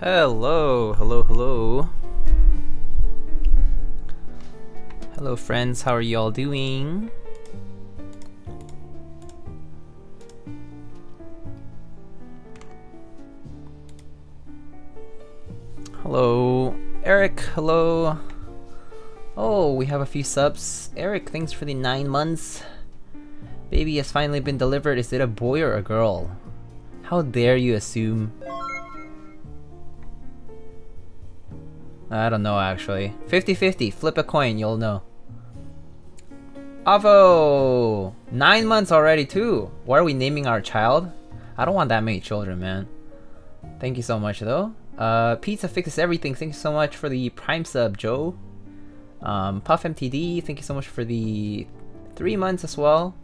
Hello, hello, hello. Hello friends, how are you all doing? Hello, Eric, hello. Oh, we have a few subs. Eric, thanks for the 9 months. Baby has finally been delivered. Is it a boy or a girl? How dare you assume? I don't know actually. 50-50. Flip a coin, you'll know. Avo! 9 months already too. What are we naming our child? I don't want that many children, man. Thank you so much though. Pizza fixes everything. Thank you so much for the Prime sub, Joe. Puff MTD, thank you so much for the 3 months as well.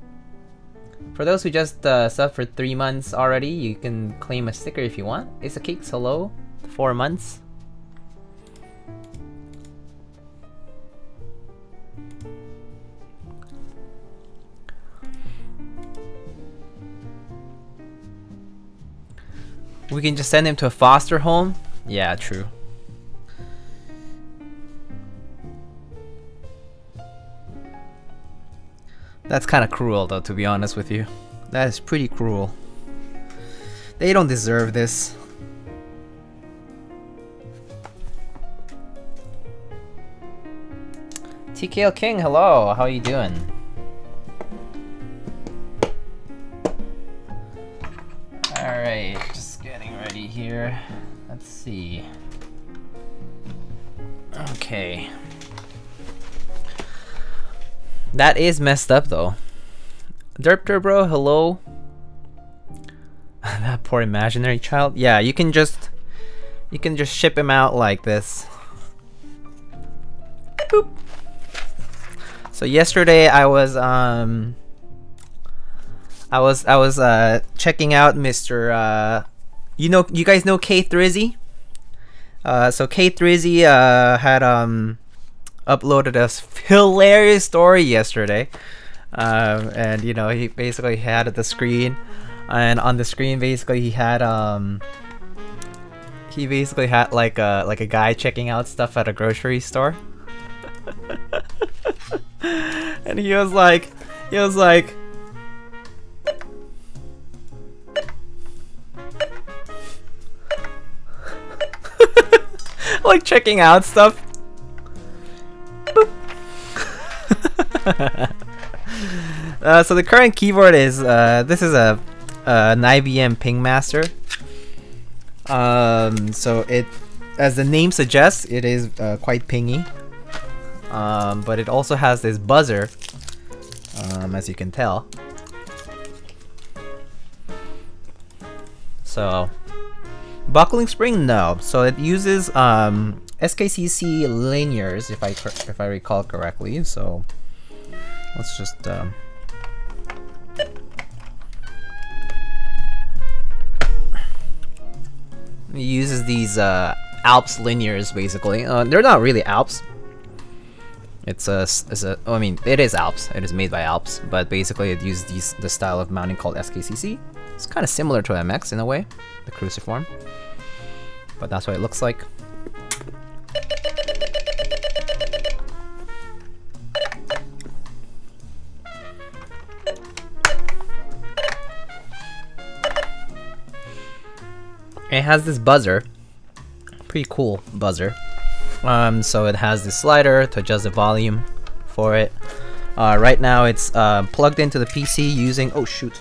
For those who just subbed for 3 months already, you can claim a sticker if you want. It's a Cakes, hello. 4 months. We can just send him to a foster home? Yeah, true. That's kind of cruel though, to be honest with you. That is pretty cruel. They don't deserve this. TKL King, hello, how are you doing? Alright, just getting ready here. Let's see. Okay. That is messed up though. Derpter bro, hello. That poor imaginary child. Yeah, you can just ship him out like this. Boop. So yesterday I was checking out Mr. You guys know K Thrizzy? So K Thrizzy had uploaded a hilarious story yesterday, and you know, he basically had the screen, and on the screen basically he had like a guy checking out stuff at a grocery store. And he was like like checking out stuff. So the current keyboard is this is an IBM Pingmaster. So it, as the name suggests, it is quite pingy. But it also has this buzzer, as you can tell. So buckling spring, no. So it uses SKCC linears, if I recall correctly. So let's just it uses these Alps linears basically. They're not really Alps. I mean, it is Alps. It is made by Alps, but basically it uses the style of mounting called SKCC. It's kind of similar to MX in a way, the cruciform, but that's what it looks like. It has this buzzer, pretty cool buzzer. So it has this slider to adjust the volume for it. Right now it's plugged into the PC using, oh shoot,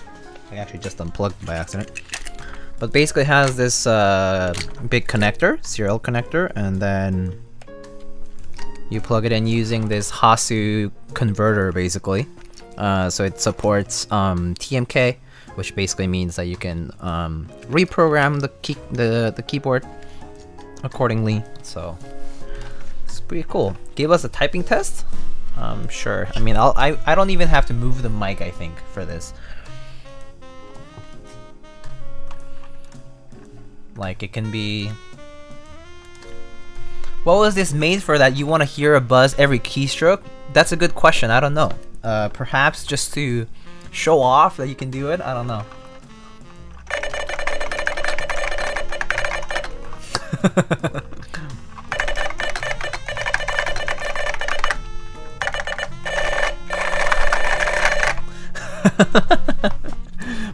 I actually just unplugged by accident. But basically it has this big connector, serial connector, and then you plug it in using this Hasu converter basically. So it supports TMK, which basically means that you can reprogram the keyboard accordingly. So it's pretty cool. Give us a typing test? Sure. I mean, I don't even have to move the mic, I think, for this. Like, it can be... What was this made for that you want to hear a buzz every keystroke? That's a good question. I don't know. Perhaps just to show off that you can do it? I don't know.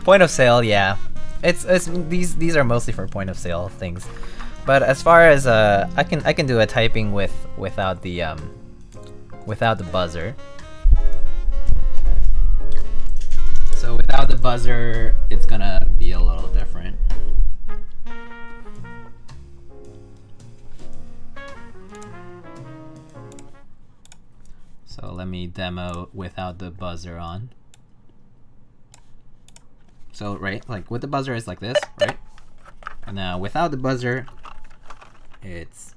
Point of sale, yeah. It's these are mostly for point of sale things. But as far as I can do a typing without the buzzer. So without the buzzer, it's gonna be a little different. So let me demo without the buzzer on. So right, like with the buzzer it's like this, right? And now without the buzzer, it's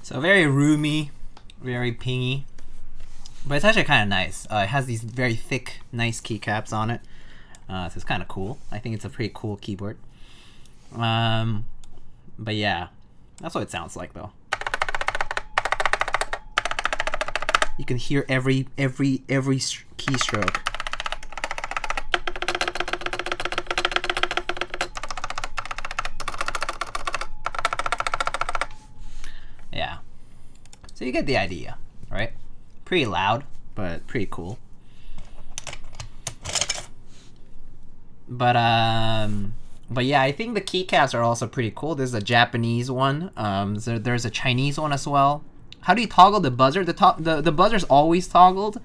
so very roomy, very pingy, but it's actually kind of nice. It has these very thick, nice keycaps on it, so it's kind of cool. I think it's a pretty cool keyboard. But yeah, that's what it sounds like though. You can hear every keystroke. Yeah, so you get the idea, right? Pretty loud, but pretty cool. But yeah, I think the keycaps are also pretty cool. This is a Japanese one. So there's a Chinese one as well. How do you toggle the buzzer? The buzzer's always toggled.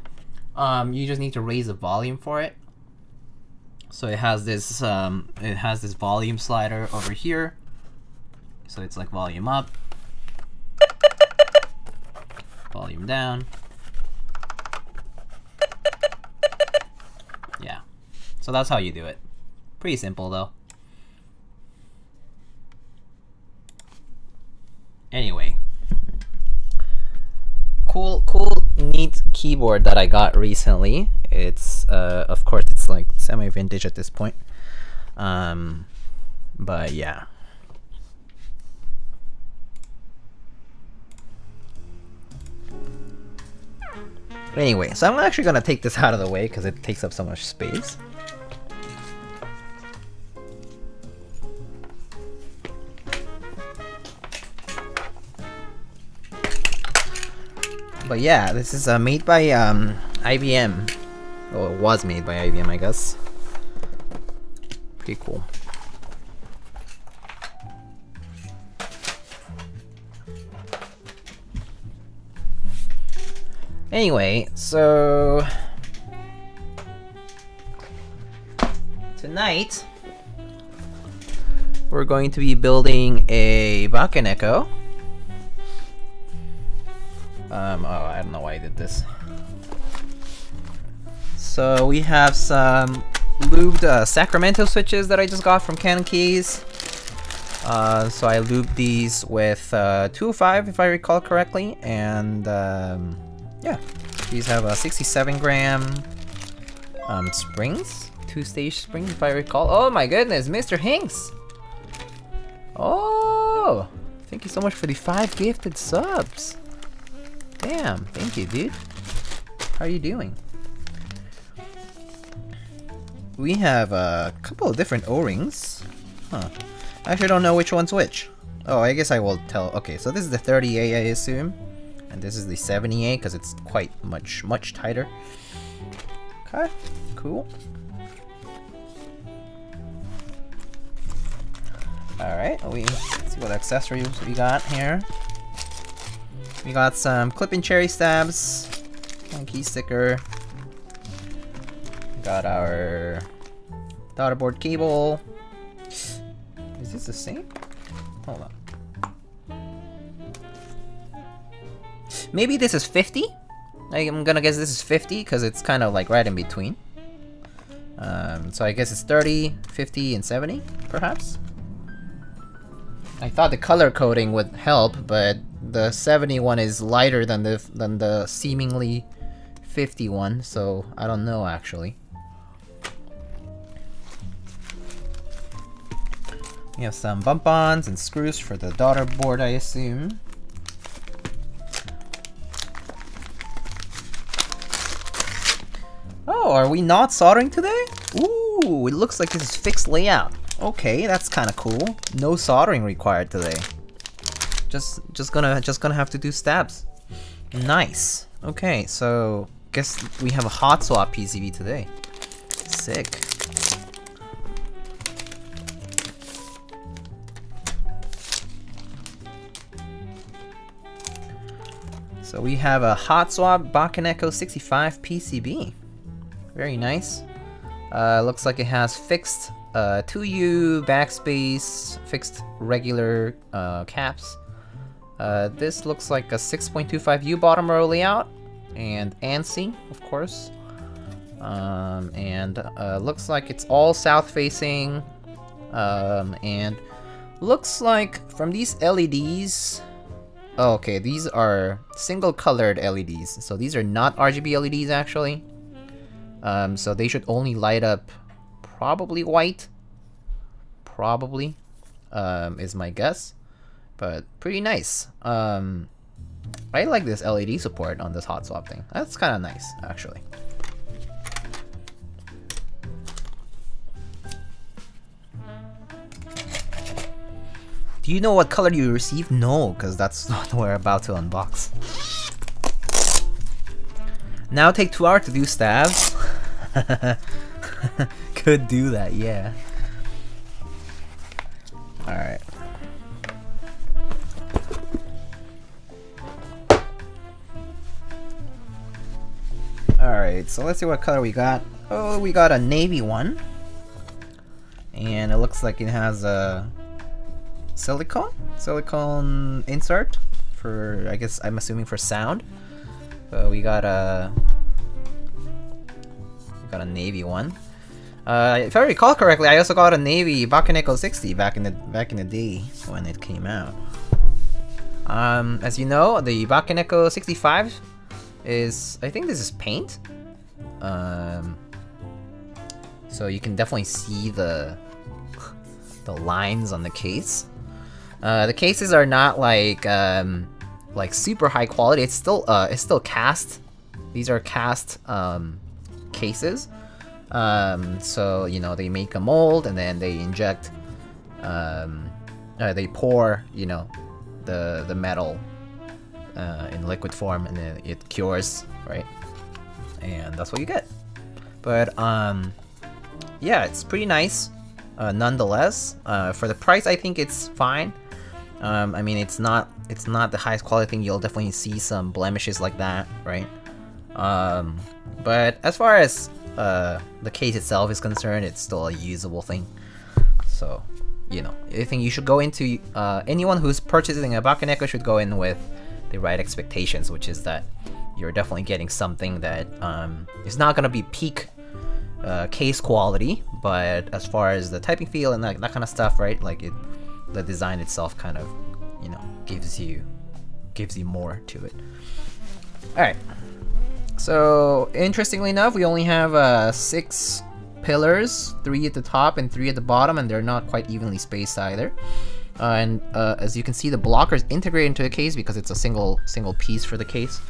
You just need to raise the volume for it. So it has this volume slider over here. So it's like volume up, volume down. Yeah, so that's how you do it. Pretty simple though. Anyway, cool, neat keyboard that I got recently. It's of course it's like semi-vintage at this point. But yeah. Anyway, so I'm actually gonna take this out of the way because it takes up so much space. But yeah, this is made by IBM. Well, it was made by IBM, I guess. Pretty cool. Anyway, so tonight we're going to be building a Bakeneko. Oh, I don't know why I did this. So we have some lubed Sacramento switches that I just got from Cannonkeys. So I lubed these with 205 if I recall correctly, and yeah, these have a 67-gram springs, 2-stage springs if I recall. Oh my goodness, Mr. Hinks! Oh, thank you so much for the 5 gifted subs. Damn, thank you, dude. How are you doing? We have a couple of different O-rings. Huh. I actually don't know which one's which. Oh, I guess I will tell. Okay, so this is the 30A, I assume. And this is the 70A, because it's quite much tighter. Okay, cool. Alright, let's see what accessories we got here. We got some clip-in cherry stabs, one key sticker. We got our daughterboard cable. Is this the same? Hold on. Maybe this is 50? I'm gonna guess this is 50 because it's kind of like right in between. So I guess it's 30, 50, and 70, perhaps? I thought the color coding would help, but the 71 is lighter than the seemingly 51, so I don't know actually. We have some bump-ons and screws for the daughter board, I assume. Oh, are we not soldering today? Ooh, it looks like this is fixed layout. Okay, that's kind of cool. No soldering required today. Just gonna have to do stabs. Nice. Okay, so guess we have a hot swap PCB today. Sick. So we have a hot swap Bakeneko65 PCB. Very nice. Looks like it has fixed 2U backspace, fixed regular caps. This looks like a 6.25U bottom row layout, and ANSI, of course. And looks like it's all south facing, and looks like from these LEDs. Oh, okay, these are single colored LEDs, so these are not RGB LEDs actually. So they should only light up probably white. Probably, is my guess. But pretty nice. I like this LED support on this hot swap thing. That's kind of nice, actually. Do you know what color you received? No, because that's what we're about to unbox. Now take 2 hours to do stabs. Could do that, yeah. Alright. Alright, so let's see what color we got. Oh, we got a navy one. And it looks like it has a silicone insert for, I guess, I'm assuming for sound. We got a navy one. If I recall correctly, I also got a navy Bakeneko60 back in the day when it came out. As you know, the Bakeneko65 is, I think this is paint. So you can definitely see the lines on the case. The cases are not like super high quality. It's still cast. These are cast cases. So you know, they make a mold and then they inject, they pour, you know, the metal in liquid form, and then it cures, right? And that's what you get. But yeah, it's pretty nice, nonetheless. For the price, I think it's fine. I mean, it's not the highest quality thing. You'll definitely see some blemishes like that, right? But as far as the case itself is concerned, it's still a usable thing. So, you know, I think you should go into, anyone who's purchasing a Bakeneko should go in with the right expectations, which is that you're definitely getting something that is not gonna be peak case quality, but as far as the typing feel and that kind of stuff, right? Like the design itself kind of, you know, gives you more to it. All right. So interestingly enough, we only have 6 pillars, 3 at the top and 3 at the bottom, and they're not quite evenly spaced either. And as you can see, the blockers integrate into the case because it's a single piece for the case.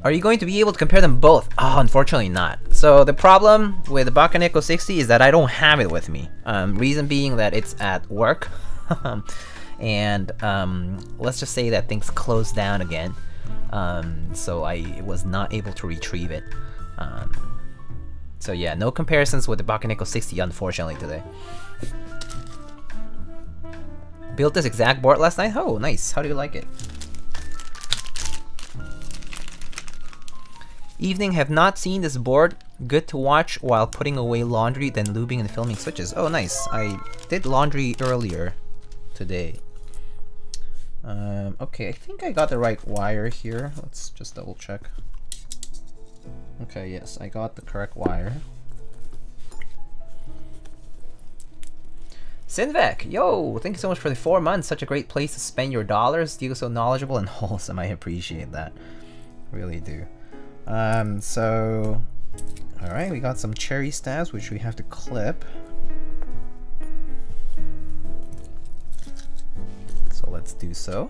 Are you going to be able to compare them both? Oh, unfortunately not. So the problem with the Bakeneko60 is that I don't have it with me. Reason being that it's at work. And let's just say that things closed down again. So I was not able to retrieve it. So yeah, no comparisons with the Bakeneko60 unfortunately today. Built this exact board last night? Oh, nice. How do you like it? Evening, have not seen this board. Good to watch while putting away laundry, then lubing and filming switches. Oh, nice. I did laundry earlier today. Okay, I think I got the right wire here. Let's just double check. Okay, yes, I got the correct wire. Sinvec, yo, thank you so much for the 4 months. Such a great place to spend your dollars. You're so knowledgeable and wholesome. I appreciate that. Really do. So, all right, we got some cherry stabs, which we have to clip. So let's do so.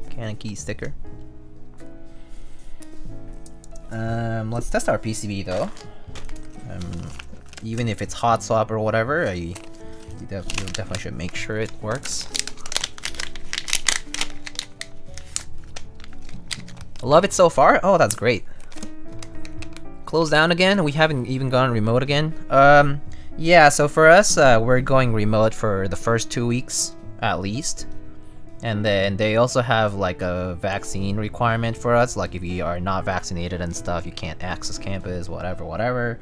Cannonkeys sticker. Let's test our PCB though. Even if it's hot swap or whatever, you definitely should make sure it works. Love it so far. Oh, that's great. Close down again. We haven't even gone remote again. Yeah. So for us, we're going remote for the first 2 weeks at least. And then they also have like a vaccine requirement for us. Like if you are not vaccinated and stuff, you can't access campus, whatever.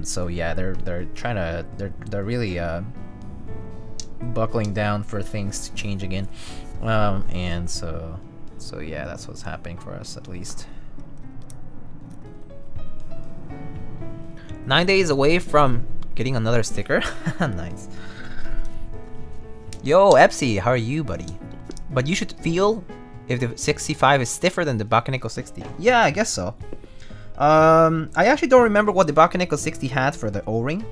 So yeah, they're really buckling down for things to change again. And so yeah, that's what's happening for us at least. 9 days away from getting another sticker. Nice. Yo, Epsi, how are you, buddy? But you should feel if the 65 is stiffer than the Bakeneko60. Yeah, I guess so. I actually don't remember what the Bakeneko60 had for the O-ring.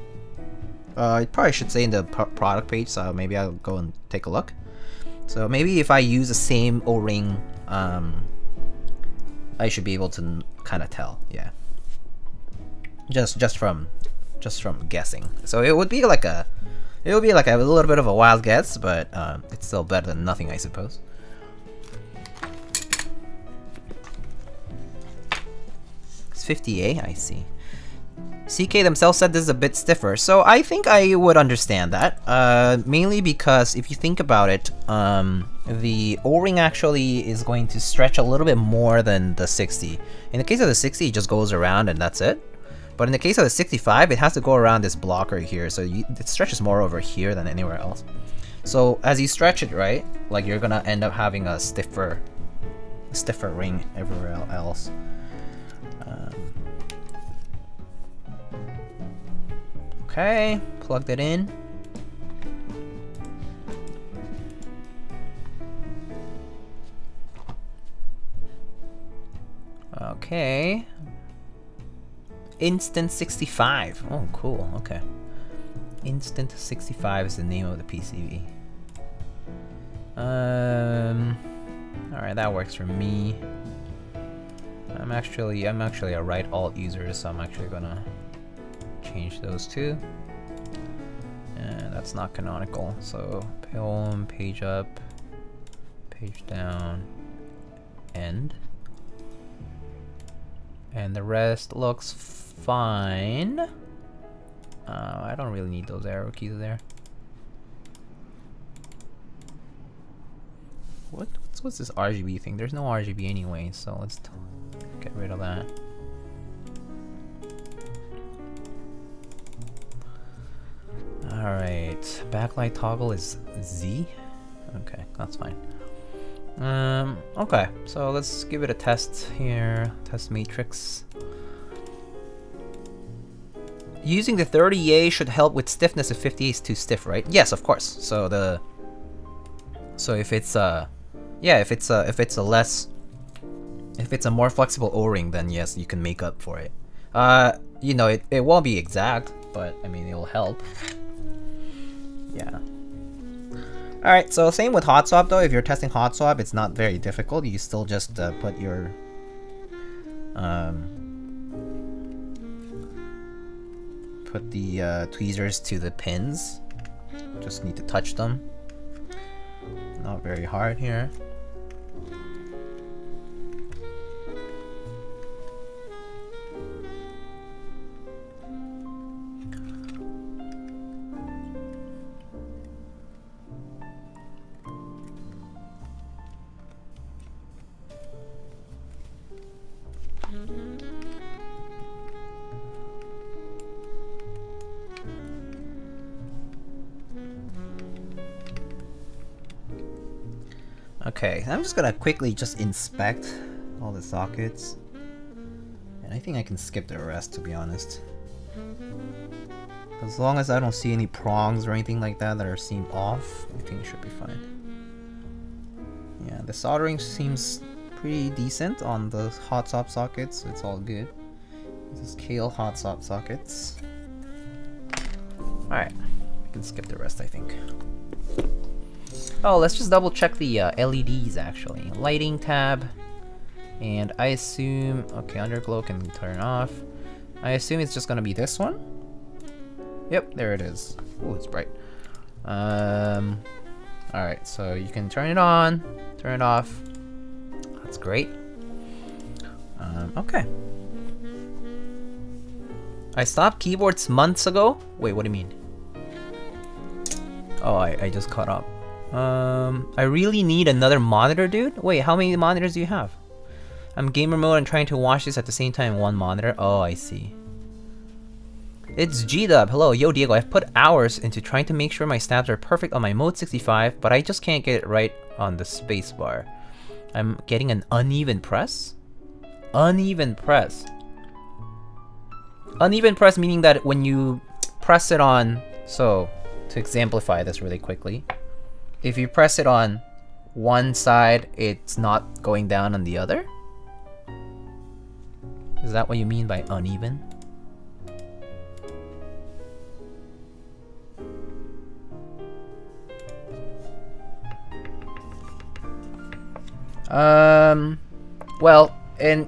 It probably should say in the product page, so maybe I'll go and take a look. So maybe if I use the same O-ring, I should be able to kind of tell. Yeah. Just from guessing. So it would be like a little bit of a wild guess, but it's still better than nothing, I suppose. It's 50A, I see. CK themselves said this is a bit stiffer, so I think I would understand that. Mainly because if you think about it, the O-ring actually is going to stretch a little bit more than the 60. In the case of the 60, it just goes around and that's it. But in the case of the 65, it has to go around this blocker here, so it stretches more over here than anywhere else. So as you stretch it, right, like you're gonna end up having a stiffer ring everywhere else. Okay, plugged it in. Okay. Instant 65. Oh, cool. Okay. Instant 65 is the name of the PCB. Alright, that works for me. I'm actually a right alt user, so I'm actually gonna change those two. And that's not canonical. So home, page up, page down, end. And the rest looks fine. I don't really need those arrow keys there. What's this RGB thing? There's no RGB anyway, so let's get rid of that. Alright, backlight toggle is Z. Okay, that's fine. Okay, so let's give it a test here. Test matrix. Using the 30A should help with stiffness if 50A is too stiff, right? Yes, of course. So if it's a more flexible O-ring, then yes, you can make up for it. You know, it won't be exact, but I mean, it'll help. Yeah. Alright, so same with hot swap though. If you're testing hot swap, it's not very difficult. You still just put your put the tweezers to the pins. Just need to touch them. Not very hard here. Okay, I'm just gonna quickly just inspect all the sockets. And I think I can skip the rest, to be honest. As long as I don't see any prongs or anything like that that seem off, I think it should be fine. Yeah, the soldering seems pretty decent on the hot swap sockets, so it's all good. This is Kale hot swap sockets. Alright, I can skip the rest, I think. Oh, let's just double check the LEDs actually. Lighting tab. And I assume, okay, underglow can turn off. I assume it's just gonna be this one. Yep, there it is. Oh, it's bright. Alright, so you can turn it on, turn it off. That's great. Okay. I stopped keyboards months ago. Wait, what do you mean? Oh, I just caught up. I really need another monitor, dude. Wait, how many monitors do you have? I'm gamer mode and trying to watch this at the same time on one monitor. Oh, I see. It's G-Dub. Hello, yo Diego. I've put hours into trying to make sure my stabs are perfect on my Mode 65, but I just can't get it right on the spacebar. I'm getting an uneven press? Uneven press. Uneven press meaning that when you press it on... So, to exemplify this really quickly, if you press it on one side, it's not going down on the other? Is that what you mean by uneven? Well, in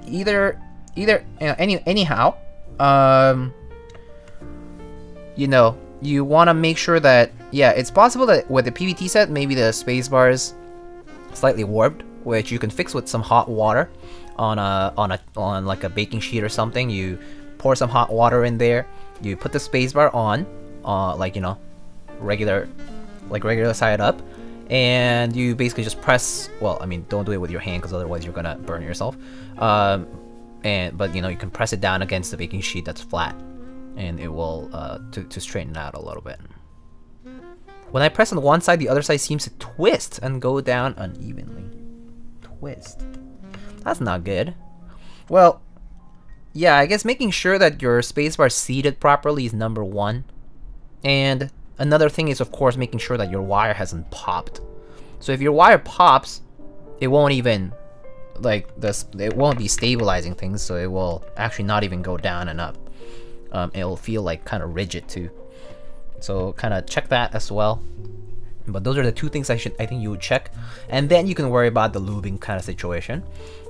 anyhow, you know, you want to make sure that, yeah, it's possible that with the PBT set, maybe the spacebar is slightly warped, which you can fix with some hot water on like a baking sheet or something. You pour some hot water in there, you put the spacebar on, like, you know, regular side up, and you basically just press. Well, I mean, don't do it with your hand because otherwise you're gonna burn yourself. But you know, you can press it down against the baking sheet that's flat, and it will to straighten it out a little bit. When I press on one side, the other side seems to twist and go down unevenly. Twist. That's not good. Well, yeah, I guess making sure that your spacebar is seated properly is number one. And another thing is, of course, making sure that your wire hasn't popped. So if your wire pops, it won't even, like, it won't be stabilizing things, so it will actually not even go down and up. It'll feel like kind of rigid too. So kind of check that as well. But those are the two things I think you would check, and then you can worry about the lubing kind of situation.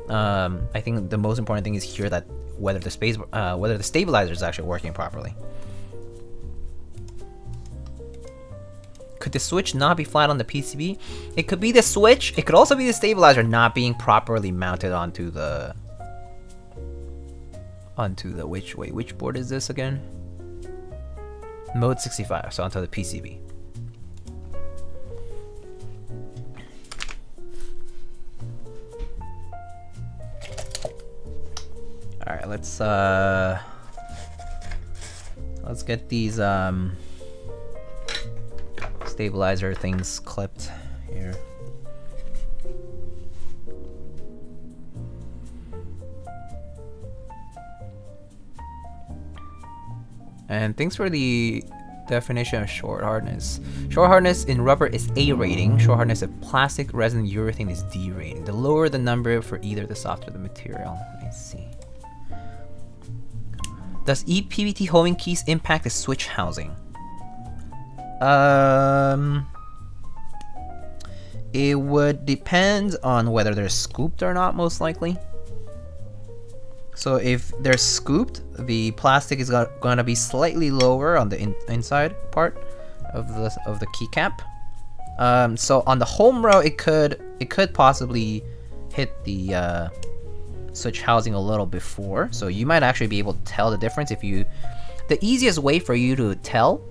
I think the most important thing is here that whether the stabilizer is actually working properly. Could the switch not be flat on the PCB? It could be the switch. It could also be the stabilizer not being properly mounted onto the which board is this again? Mode 65, so onto the PCB. All right, let's get these stabilizer things clipped here. And thanks for the definition of short hardness. Short hardness in rubber is A rating. Short hardness of plastic, resin, urethane is D rating. The lower the number for either, the softer the material. Let me see. Does ePBT homing keys impact the switch housing? It would depend on whether they're scooped or not, most likely. So if they're scooped, the plastic is gonna be slightly lower on the inside part of the keycap. So on the home row, it could possibly hit the switch housing a little before. So you might actually be able to tell the difference if you. The easiest way for you to tell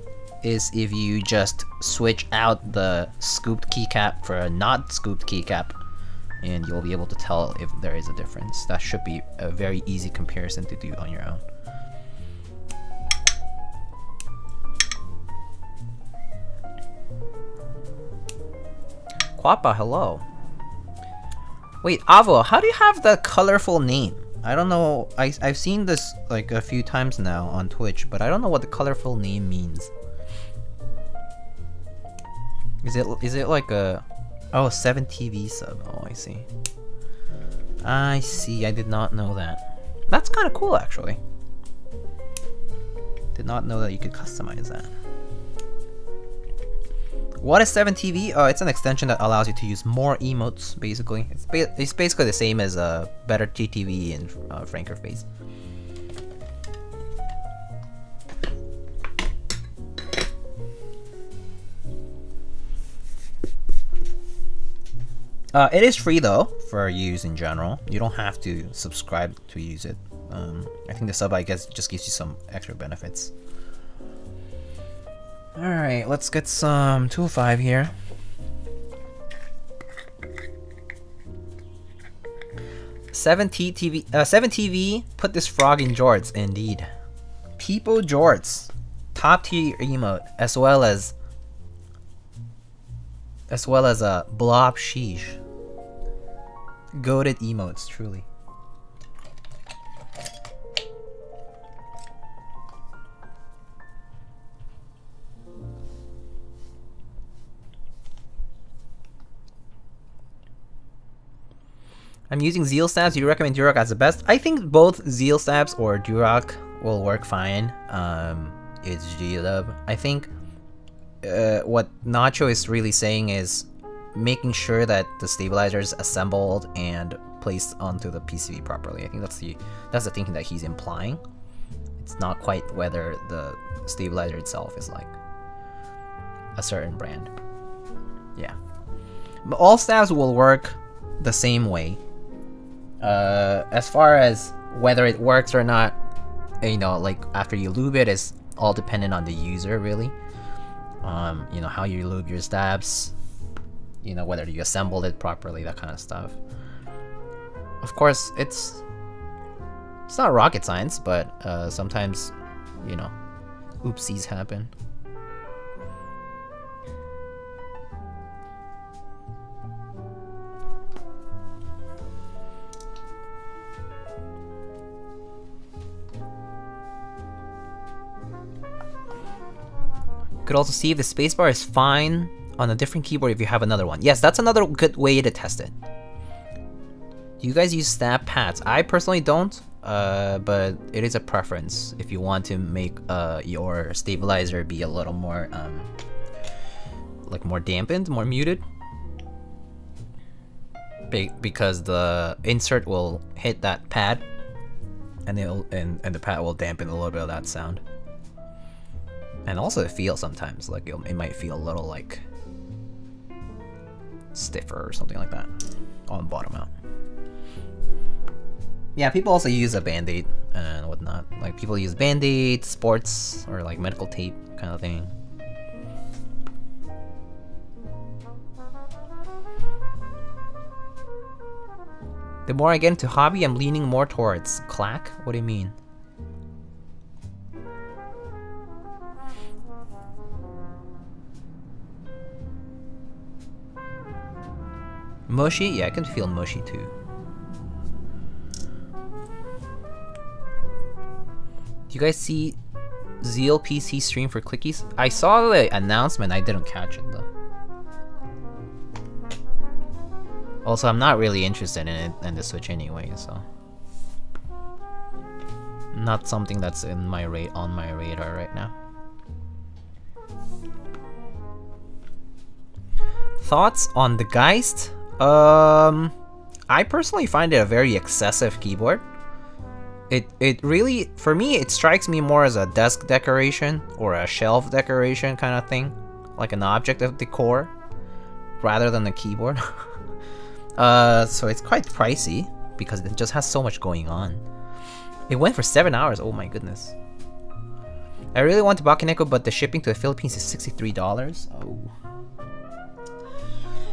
is if you just switch out the scooped keycap for a not scooped keycap, and you'll be able to tell if there is a difference. That should be a very easy comparison to do on your own. Quappa, hello. Wait, Avo, how do you have the colorful name? I don't know. I've seen this like a few times now on Twitch, but I don't know what the colorful name means. Is it like a 7TV sub? Oh, I see. I see. I did not know that. That's kind of cool, actually. Did not know that you could customize that. What is 7TV? Oh, it's an extension that allows you to use more emotes, basically. It's basically the same as Better TTV and Franker Face. It is free though, for use in general. You don't have to subscribe to use it. I think the sub, I guess, just gives you some extra benefits. Alright, let's get some 205 here. Seven TV put this frog in jorts, indeed. People jorts. Top tier emote, as well as a blob sheesh. Goated emotes, truly. I'm using Zeal Stabs. You recommend Duroc as the best? I think both Zeal Stabs or Duroc will work fine. It's G-Lub. I think what Nacho is really saying is making sure that the stabilizer is assembled and placed onto the PCB properly. I think that's the thinking that he's implying. It's not quite whether the stabilizer itself is like a certain brand. Yeah, but all stabs will work the same way. As far as whether it works or not, you know, like after you lube it is all dependent on the user, really. You know, how you lube your stabs, you know, whether you assembled it properly, that kind of stuff. Of course, it's not rocket science, but sometimes, you know, oopsies happen. Could also see if the spacebar is fine on a different keyboard if you have another one. Yes, that's another good way to test it. Do you guys use stab pads? I personally don't, but it is a preference if you want to make your stabilizer be a little more like more dampened, more muted, because the insert will hit that pad, and the pad will dampen a little bit of that sound. And also it feels sometimes like it might feel a little like stiffer or something like that on bottom out. Yeah, people also use a band-aid and whatnot. Like people use band-aid, sports, or like medical tape kind of thing. The more I get into hobby, I'm leaning more towards clack. What do you mean? Mushy? Yeah, I can feel mushy too. Do you guys see Zeal PC stream for clickies? I saw the announcement, I didn't catch it though. Also, I'm not really interested in it and the Switch anyway, so not something that's on my radar right now. Thoughts on the Geist? I personally find it a very excessive keyboard. It really, for me, it strikes me more as a desk decoration or a shelf decoration kind of thing, like an object of decor, rather than a keyboard. So it's quite pricey because it just has so much going on. It went for 7 hours. Oh my goodness. I really want to Bakeneko, but the shipping to the Philippines is $63. Oh.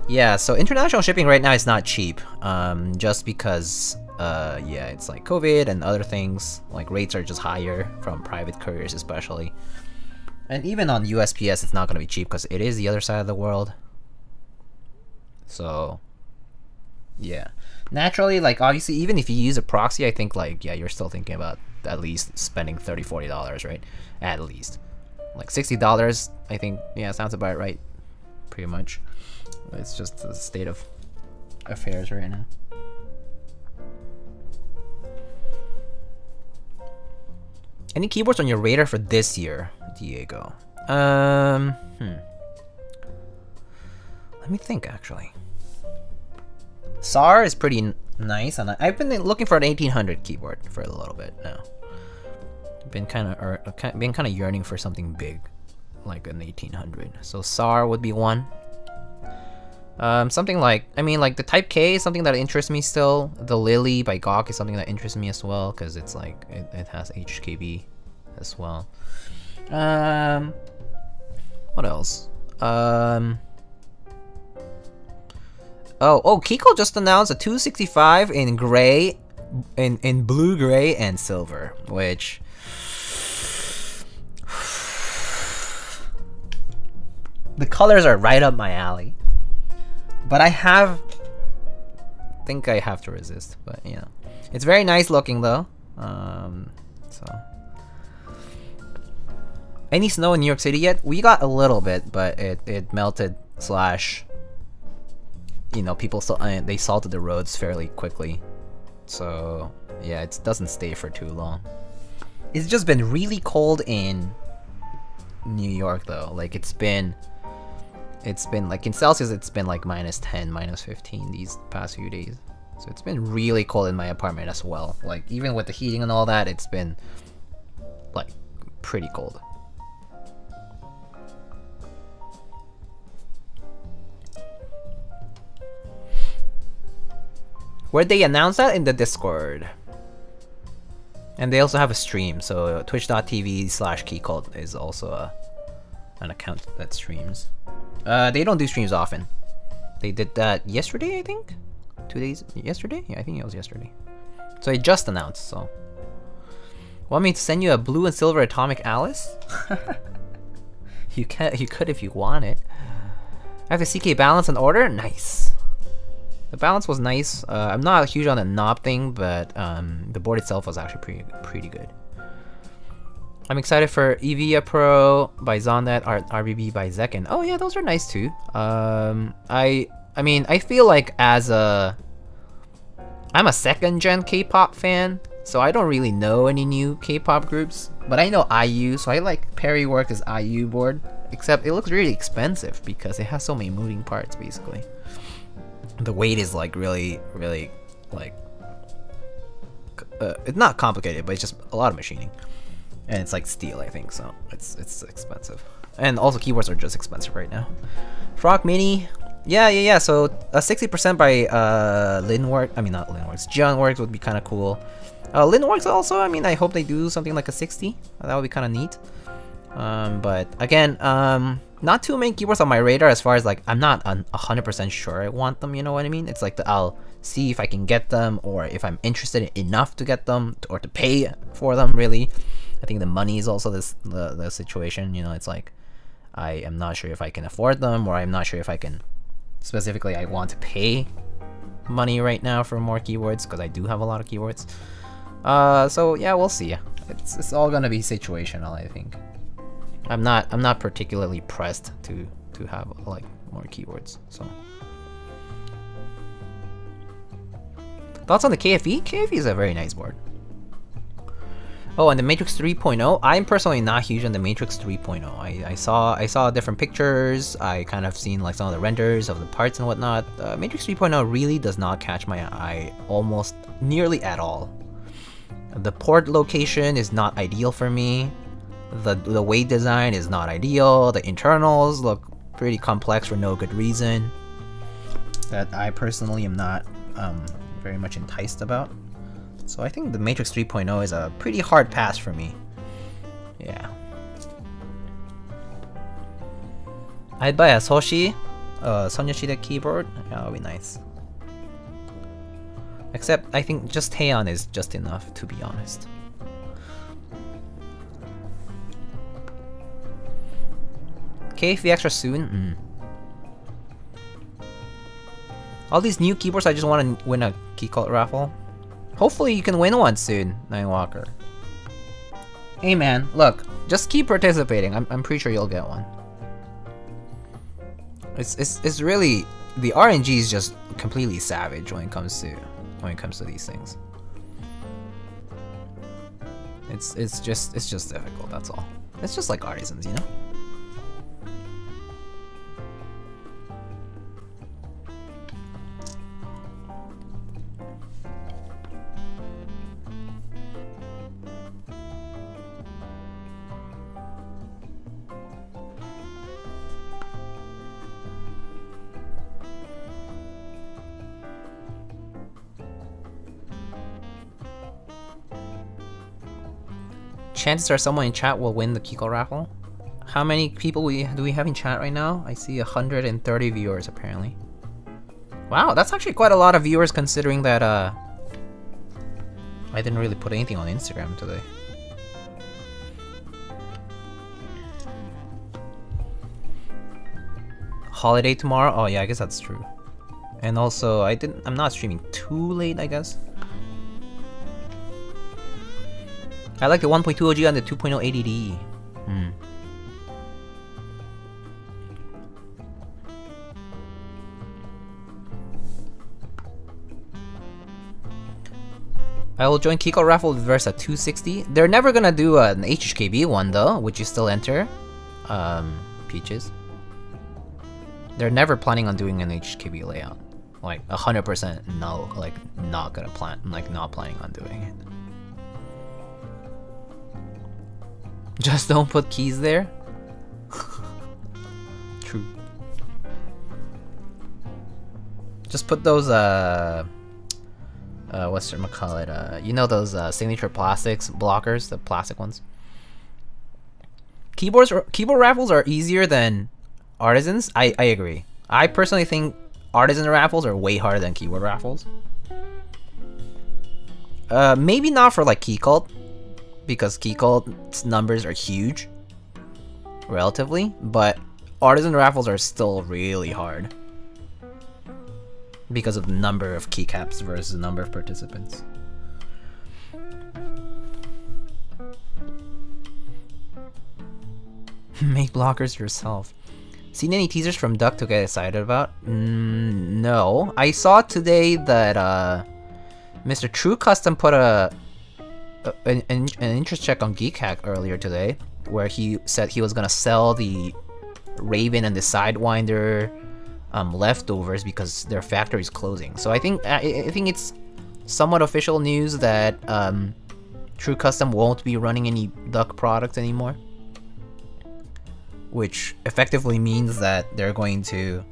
Yeah, so international shipping right now is not cheap, just because, yeah, it's like COVID and other things, like rates are just higher from private couriers especially. And even on USPS it's not going to be cheap because it is the other side of the world. So, Yeah. Naturally, like, obviously, even if you use a proxy, I think, like, yeah, you're still thinking about at least spending $30-$40, right? At least. Like, $60, I think, yeah, sounds about right. Pretty much. It's just the state of affairs right now. Any keyboards on your radar for this year, Diego? Let me think, actually. SAR is pretty nice, and I've been looking for an 1800 keyboard for a little bit now. Been kind of yearning for something big, like an 1800. So SAR would be one. Something like, I mean, like the Type K is something that interests me still. The Lily by Gawk is something that interests me as well, because it's like it has HKB as well. What else? Oh, Kiko just announced a 265 in gray, in blue, gray, and silver, which the colors are right up my alley. But I think I have to resist, but you know. It's very nice looking though. So any snow in New York City yet? We got a little bit, but it melted slash, you know, people they salted the roads fairly quickly. So yeah, it doesn't stay for too long. It's just been really cold in New York though. Like it's been like in Celsius, it's been like -10, -15 these past few days. So it's been really cold in my apartment as well. Like even with the heating and all that, it's been like pretty cold. Where'd they announce that? In the Discord. And they also have a stream, so twitch.tv/keycult is also an account that streams. They don't do streams often. They did that yesterday, I think? 2 days? Yesterday? Yeah, I think it was yesterday. So they just announced, so. Want me to send you a blue and silver Atomic Alice? You could if you want it. I have the CK balance in order? Nice. The balance was nice. I'm not huge on the knob thing, but the board itself was actually pretty good. I'm excited for Evia Pro by Zonnet, RBB by Zekken. Oh yeah, those are nice too. I mean, I feel like I'm a second gen K-pop fan, so I don't really know any new K-pop groups, but I know IU, so I like Perryworks' IU board, except it looks really expensive because it has so many moving parts basically. The weight is like really like it's not complicated, but it's just a lot of machining. And it's like steel, I think, so it's expensive. And also keyboards are just expensive right now. Frog Mini, yeah. So a 60% by Linworks. I mean not Linworks. Geonworks would be kind of cool. Linworks also. I mean, I hope they do something like a 60. That would be kind of neat. But again, not too many keyboards on my radar as far as like I'm not 100% sure I want them. You know what I mean? It's like I'll see if I can get them, or if I'm interested enough to get them, or to pay for them. Really. I think the money is also the situation, you know. It's like I am not sure if I can afford them, or I'm not sure if I can specifically I want to pay money right now for more keyboards, because I do have a lot of keyboards. So yeah, we'll see. It's all gonna be situational, I think. I'm not particularly pressed to have like more keyboards. So thoughts on the KFE? KFE is a very nice board. Oh, and the Matrix 3.0. I'm personally not huge on the Matrix 3.0. I saw different pictures. I kind of seen like some of the renders of the parts and whatnot. Matrix 3.0 really does not catch my eye almost nearly at all. The port location is not ideal for me. The weight design is not ideal. The internals look pretty complex for no good reason. That I personally am not very much enticed about. So I think the Matrix 3.0 is a pretty hard pass for me. Yeah. I'd buy a Soshi, Sonyashida keyboard. Yeah, that would be nice. Except I think just Heian is just enough, to be honest. KFV extra soon? All these new keyboards, I just want to win a key cult raffle. Hopefully you can win one soon, Ninewalker. Hey man, look, just keep participating. I'm pretty sure you'll get one. It's really, the RNG is just completely savage when it comes to these things. It's just difficult, that's all. It's just like Artisans, you know? Chances are someone in chat will win the Kiko raffle. How many people do we have in chat right now? I see 130 viewers apparently. Wow, that's actually quite a lot of viewers considering that I didn't really put anything on Instagram today. Holiday tomorrow? Oh yeah, I guess that's true. And also I'm not streaming too late, I guess. I like the 1.2 OG and the 2.0 ADD. I will join Kiko raffle with Versa 260. They're never gonna do an HHKB one though. Would you still enter? Peaches. They're never planning on doing an HHKB layout. Like 100% no. Like not planning on doing it. Just don't put keys there? True. Just put those, whatchamacallit, you know those, signature plastics blockers, the plastic ones? Keyboard raffles are easier than Artisans? I agree. I personally think Artisan raffles are way harder than keyboard raffles. Maybe not for, like, Key Cult, because Key Cult's numbers are huge, relatively, but Artisan raffles are still really hard because of the number of keycaps versus the number of participants. Make blockers yourself. Seen any teasers from Duck to get excited about? No. I saw today that Mr. True Custom put an interest check on Geekhack earlier today, where he said he was gonna sell the Raven and the Sidewinder leftovers because their factory is closing. So I think it's somewhat official news that True Custom won't be running any Duck products anymore, which effectively means that they're going to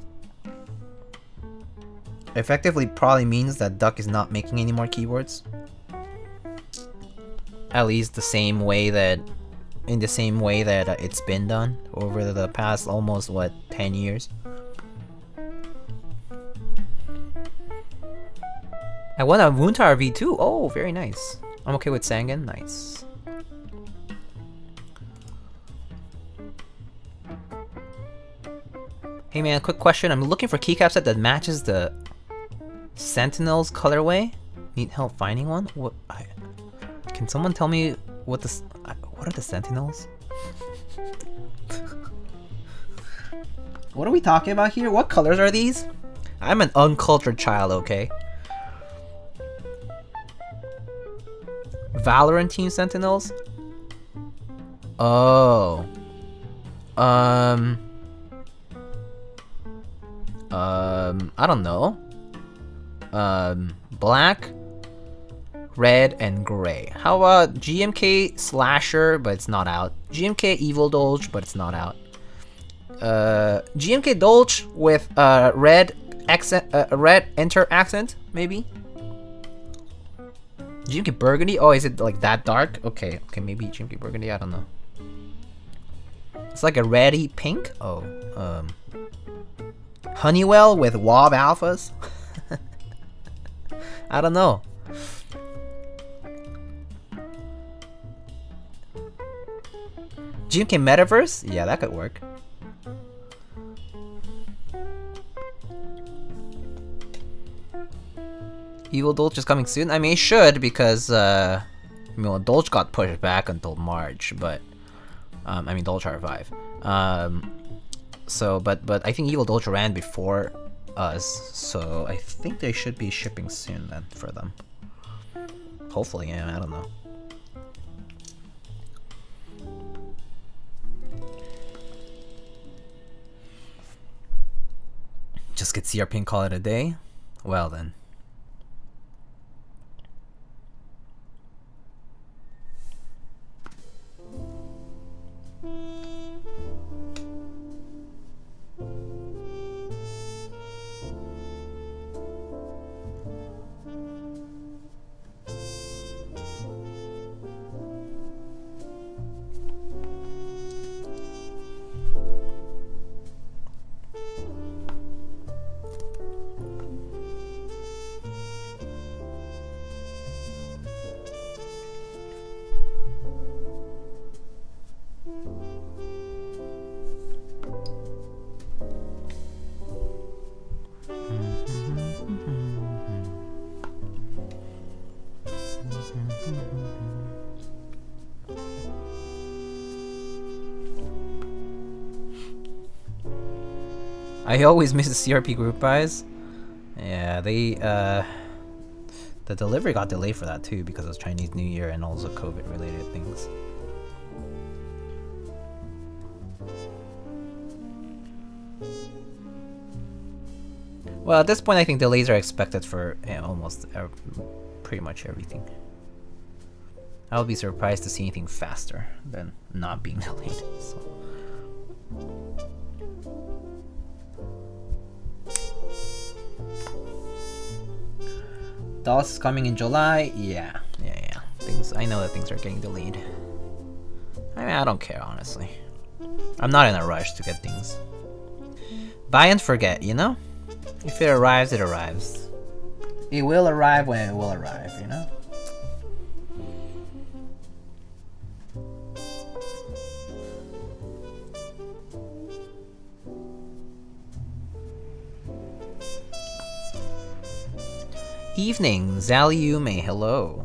probably means that Duck is not making any more keyboards. At least in the same way that it's been done over the past almost, what, 10 years? I won a Moontower V2. Oh, very nice. I'm okay with Sangan. Nice. Hey man, quick question. I'm looking for keycap set that matches the Sentinel's colorway. Need help finding one? Can someone tell me what are the Sentinels? What are we talking about here? What colors are these? I'm an uncultured child, okay? Valorant Team Sentinels? Oh. I don't know. Black, red, and gray. How about GMK Slasher, but it's not out. GMK Evil Dolge, but it's not out. GMK Dolge with red accent, red enter accent, maybe. GMK Burgundy. Oh, is it like that dark? Okay, maybe GMK Burgundy. I don't know. It's like a reddy pink. Oh, Honeywell with WoW alphas. I don't know. GMK Metaverse? Yeah, that could work. Evil Dolch is coming soon? I mean, it should, because, I mean, well, Dolch got pushed back until March, but, I mean, Dolch R5. So, but I think Evil Dolch ran before us, so I think they should be shipping soon then for them. Hopefully, yeah, I don't know. Just get CRP and call it a day? Well then. I always miss the CRP group buys. Yeah, they the delivery got delayed for that too because of Chinese New Year and also COVID related things. Well, at this point I think delays are expected for almost pretty much everything. I would be surprised to see anything faster than not being delayed. So. DOS is coming in July. Yeah. Things, I know that things are getting delayed. I mean, I don't care, honestly. I'm not in a rush to get things. Buy and forget, you know? If it arrives, it arrives. It will arrive when it will arrive, you know? Evening, Zaliume, hello.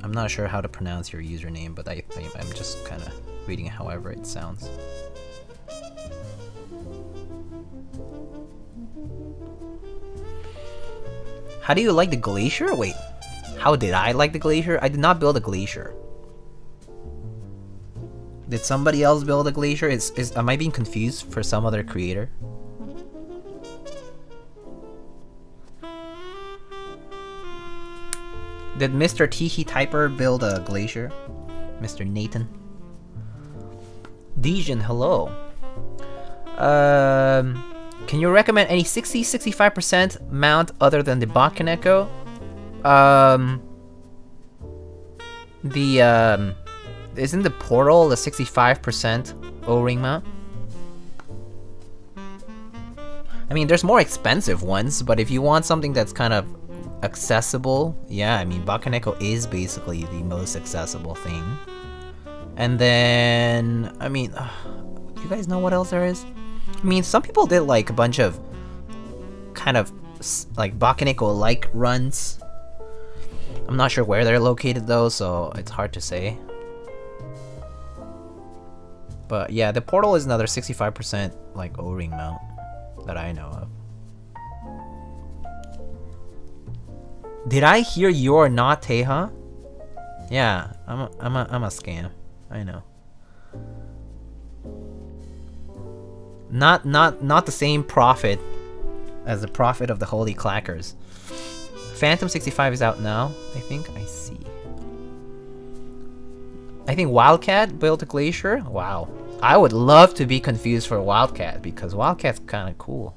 I'm not sure how to pronounce your username, but I'm just kind of reading it however it sounds. How do you like the glacier? Wait, how did I like the glacier? I did not build a glacier. Did somebody else build a glacier? Am I being confused for some other creator? Did Mr. Tiki Typer build a glacier? Mr. Nathan? Dejan, hello. Can you recommend any 60-65% mount other than the Bakeneko? Isn't the Portal the 65% O-ring mount? I mean, there's more expensive ones, but if you want something that's kind of accessible, yeah, I mean, Bakeneko is basically the most accessible thing. And then, I mean, you guys know what else there is? I mean, some people did like a bunch of kind of like Bakeneko-like runs. I'm not sure where they're located though, so it's hard to say. But yeah, the Portal is another 65% like O-ring mount that I know of. Did I hear you're not Teha? Yeah, I'm a scam. I know. Not the same prophet as the prophet of the Holy Clackers. Phantom 65 is out now, I think. I see. I think Wildcat built a glacier. Wow. I would love to be confused for Wildcat because Wildcat's kind of cool.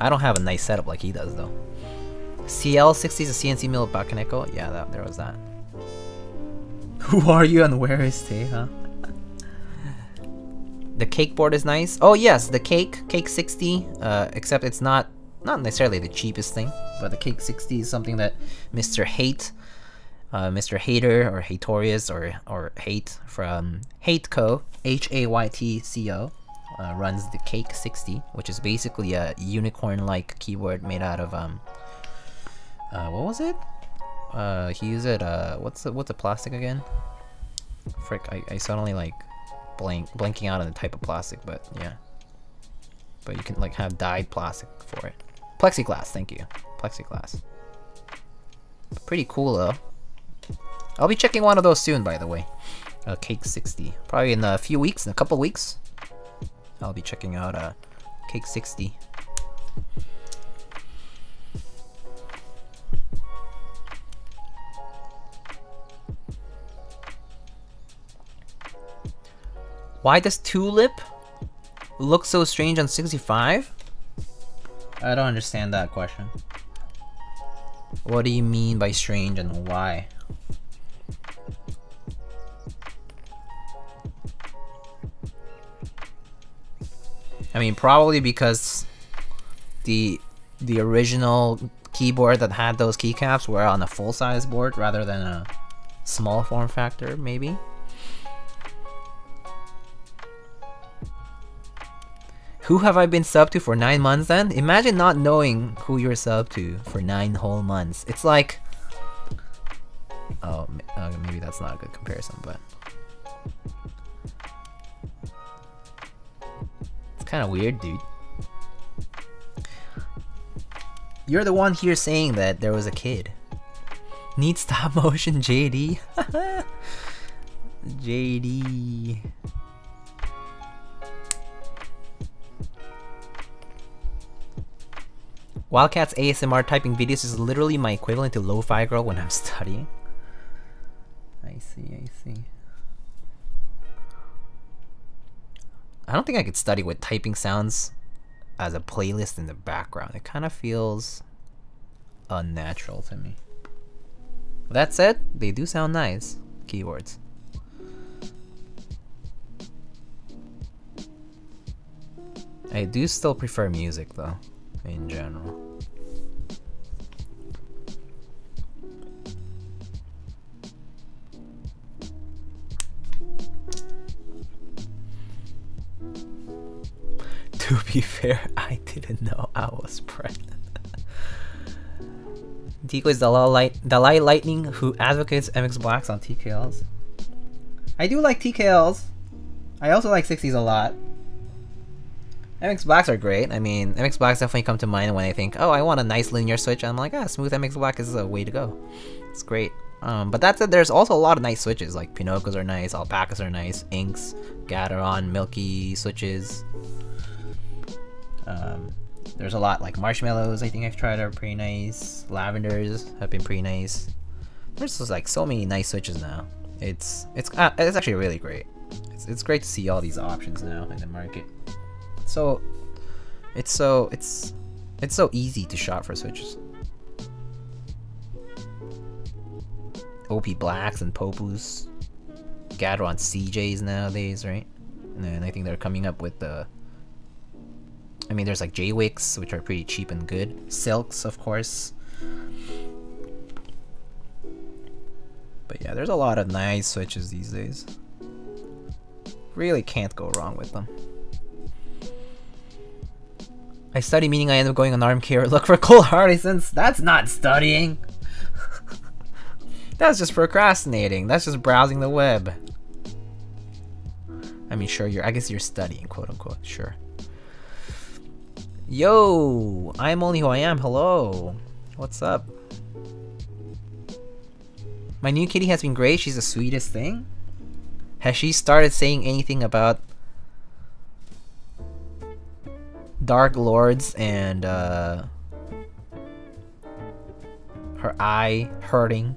I don't have a nice setup like he does though. CL60 is a CNC mill of Bakeneko. Yeah, there was that. Who are you and where is Teha? The cake board is nice. Oh yes, the cake 60. Except it's not necessarily the cheapest thing, but the cake 60 is something that Mr. Hate, Mr. Hater or Hatorius or Hate from Hateco, Haytco, runs the Cake60, which is basically a unicorn-like keyboard made out of what was it? He used it. What's the plastic again? Frick, I suddenly like blanking out on the type of plastic, but yeah. But you can like have dyed plastic for it. Plexiglass, thank you. Plexiglass. Pretty cool though. I'll be checking one of those soon, by the way. Cake60. Probably in a few weeks, in a couple weeks. I'll be checking out Cake60. Why does Tulip look so strange on 65? I don't understand that question. What do you mean by strange and why? I mean, probably because the original keyboard that had those keycaps were on a full-size board rather than a small form factor, maybe. Who have I been subbed to for 9 months then? Imagine not knowing who you're subbed to for 9 whole months. It's like... Oh, maybe that's not a good comparison, but... It's kind of weird, dude. You're the one here saying that there was a kid. Need stop motion, JD. JD. Wildcat's ASMR typing videos is literally my equivalent to Lo-Fi Girl when I'm studying. I see. I don't think I could study with typing sounds as a playlist in the background. It kind of feels unnatural to me. That said, they do sound nice, keyboards. I do still prefer music though, in general. To be fair, I didn't know I was pregnant. Tico is Dalai Lightning who advocates MX Blacks on TKLs. I do like TKLs. I also like 60s a lot. MX Blacks are great. I mean, MX Blacks definitely come to mind when I think, oh, I want a nice linear switch. I'm like, smooth MX Black is a way to go. It's great. But that said, there's also a lot of nice switches, like Pinocchos are nice, Alpacas are nice, Inks, Gateron, Milky switches. There's a lot like Marshmallows, I think I've tried, are pretty nice. Lavenders have been pretty nice. There's just like so many nice switches now. It's actually really great. It's great to see all these options now in the market. So it's so easy to shop for switches. OP Blacks and Popus, Gateron CJs nowadays, right? And I think they're coming up with the. I mean, there's like J-Wicks, which are pretty cheap and good. Silks, of course. But yeah, there's a lot of nice switches these days. Really can't go wrong with them. I study, meaning I end up going on ARMK or look for cool artisans. That's not studying. That's just procrastinating. That's just browsing the web. I mean, sure, I guess you're studying, quote unquote, sure. Yo, I'm only who I am. Hello. What's up? My new kitty has been great. She's the sweetest thing. Has she started saying anything about Dark Lords and her eye hurting?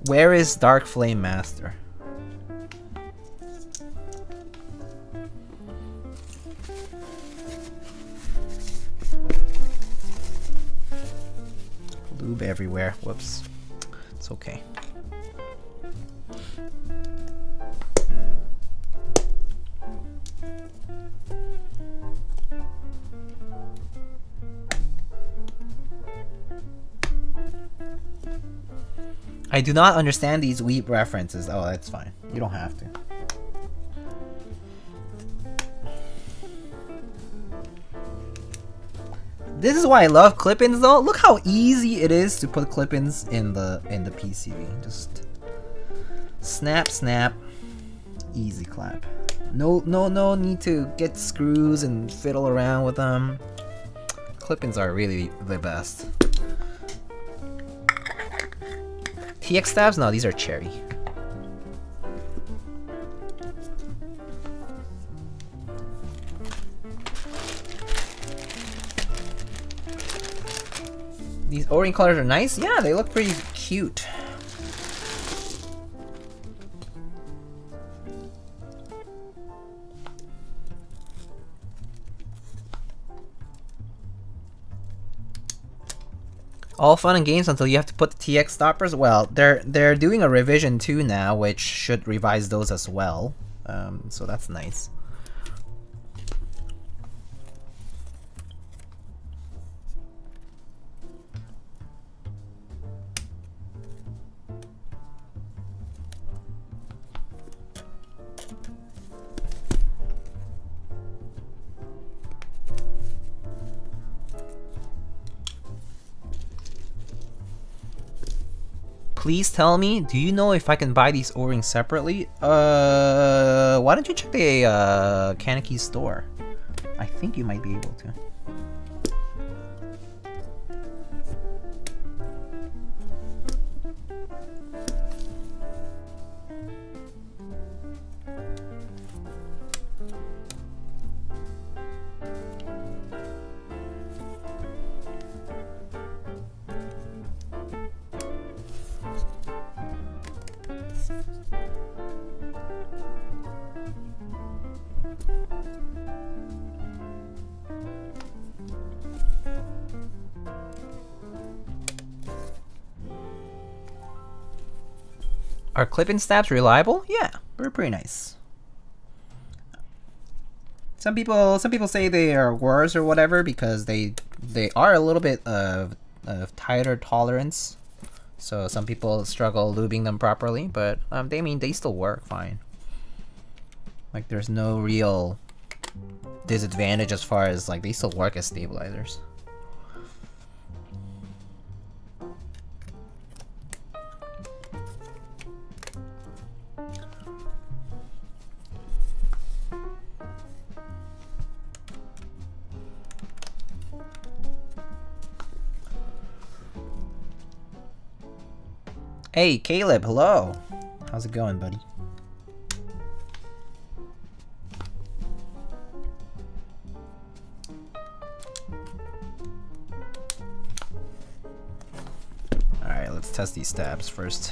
Where is Dark Flame Master? Lube everywhere. Whoops. It's okay. I do not understand these Weep references. Oh, that's fine. You don't have to. This is why I love clip-ins though. Look how easy it is to put clip-ins in the PCB. Just snap, snap, easy clap. No need to get screws and fiddle around with them. Clip-ins are really the best. TX stabs? No, these are cherry. These O-ring colors are nice. Yeah, they look pretty cute. All fun and games until you have to put the TX stoppers. Well, they're doing a revision 2 now, which should revise those as well. So that's nice. Please tell me, do you know if I can buy these O-rings separately? Why don't you check the Cannonkeys store? I think you might be able to. Are clip-in stabs reliable? Yeah, they're pretty nice. Some people say they are worse or whatever because they are a little bit of tighter tolerance. So some people struggle lubing them properly, but they still work fine. Like there's no real disadvantage as far as like they still work as stabilizers. Hey, Caleb, hello. How's it going, buddy? Alright, let's test these stabs first.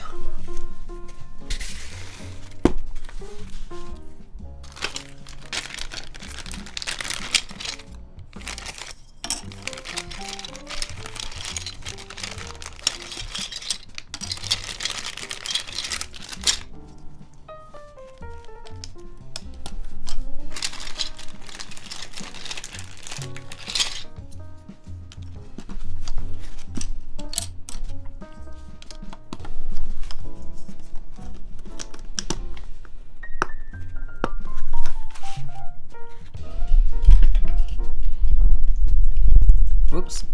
Oops.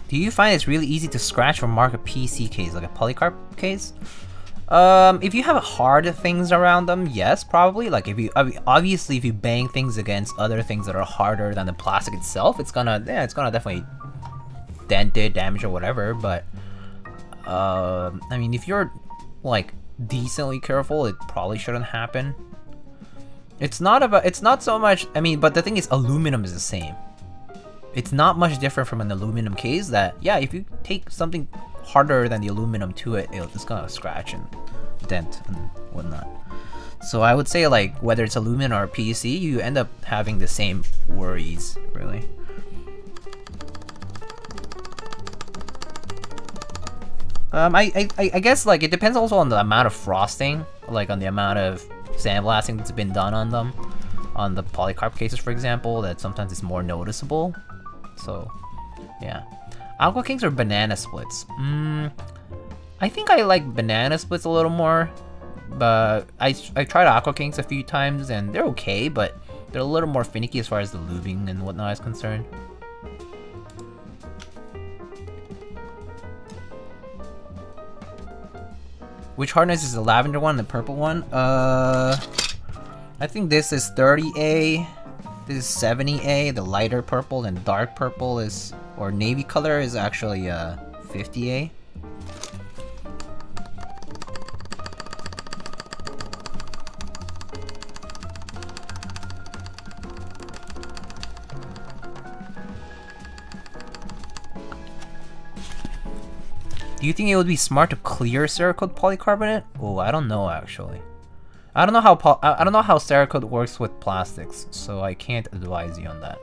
Do you find it's really easy to scratch or mark a PC case, like a polycarb case? If you have hard things around them, yes, probably. Like if you, obviously if you bang things against other things that are harder than the plastic itself, it's gonna definitely dent it, damage or whatever. But I mean, if you're like decently careful, it probably shouldn't happen. It's not so much, I mean, but the thing is, aluminum is the same. It's not much different from an aluminum case that, yeah, if you take something harder than the aluminum to it, it's gonna scratch and dent and whatnot. So I would say like whether it's aluminum or PC, you end up having the same worries, really. I guess like it depends also on the amount of frosting, like on the amount of sandblasting that's been done on them. On the polycarb cases, for example, that sometimes it's more noticeable. So, yeah. Aqua Kings or banana splits? I think I like banana splits a little more, but I tried Aqua Kings a few times and they're okay, but they're a little more finicky as far as the lubing and whatnot is concerned. Which hardness is the lavender one and the purple one? I think this is 30A, this is 70A, the lighter purple, and dark purple is, or navy color is actually 50A. Do you think it would be smart to clear Cerakote polycarbonate? Oh, I don't know actually. I don't know how Cerakote works with plastics, so I can't advise you on that.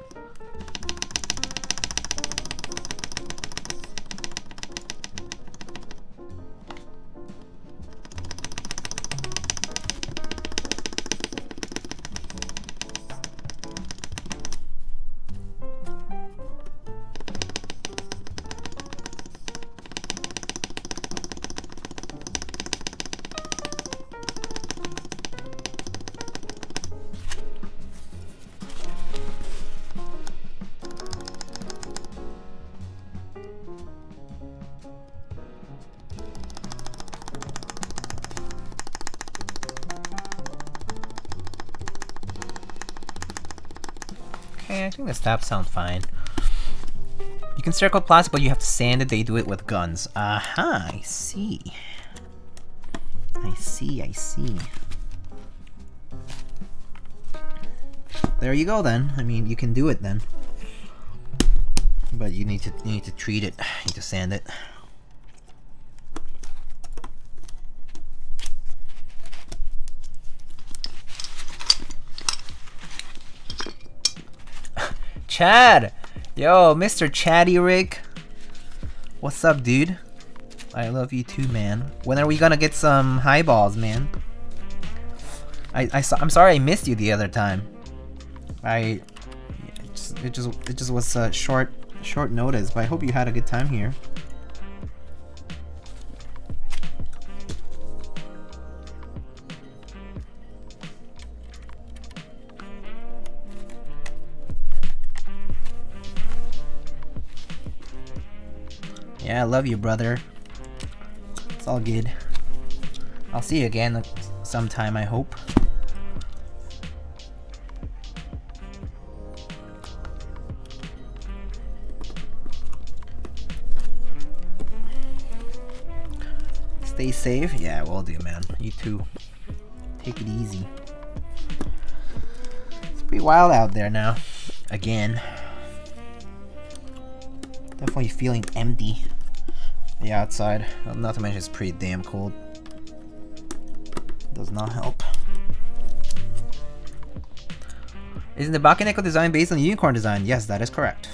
Okay, I think the stabs sound fine. You can Cerakote plastic, but you have to sand it. They do it with guns. Aha, I see. I see. There you go then. I mean, you can do it then. But you need to treat it. You need to sand it. Chad! Yo, Mr. Chatty Rig. What's up, dude? I love you too, man. When are we gonna get some highballs, man? I'm sorry I missed you the other time. It just was short notice, but I hope you had a good time here. Yeah, I love you, brother. It's all good. I'll see you again sometime, I hope. Stay safe. Yeah, will do, man. You too. Take it easy. It's pretty wild out there now. Again. Definitely feeling empty. The outside. Not to mention it's pretty damn cold. Does not help. Isn't the Bakeneko design based on the unicorn design? Yes, that is correct.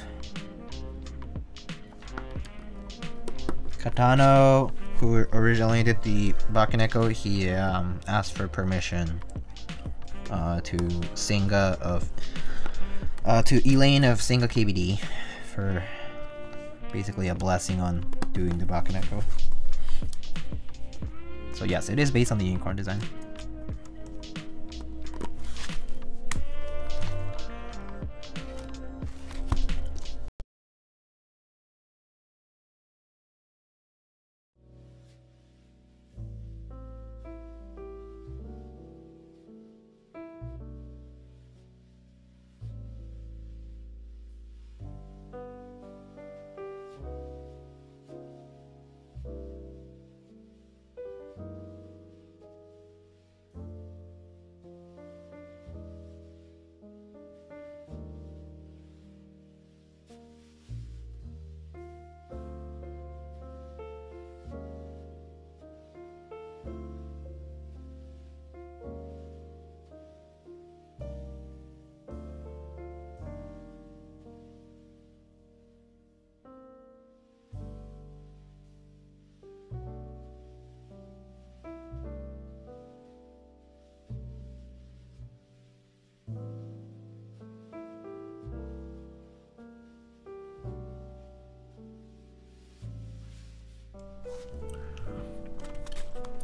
Katano, who originally did the Bakeneko, he asked for permission to Singa of to Elaine of Singa KBD for basically a blessing on doing the Bakeneko. So yes, it is based on the unicorn design.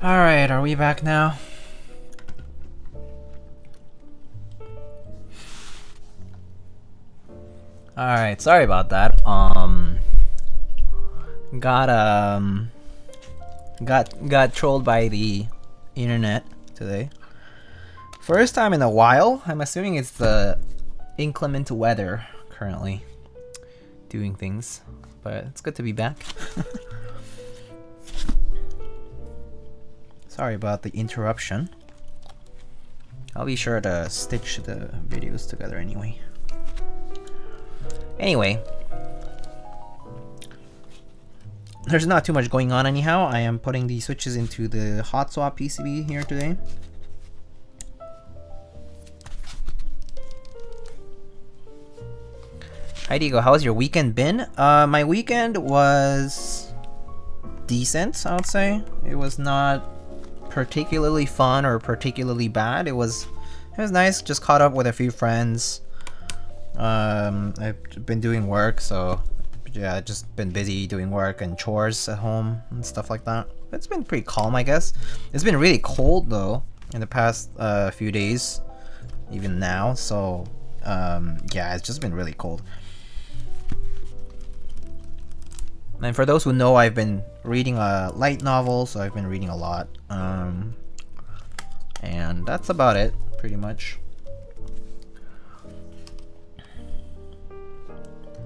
Alright, are we back now? Alright, sorry about that. Got trolled by the internet today. First time in a while. I'm assuming it's the inclement weather currently doing things, but it's good to be back. Sorry about the interruption. I'll be sure to stitch the videos together anyway. Anyway, there's not too much going on anyhow. I am putting the switches into the hot swap PCB here today. Hi Diego, how's your weekend been? My weekend was decent, I would say. It was not particularly fun or particularly bad. It was nice, just caught up with a few friends. I've been doing work, so yeah, just been busy doing work and chores at home and stuff like that. It's been pretty calm, I guess. It's been really cold though in the past few days, even now, so yeah, it's just been really cold. And for those who know, I've been reading a light novel, so I've been reading a lot. And that's about it, pretty much.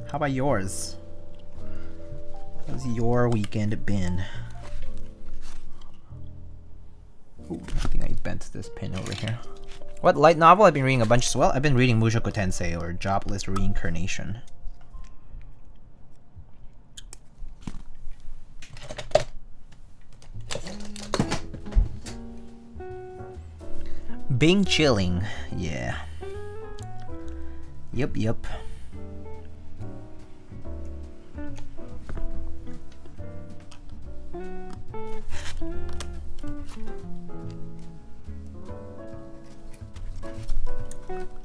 How about yours? How's your weekend been? Ooh, I think I bent this pin over here. What light novel I've been reading a bunch as well? I've been reading Mushoku Tensei, or Jobless Reincarnation. Bing chilling, yeah. Yep.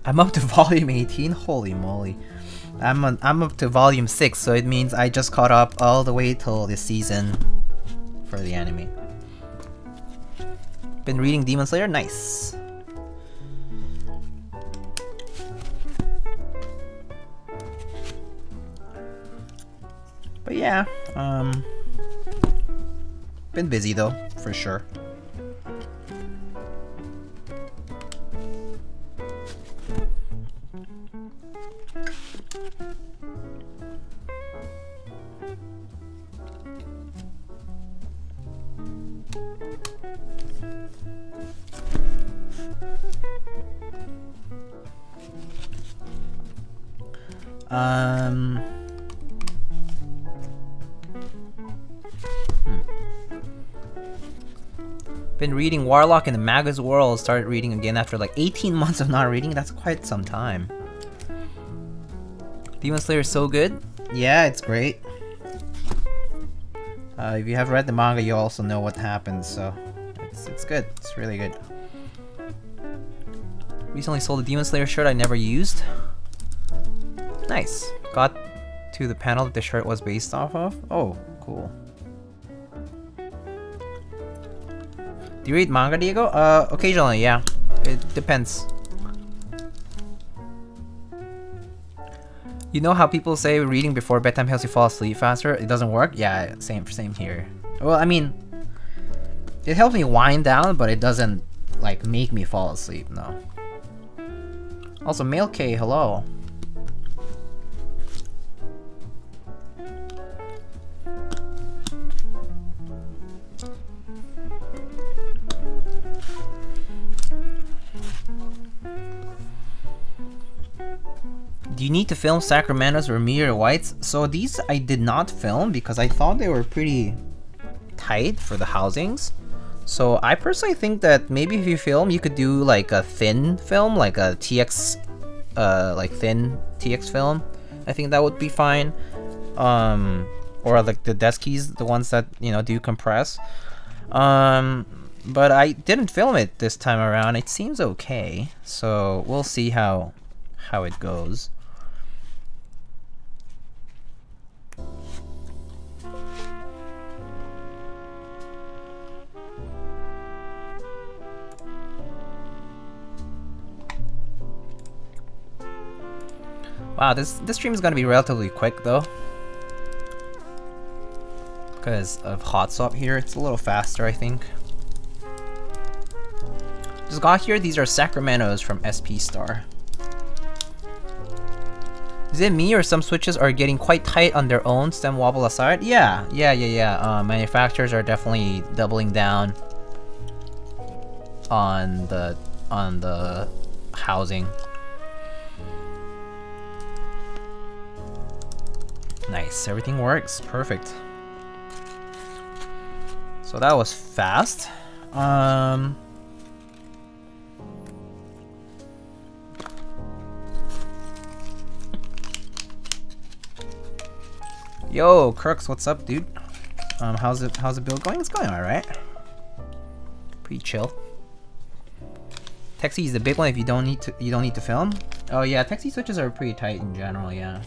I'm up to volume 18. Holy moly! I'm up to volume 6, so it means I just caught up all the way till this season for the anime. Been reading Demon Slayer. Nice. But yeah, been busy though, for sure. Been reading Warlock in the Magus World. Started reading again after like 18 months of not reading. That's quite some time. Demon Slayer is so good. Yeah, it's great. If you have read the manga, you also know what happens, so it's good. It's really good. Recently sold a Demon Slayer shirt I never used. Nice. Got to the panel that the shirt was based off of. Oh, cool. Do you read manga, Diego? Occasionally, yeah. It depends. You know how people say reading before bedtime helps you fall asleep faster? It doesn't work? Yeah, same here. Well, I mean, it helps me wind down, but it doesn't, like, make me fall asleep, no. Also, Mail K, hello. Do you need to film Sacramento's or Meteor Whites? So these I did not film because I thought they were pretty tight for the housings. So I personally think that maybe if you film, you could do like a thin film, like a TX, like thin TX film. I think that would be fine. Or like the desk keys, the ones that, you know, do compress. But I didn't film it this time around. It seems okay. So we'll see how it goes. Wow, this stream is gonna be relatively quick though. Because of hot swap here, it's a little faster, I think. Just got here, these are Sacramentos from SP Star. Is it me or some switches are getting quite tight on their own, stem wobble aside? Yeah. Manufacturers are definitely doubling down on the housing. Nice, everything works, perfect. So that was fast. Yo, Kirks, what's up, dude? How's the build going? It's going all right. Pretty chill. Texie is the big one if you don't need to film. Oh yeah, Texie switches are pretty tight in general, yeah.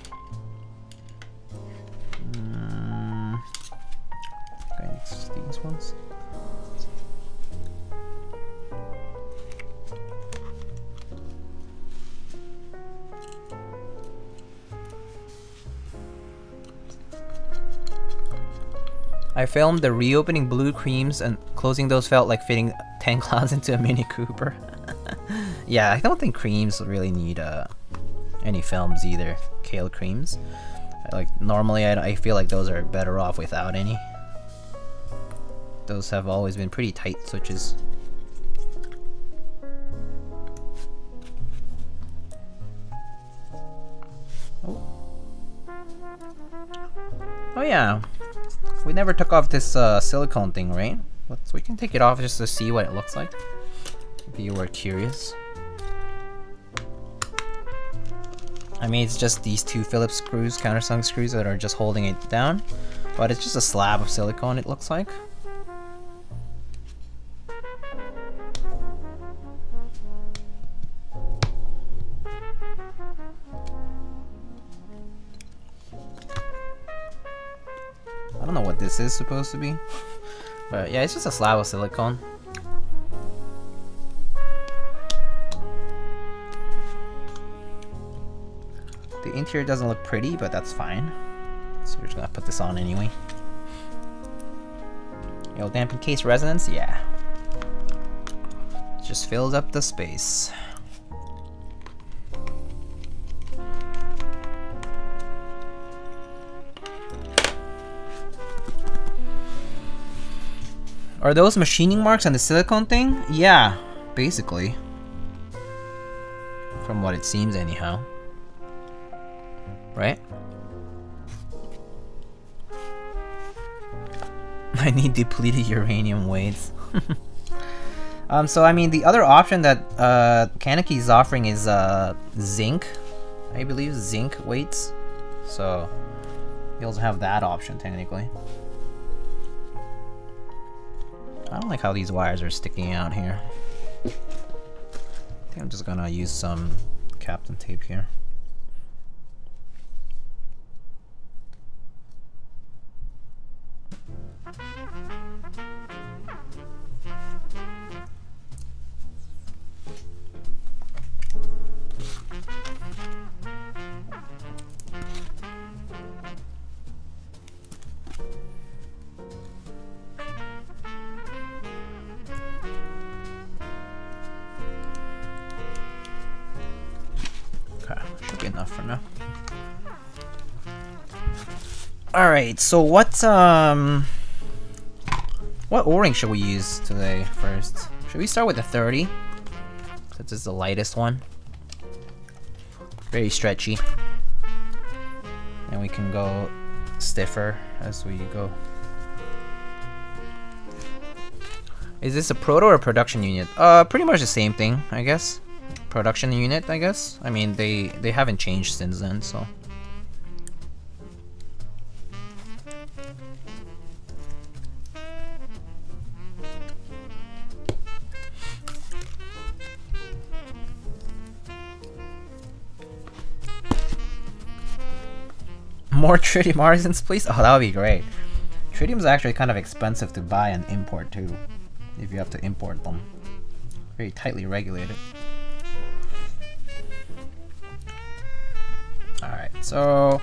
Okay, it's these ones. I filmed the reopening blue creams and closing those felt like fitting 10 clowns into a Mini Cooper. Yeah, I don't think creams really need any films either. Kale creams. Like normally I feel like those are better off without any. Those have always been pretty tight switches. Oh yeah. We never took off this silicone thing, right? So we can take it off just to see what it looks like. If you were curious. I mean, it's just these two Phillips screws, countersunk screws that are just holding it down. But it's just a slab of silicone, it looks like. I don't know what this is supposed to be. But yeah, it's just a slab of silicone. The interior doesn't look pretty, but that's fine. So we're just gonna put this on anyway. Yo, dampen case resonance? Yeah. Just fills up the space. Are those machining marks on the silicone thing? Yeah, basically. From what it seems anyhow. Right? I need depleted uranium weights. So I mean the other option that Cannonkeys is offering is zinc. I believe zinc weights. So you also have that option technically. I don't like how these wires are sticking out here. I think I'm just gonna use some Captain tape here. Alright, so what O-ring should we use today first? Should we start with the 30? Since it's the lightest one. Very stretchy. And we can go stiffer as we go. Is this a proto or a production unit? Pretty much the same thing, I guess. Production unit, I guess. I mean, they haven't changed since then, so. More tritium artisans, please? Oh, that would be great. Tritium is actually kind of expensive to buy and import too, if you have to import them. Very tightly regulated. So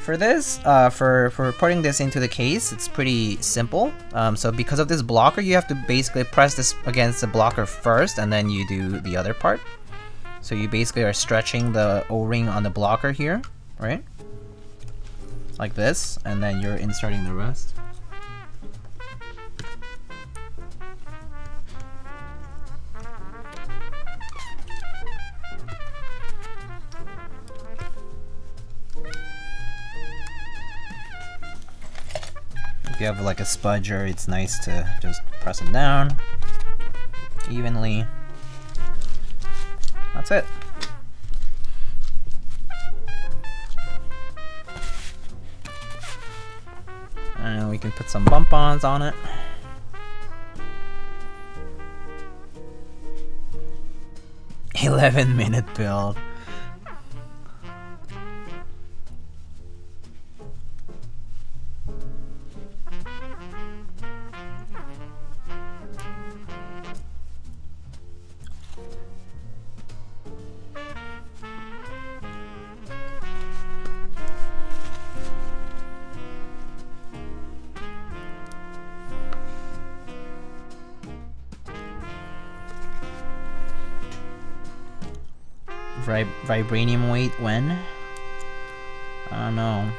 for this, for putting this into the case, it's pretty simple. So because of this blocker, you have to basically press this against the blocker first, and then you do the other part. So you basically are stretching the O-ring on the blocker here, right? Like this, and then you're inserting the rest. If you have like a spudger, it's nice to just press it down evenly. That's it. And we can put some bump-ons on it. "11-minute build." Vibranium weight when? I don't know.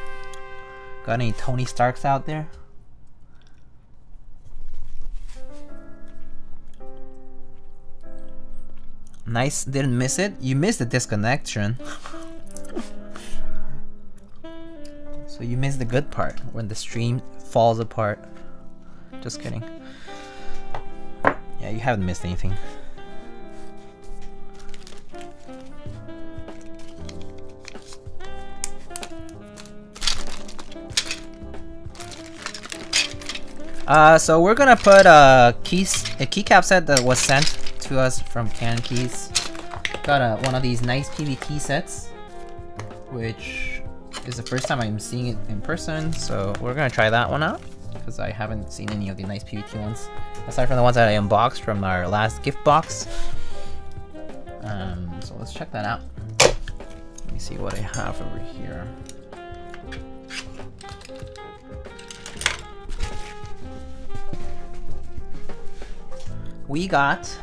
Got any Tony Starks out there? Nice, didn't miss it. You missed the disconnection. So you missed the good part when the stream falls apart. Just kidding. Yeah, you haven't missed anything. So we're gonna put a keycap set that was sent to us from Cannonkeys. Got one of these NicePBT sets, which is the first time I'm seeing it in person. So we're gonna try that one out because I haven't seen any of the NicePBT ones aside from the ones that I unboxed from our last gift box. So let's check that out. Let me see what I have over here. We got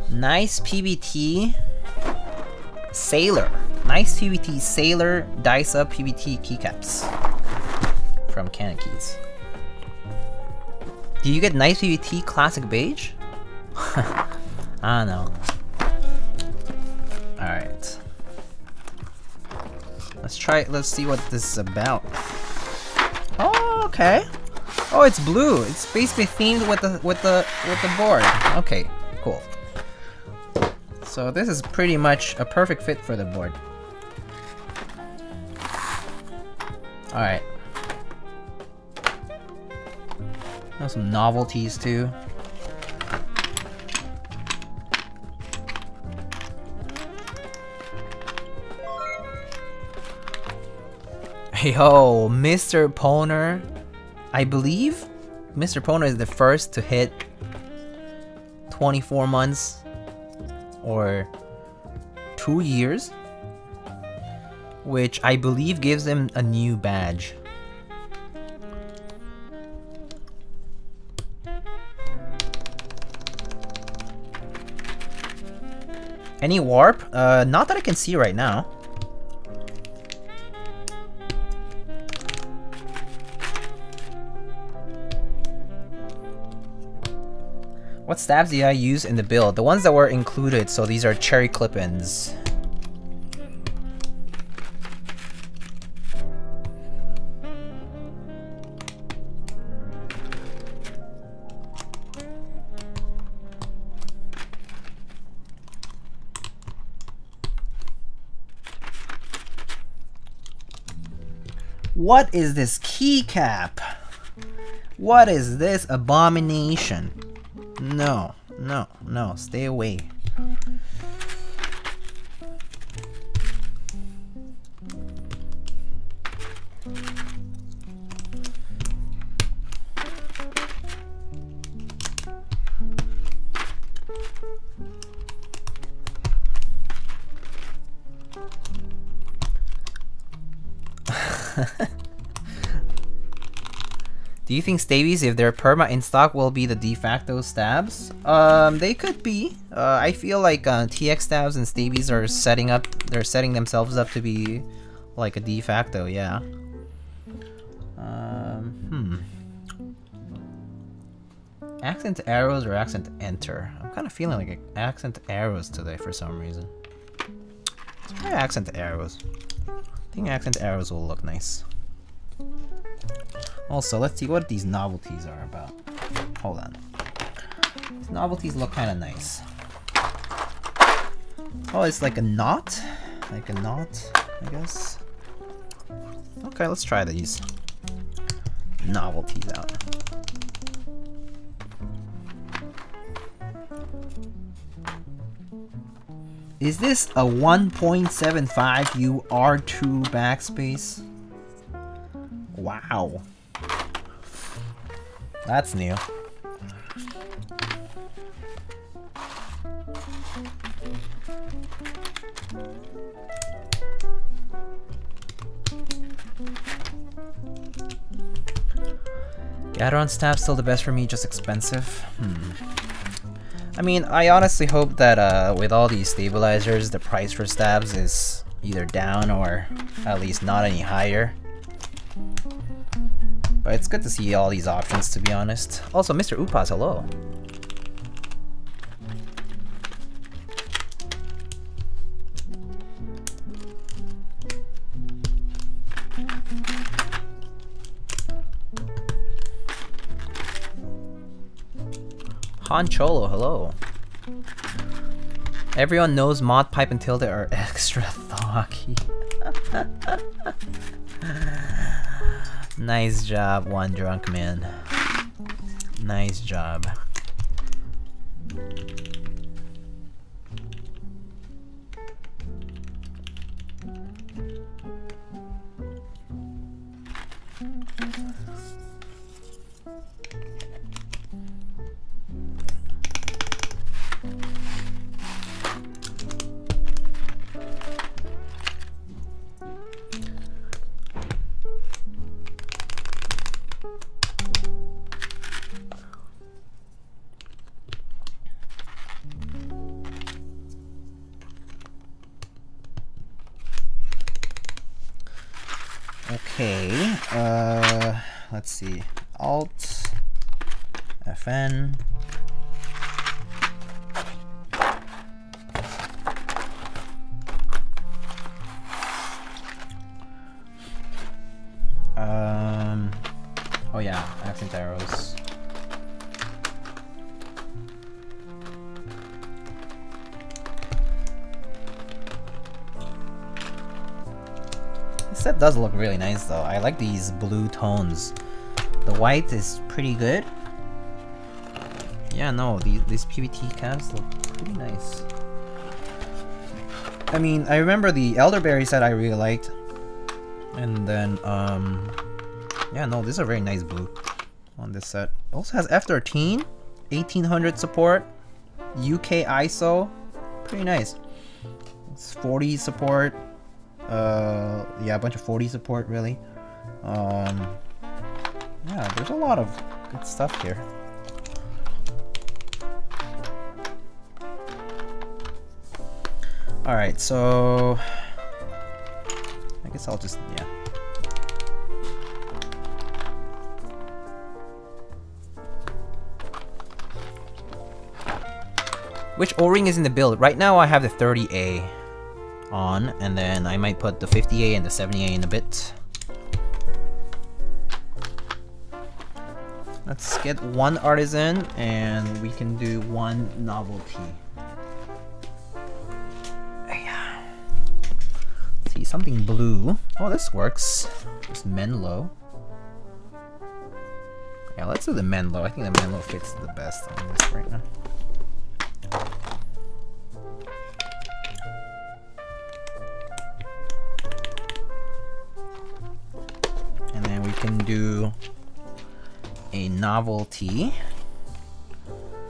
NicePBT Sailor. NicePBT Sailor Dice Up PBT keycaps from Cannonkeys. Do you get NicePBT Classic Beige? I don't know. Alright. Let's see what this is about. Oh, okay. Oh, it's blue. It's basically themed with the board. Okay, cool. So this is pretty much a perfect fit for the board. All right. There's some novelties too. Yo, Mr. Poner. I believe Mr. Poner is the first to hit 24 months or 2 years, which I believe gives him a new badge. Any warp? Not that I can see right now. What stabs did I use in the build? The ones that were included, so these are cherry clip-ins. What is this keycap? What is this abomination? No, no, no, stay away. Do you think stabies, if they're perma in stock, will be the de facto stabs? They could be. I feel like TX stabs and stabies are setting themselves up to be like a de facto, yeah. Accent arrows or accent enter? I'm kind of feeling like accent arrows today for some reason. Let's try accent arrows. I think accent arrows will look nice. Also, let's see what these novelties are about. Hold on. These novelties look kind of nice. Oh, it's like a knot? Like a knot, I guess. Okay, let's try these novelties out. Is this a 1.75 UR2 backspace? Wow. That's new. Gateron stab's still the best for me, just expensive. I mean, I honestly hope that with all these stabilizers, the price for stabs is either down or at least not any higher. But it's good to see all these options, to be honest. Also, Mr. Upas, hello. Han Cholo, hello. Everyone knows Mod Pipe and Tilde are extra thoggy. Nice job, one drunk man. Nice job. Okay, let's see. Alt FN. Oh yeah, accent arrows. This set does look really nice though. I like these blue tones. The white is pretty good. Yeah, no, these PBT caps look pretty nice. I mean, I remember the elderberry set I really liked. And then, yeah, no, this is a very nice blue on this set. Also has F13, 1800 support, UK ISO, pretty nice. It's 40 support. Yeah, a bunch of 40 support really. Yeah, there's a lot of good stuff here. Alright, so I guess I'll just, yeah. Which O-ring is in the build? Right now I have the 30A on, and then I might put the 50A and the 70A in a bit. Let's get one artisan and we can do one novelty. Yeah. Let's see, something blue. Oh, this works. Just Menlo. Yeah, let's do the Menlo. I think the Menlo fits the best on this right now. And then we can do a novelty.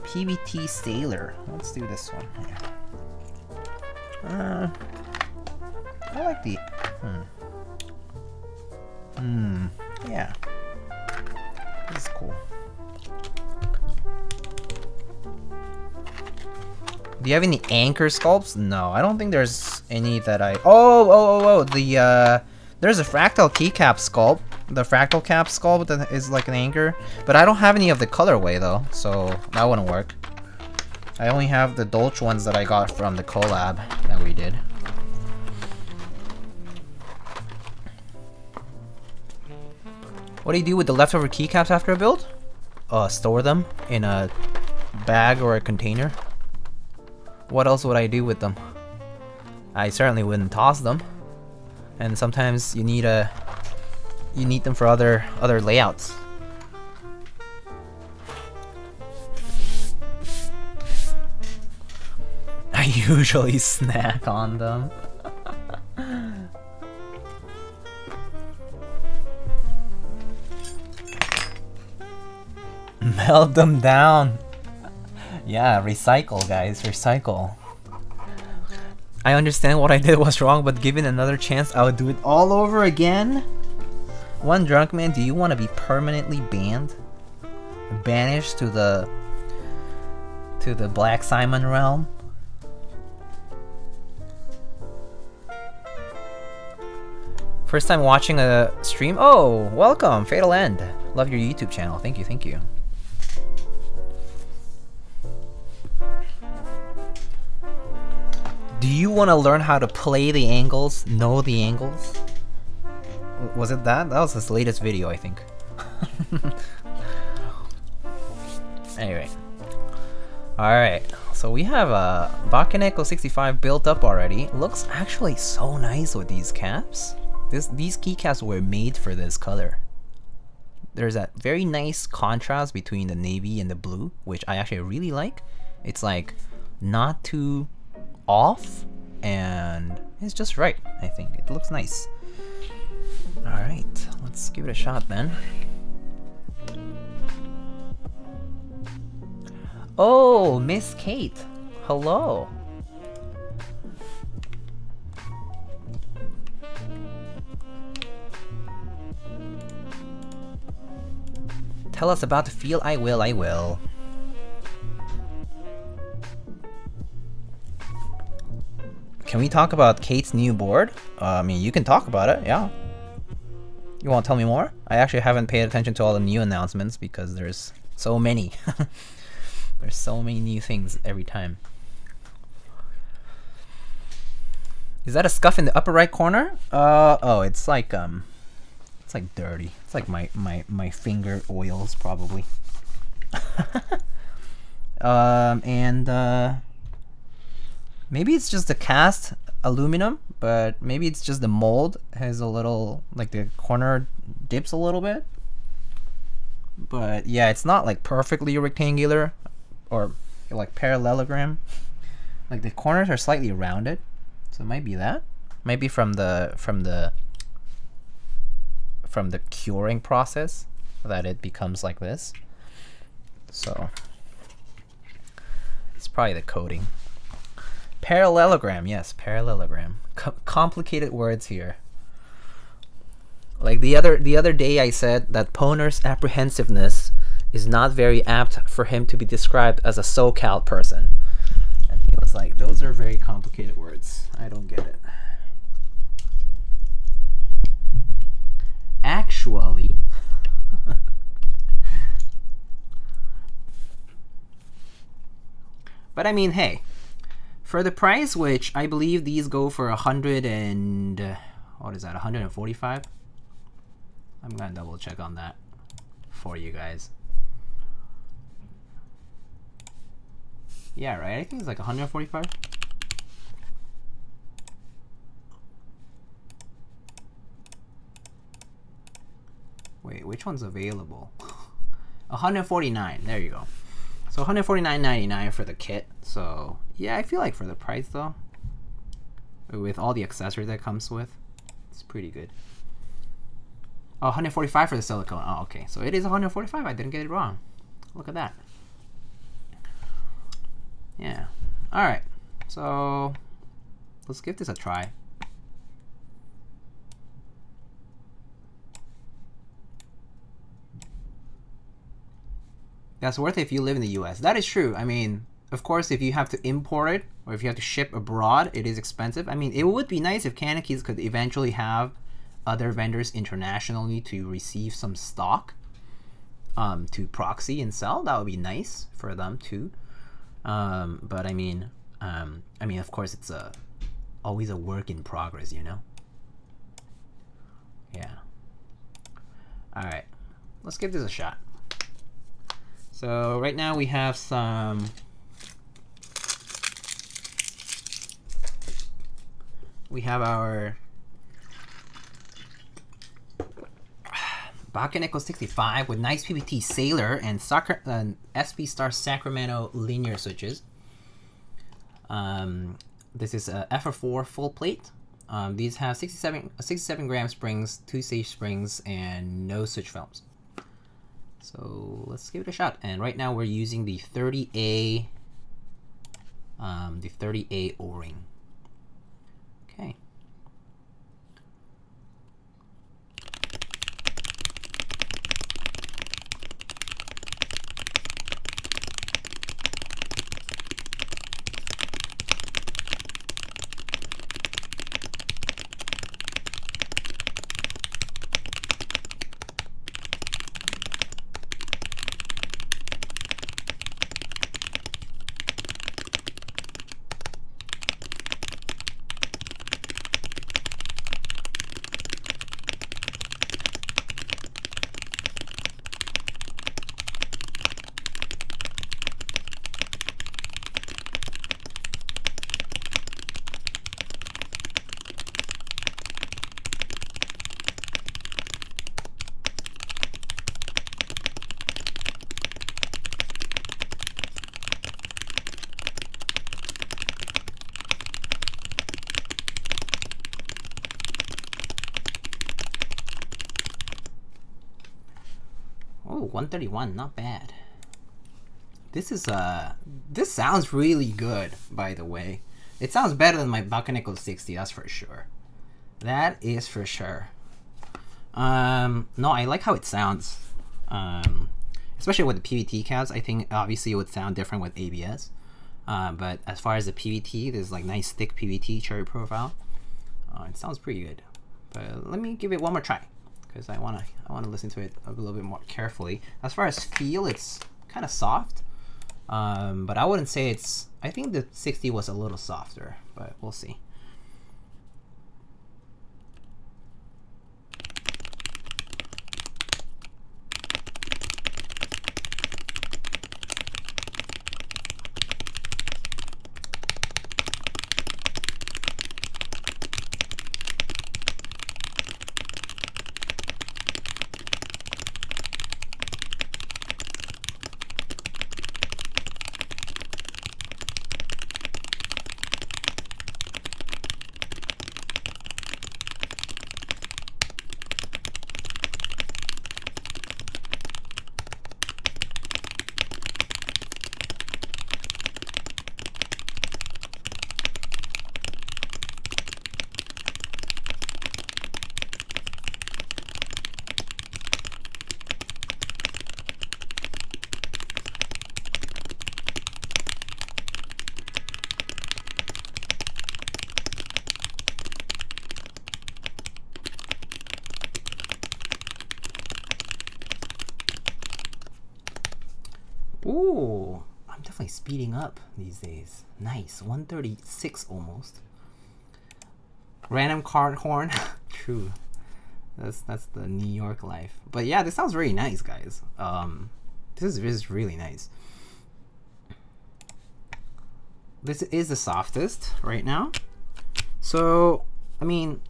PBT Sailor. Let's do this one here. I like the... Yeah. This is cool. Do you have any anchor sculpts? No, I don't think there's any that I... Oh! There's a fractal keycap sculpt. The fractal cap sculpt that is like an anchor. But I don't have any of the colorway though, so that wouldn't work. I only have the Dolce ones that I got from the collab that we did. What do you do with the leftover keycaps after a build? Store them in a bag or a container. What else would I do with them? I certainly wouldn't toss them. And sometimes you need them for other layouts. I usually snack on them. Melt them down. Yeah, recycle, guys, recycle. I understand what I did was wrong, but given another chance, I would do it all over again. One drunk man, do you want to be permanently banned? Banished to the Black Simon realm? First time watching a stream? Oh, welcome, Fatal End. Love your YouTube channel. Thank you, thank you. Do you want to learn how to play the angles? Know the angles? Was it that? That was his latest video, I think. Anyway. Alright, so we have a Bakeneko65 built up already. Looks actually so nice with these caps. These keycaps were made for this color. There's that very nice contrast between the navy and the blue, which I actually really like. It's like not too off, and it's just right, I think. It looks nice. Alright, let's give it a shot then. Oh, Miss Kate. Hello. Tell us about the feel. I will. Can we talk about Kate's new board? I mean, you can talk about it, yeah. You want to tell me more? I actually haven't paid attention to all the new announcements because there's so many. There's so many new things every time. Is that a scuff in the upper right corner? Oh, it's like dirty. It's like my finger oils probably. Maybe it's just the cast aluminum, but maybe it's just the mold has a little, like the corner dips a little bit. But yeah, it's not like perfectly rectangular or like parallelogram. Like the corners are slightly rounded, so it might be that. Maybe from the curing process that it becomes like this. So it's probably the coating. Parallelogram, yes, parallelogram. Complicated words here. Like the other day I said that Poner's apprehensiveness is not very apt for him to be described as a SoCal person. And he was like, those are very complicated words. I don't get it. Actually, but I mean, hey, for the price, which I believe these go for 100 and what is that, 145? I'm gonna double check on that for you guys. Yeah, right, I think it's like 145. Wait, which one's available? 149, there you go. So 149.99 for the kit. So yeah, I feel like for the price though, with all the accessories that comes with, it's pretty good. Oh, 145 for the silicone. Oh, okay. So it is 145. I didn't get it wrong. Look at that. Yeah. All right. So let's give this a try. That's worth it if you live in the US. That is true. I mean, of course, if you have to import it or if you have to ship abroad, it is expensive. I mean, it would be nice if Cannonkeys could eventually have other vendors internationally to receive some stock to proxy and sell. That would be nice for them too. But I mean, of course, it's always a work in progress, you know? Yeah. All right, let's give this a shot. So right now we have some our Bakeneko65 with NicePBT Sailor and SP Star Sacramento linear switches. This is a FR4 full plate. These have 67 gram springs, 2 stage springs, and no switch films. So let's give it a shot. And right now we're using the 30A O-ring. Okay. Oh, 131, not bad. This sounds really good, by the way. It sounds better than my Bakeneko60, that's for sure. That is for sure. No, I like how it sounds. Especially with the PBT caps, I think obviously it would sound different with ABS. But as far as the PBT, there's like nice thick PBT cherry profile. It sounds pretty good. But let me give it one more try, because I wanna listen to it a little bit more carefully. As far as feel, it's kind of soft, but I wouldn't say it's. I think the 60 was a little softer, but we'll see. Ooh, I'm definitely speeding up these days. Nice, 136 almost. Random card horn. True. That's the New York life. But yeah, this sounds really nice, guys. This is really nice. This is the softest right now. So, I mean,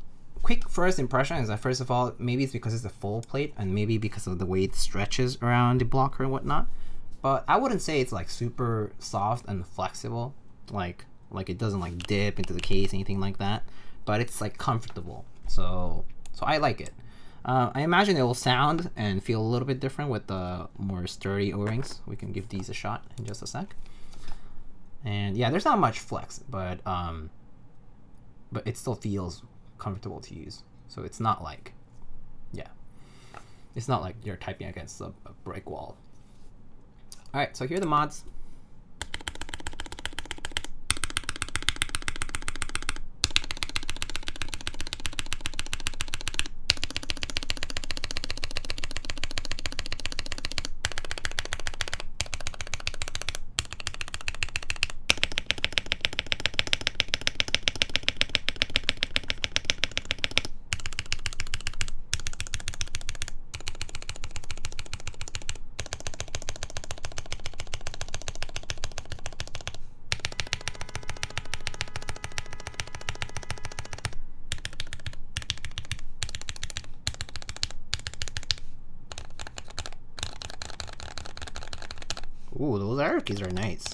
quick first impression is that, first of all, maybe it's because it's a full plate and maybe because of the way it stretches around the blocker and whatnot. But I wouldn't say it's like super soft and flexible, like it doesn't like dip into the case, anything like that. But it's like comfortable, so I like it. I imagine it will sound and feel a little bit different with the more sturdy O-rings. We can give these a shot in just a sec. And yeah, there's not much flex, but it still feels comfortable to use. So it's not like, yeah, it's not like you're typing against a brick wall. Alright, so here are the mods. Ooh, those arrow keys are nice.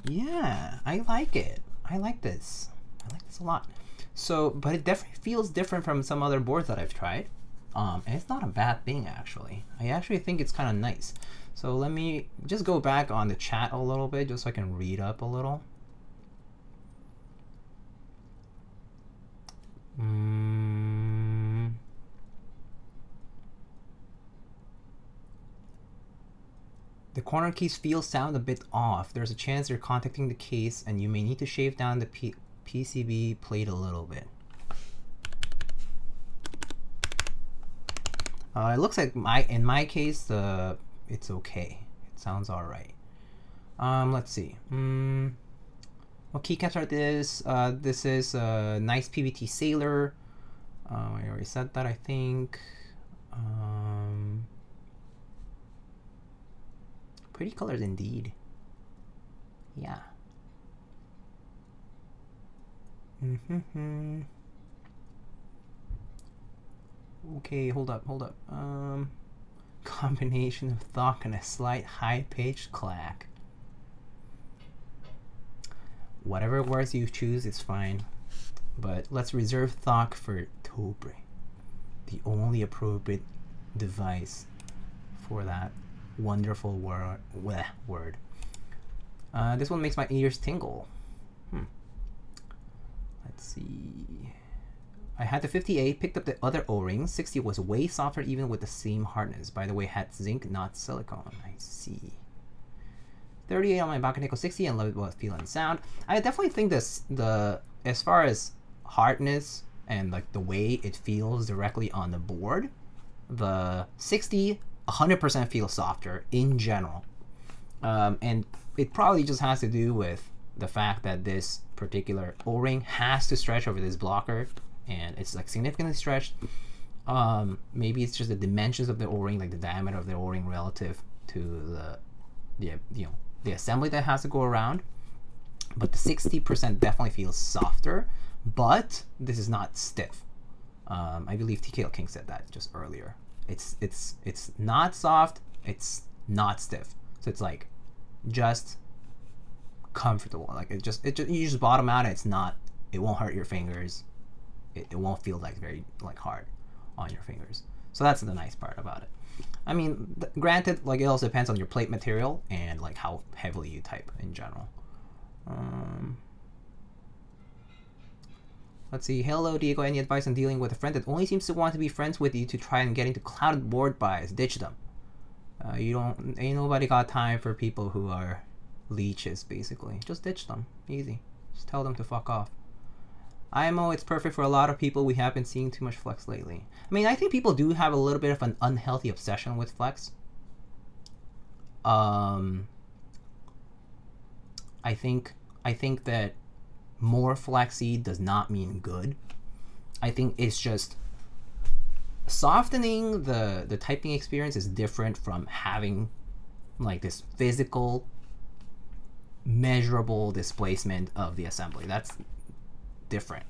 Yeah, I like it. I like this. I like this a lot. So, but it definitely feels different from some other boards that I've tried. And it's not a bad thing, actually. I actually think it's kind of nice. So let me just go back on the chat a little bit, just so I can read up a little. The corner keys sound a bit off. There's a chance you're contacting the case and you may need to shave down the PCB plate a little bit. It looks like in my case, it's okay. It sounds all right. Let's see. What keycaps are this? This is NicePBT Sailor. I already said that, I think. Pretty colors indeed. Yeah. Okay, hold up. Combination of thok and a slight high-pitched clack. Whatever words you choose is fine, but let's reserve thok for Tobre, the only appropriate device for that wonderful word. This one makes my ears tingle. Let's see. I had the 58, picked up the other O-ring. 60 was way softer even with the same hardness. By the way, had zinc, not silicone. I see. 38 on my Bakeneko60 and Lube was feeling sound. I definitely think this, as far as hardness and like the way it feels directly on the board, the 60 100% feels softer in general. And it probably just has to do with the fact that this particular O-ring has to stretch over this blocker, and it's like significantly stretched. Maybe it's just the dimensions of the O-ring, like the diameter of the O-ring relative to the assembly that has to go around. But the 60% definitely feels softer, but this is not stiff. I believe TKL King said that just earlier. It's not soft, it's not stiff. So it's like just comfortable. Like you just bottom out, and it won't hurt your fingers. It won't feel like very hard on your fingers. So that's the nice part about it. I mean, granted, like it also depends on your plate material and like how heavily you type in general. Let's see. Hello, Diego. Any advice on dealing with a friend that only seems to want to be friends with you to try and get into clouded board buys? Ditch them. Ain't nobody got time for people who are leeches, basically. Just ditch them. Easy. Just tell them to fuck off. IMO, it's perfect for a lot of people. We have been seeing too much flex lately. I mean, I think people do have a little bit of an unhealthy obsession with flex. I think that more flexy does not mean good. I think it's just softening the typing experience is different from having like this physical, measurable displacement of the assembly. That's different.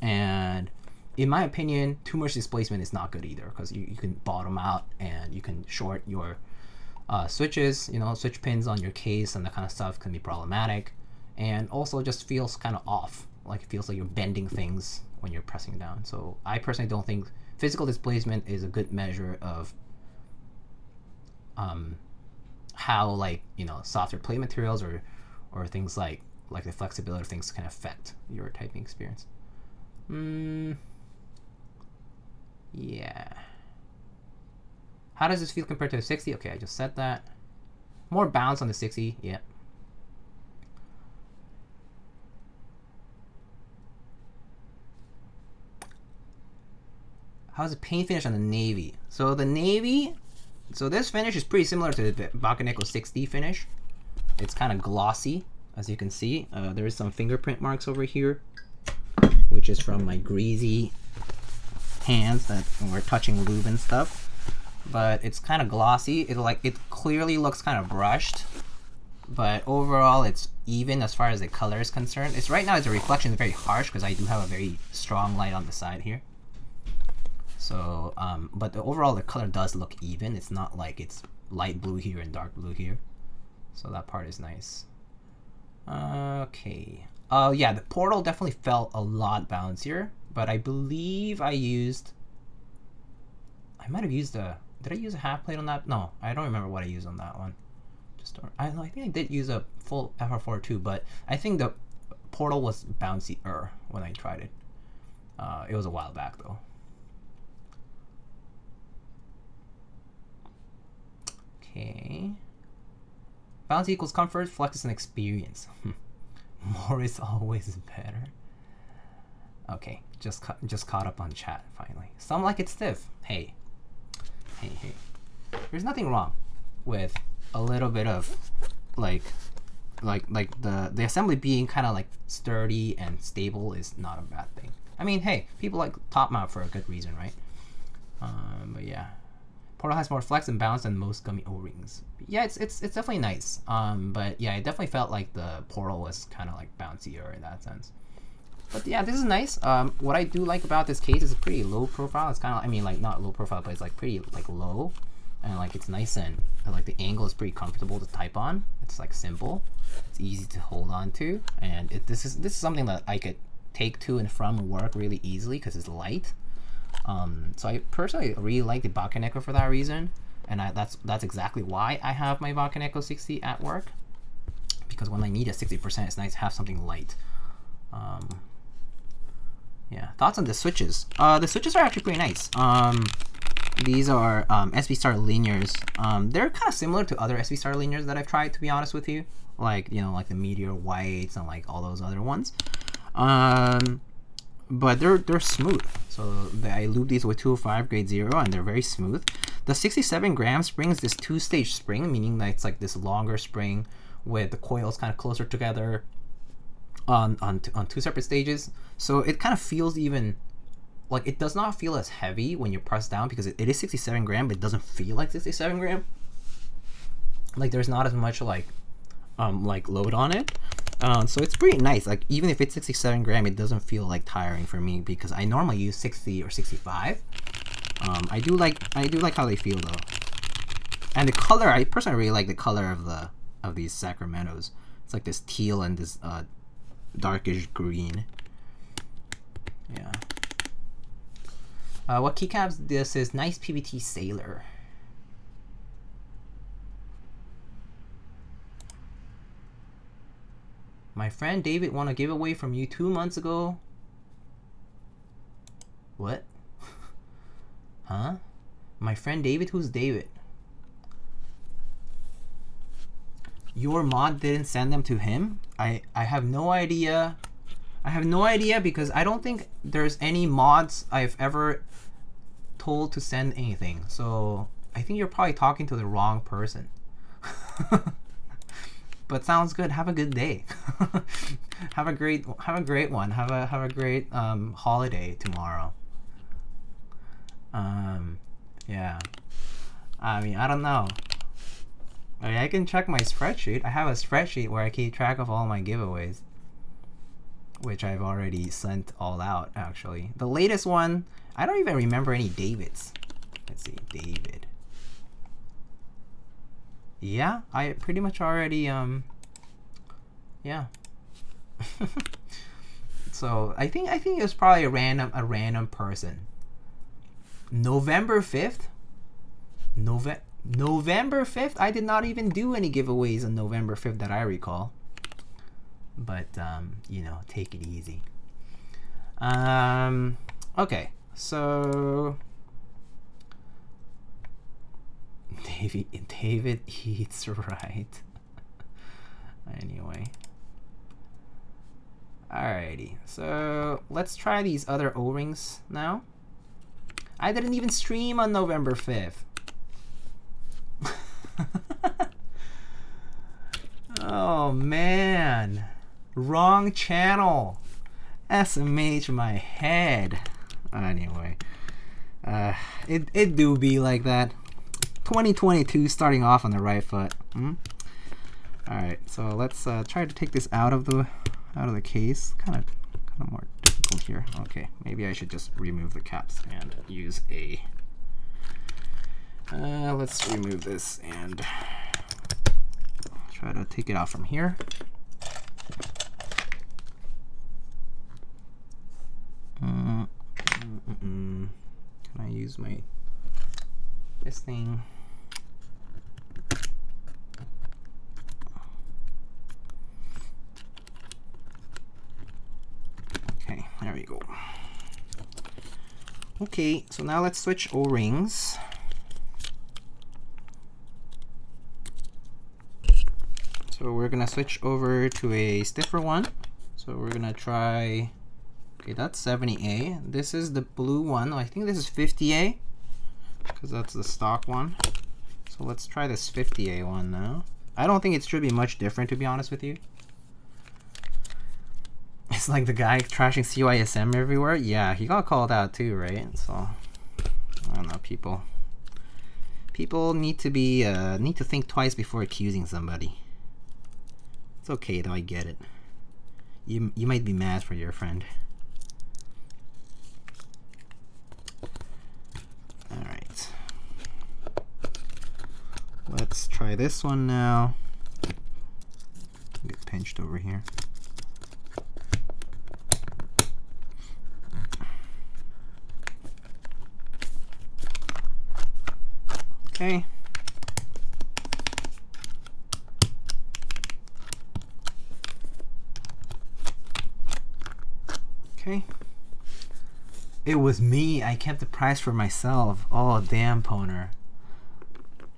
And in my opinion, too much displacement is not good either, because you can bottom out and you can short your switches. You know, switch pins on your case and that kind of stuff can be problematic, and also just feels kind of off. Like it feels like you're bending things when you're pressing down. So I personally don't think physical displacement is a good measure of how, like, you know, softer plate materials or things like the flexibility of things can affect your typing experience. Yeah. How does this feel compared to the 60? Okay, I just said that. More bounce on the 60. Yeah. How's the paint finish on the navy? So the navy, so this finish is pretty similar to the Bakeneko65 finish. It's kind of glossy, as you can see. There is some fingerprint marks over here, which is from my greasy hands that were touching lube and stuff. But it's kind of glossy. It clearly looks kind of brushed, but overall it's even as far as the color is concerned. It's right now the reflection is very harsh because I do have a very strong light on the side here. So, but overall the color does look even. It's not like it's light blue here and dark blue here. So that part is nice. Okay. Yeah, the portal definitely felt a lot bouncier, but I believe I might have used did I use a half plate on that? No, I don't remember what I used on that one. I think I did use a full FR4 too, but I think the portal was bouncier when I tried it. It was a while back though. Okay. Bounce equals comfort, flex is an experience. More is always better. Okay, just caught up on chat finally. Some like it stiff. Hey. There's nothing wrong with a little bit of like the assembly being kind of like sturdy and stable is not a bad thing. I mean, hey, people like top mount for a good reason, right? But yeah. Portal has more flex and bounce than most gummy O-rings. Yeah, it's definitely nice. But yeah, it definitely felt like the portal was kind of like bouncier in that sense. But yeah, this is nice. What I do like about this case is a pretty low profile. It's kind of, I mean, like not low profile, but it's like pretty like low, and like it's nice and like the angle is pretty comfortable to type on. It's like simple. It's easy to hold on to, and this is something that I could take to and from work really easily because it's light. So I personally really like the Bakeneko for that reason, and that's exactly why I have my Bakeneko60 at work, because when I need a 60%, it's nice to have something light. Yeah, thoughts on the switches? The switches are actually pretty nice. These are SB Star linears. They're kind of similar to other SB Star linears that I've tried, to be honest with you. Like, you know, like the Meteor Whites and like all those other ones. But they're smooth. So I lube these with 205 grade 0, and they're very smooth. The 67 gram spring is this 2-stage spring, meaning that it's like this longer spring with the coils kind of closer together on 2 separate stages. So it kind of feels even like it does not feel as heavy when you press down, because it is 67 gram, but it doesn't feel like 67 gram. Like there's not as much like load on it. So it's pretty nice. Like even if it's 67 gram, it doesn't feel like tiring for me, because I normally use 60 or 65. I do like how they feel though, and the color. I personally really like the color of these Sacramentos. It's like this teal and this darkish green. Yeah. What keycaps? This is NicePBT Sailor. My friend David won a giveaway from you 2 months ago. What? Huh? My friend David? Who's David? Your mod didn't send them to him? I have no idea. I have no idea, because I don't think there's any mods I've ever told to send anything. So I think you're probably talking to the wrong person. But sounds good. Have a good day. have a great one. Have a great holiday tomorrow. Yeah. I mean, I don't know. I mean, I can check my spreadsheet. I have a spreadsheet where I keep track of all my giveaways, which I've already sent all out, actually. The latest one, I don't even remember any Davids. Let's see, David. Yeah, I pretty much already, yeah. So I think it was probably a random person. November 5th? November 5th? I did not even do any giveaways on November 5th that I recall. But, you know, take it easy. Okay, so David eats right. Anyway. Alrighty, so let's try these other O-rings now. I didn't even stream on November 5th. Oh man, wrong channel. SMH my head. Anyway, it do be like that. 2022 starting off on the right foot. All right, so let's try to take this out of the case. Kind of more difficult here. Okay, maybe I should just remove the caps and use a. Let's remove this and try to take it out from here. Can I use this thing? Okay, there we go. Okay, so now let's switch O-rings. So we're gonna switch over to a stiffer one. So we're gonna try, okay, that's 70A. This is the blue one. I think this is 50A because that's the stock one. So let's try this 50A one now. I don't think it should be much different, to be honest with you. It's like the guy trashing CYSM everywhere. Yeah, he got called out too, right? So I don't know, people need to be need to think twice before accusing somebody. It's okay though, I get it. You might be mad for your friend. All right. Let's try this one now. Get pinched over here. Okay. Okay. It was me. I kept the price for myself. Oh, damn, Poner.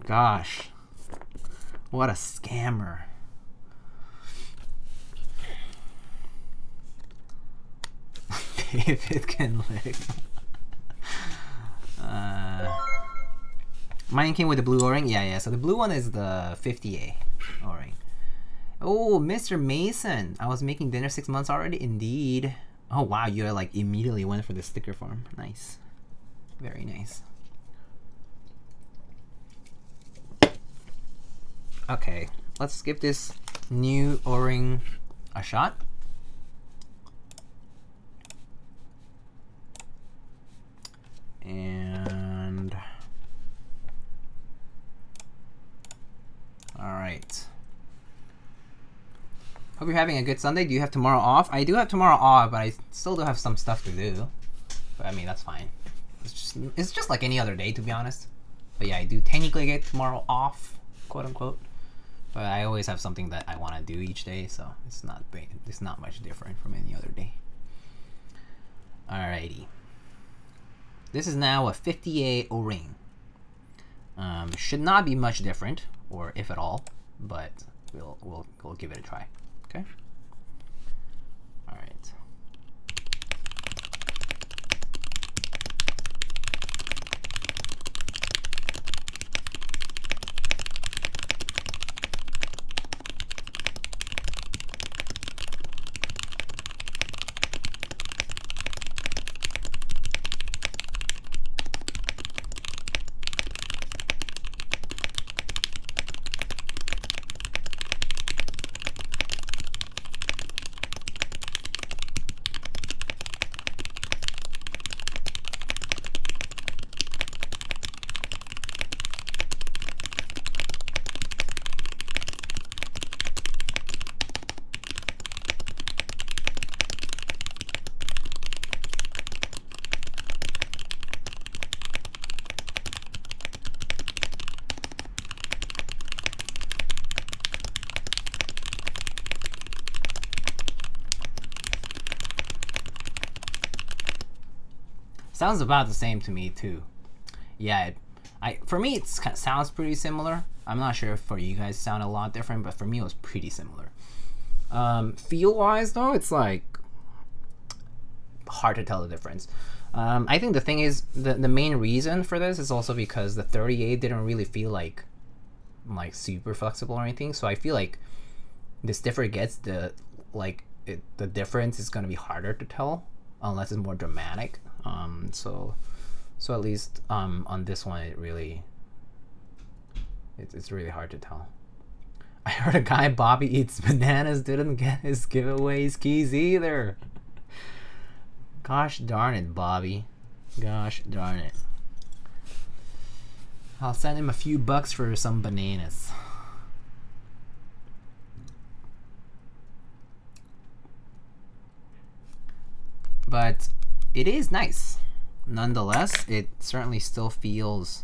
Gosh. What a scammer. David can lick. Mine came with the blue O-ring? Yeah. So the blue one is the 50A O-ring. Oh, Mr. Mason. I was making dinner 6 months already? Indeed. Oh, wow. You like immediately went for the sticker form. Nice. Very nice. Okay. Let's give this new O-ring a shot. And all right. Hope you're having a good Sunday. Do you have tomorrow off? I do have tomorrow off, but I still do have some stuff to do. But I mean, that's fine. It's just like any other day, to be honest. But yeah, I do technically get tomorrow off, quote unquote. But I always have something that I want to do each day, so it's not much different from any other day. Alrighty. This is now a 50A O-ring. Should not be much different, or if at all, but we'll give it a try. Okay. All right. Sounds about the same to me too. Yeah, for me it sounds pretty similar. I'm not sure if for you guys sound a lot different, but for me it was pretty similar. Feel wise though, it's like hard to tell the difference. I think the thing is, the main reason for this is also because the 38 didn't really feel like super flexible or anything. So I feel like the stiffer it gets, the difference is gonna be harder to tell unless it's more dramatic. So at least on this one, it's really hard to tell. I heard a guy, Bobby Eats Bananas, didn't get his giveaways keys either. Gosh darn it, Bobby. Gosh darn it. I'll send him a few bucks for some bananas. But it is nice. Nonetheless, it certainly still feels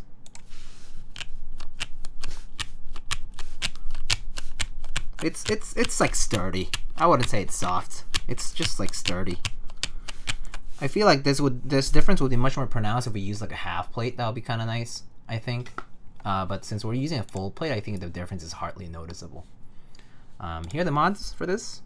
it's like sturdy. I wouldn't say it's soft. It's just like sturdy. I feel like this difference would be much more pronounced if we use like a half plate. That would be kind of nice, I think. But since we're using a full plate, I think the difference is hardly noticeable. Here are the mods for this.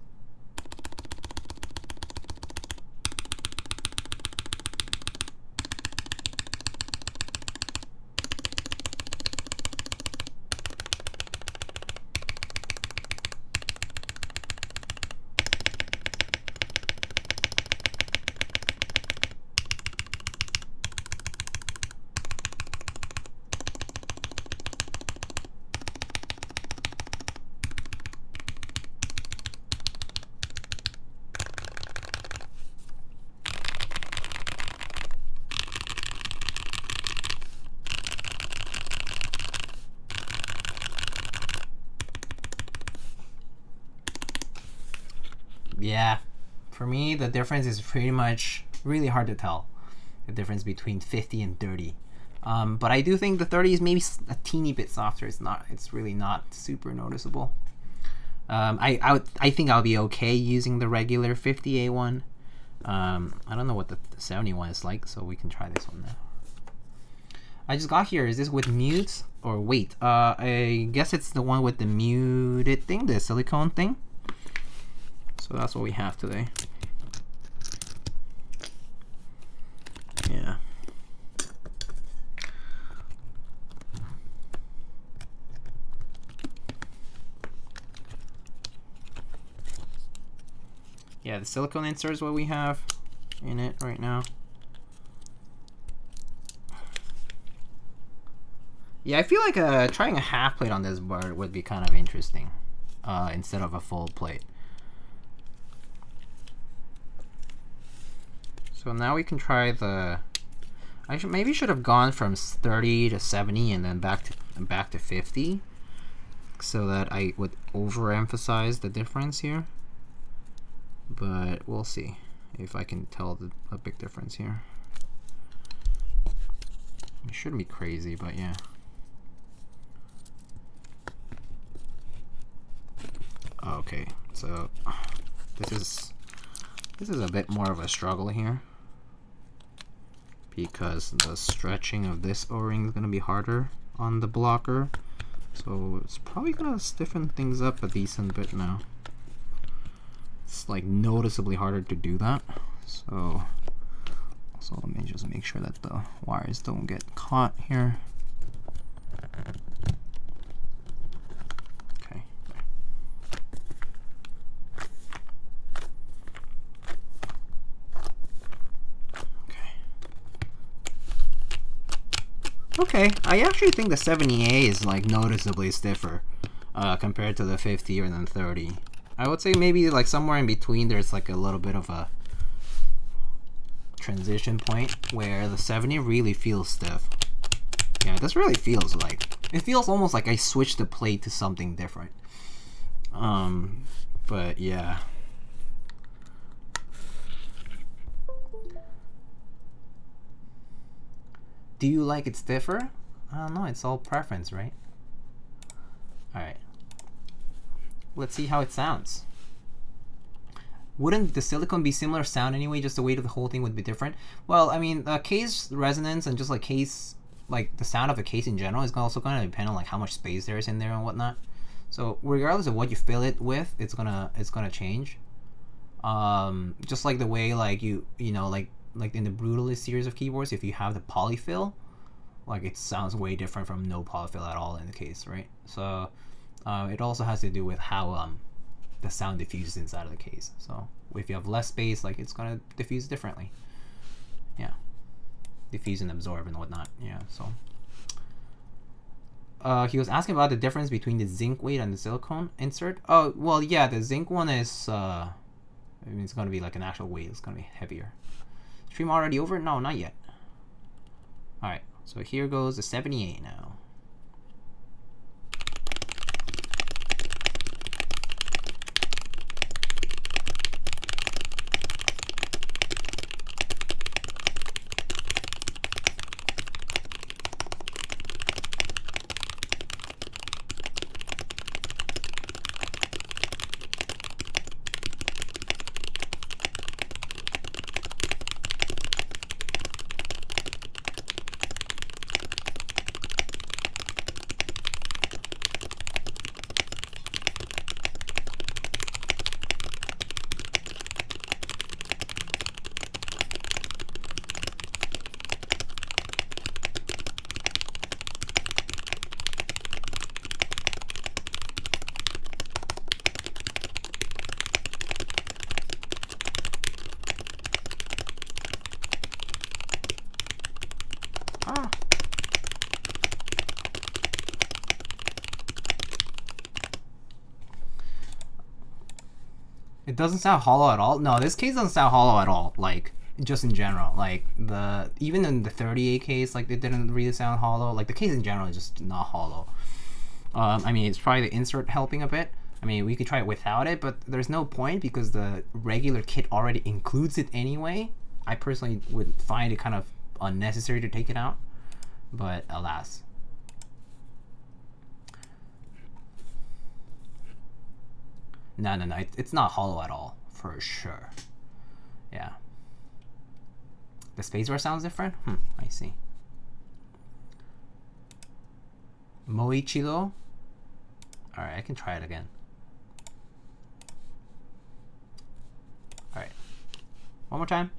Yeah, for me the difference is pretty much really hard to tell, the difference between 50 and 30. But I do think the 30 is maybe a teeny bit softer. It's really not super noticeable. I think I'll be okay using the regular 50A1. I don't know what the 71 is like, so we can try this one now. I just got here. Is this with mute or wait? I guess it's the one with the muted thing, the silicone thing. So that's what we have today. Yeah. Yeah, the silicone insert is what we have in it right now. Yeah, I feel like trying a half plate on this bar would be kind of interesting instead of a full plate. So now we can try the. Maybe should have gone from 30 to 70 and then back to 50, so that I would overemphasize the difference here. But we'll see if I can tell a big difference here. It shouldn't be crazy, but yeah. Okay, so this is a bit more of a struggle here, because the stretching of this O-ring is going to be harder on the blocker, so it's probably going to stiffen things up a decent bit now. It's like noticeably harder to do that. So let me just make sure that the wires don't get caught here. Okay. Okay, I actually think the 70A is like noticeably stiffer compared to the 50 or then 30. I would say maybe like somewhere in between there's like a little bit of a transition point where the 70 really feels stiff. Yeah, this really feels like, it feels almost like I switched the plate to something different. But yeah. Do you like it stiffer? I don't know, it's all preference, right? Alright. Let's see how it sounds. wouldn't the silicone be similar sound anyway? Just the weight of the whole thing would be different. Well, I mean, case resonance and just like case, like the sound of a case in general is also going to depend on like how much space there is in there and whatnot. So regardless of what you fill it with, it's gonna change. Just like the way like you know like in the Brutalist series of keyboards, if you have the polyfill, like it sounds way different from no polyfill at all in the case, right? So it also has to do with how the sound diffuses inside of the case. So if you have less space, like it's gonna diffuse differently. Yeah, diffuse and absorb and whatnot. Yeah. So he was asking about the difference between the zinc weight and the silicone insert. Oh well, yeah, the zinc one is I mean, it's gonna be like an actual weight. It's gonna be heavier. Stream already over? No, not yet. All right. So here goes the 78 now. It doesn't sound hollow at all. No, this case doesn't sound hollow at all. Like just in general, like even in the 38 case, like it didn't really sound hollow. Like the case in general is just not hollow. I mean, it's probably the insert helping a bit. I mean, we could try it without it, but there's no point because the regular kit already includes it anyway. I personally would find it kind of unnecessary to take it out, but alas. No, it's not hollow at all, for sure. Yeah. The spacebar sounds different? I see. Moichiro? Alright, I can try it again. Alright. One more time.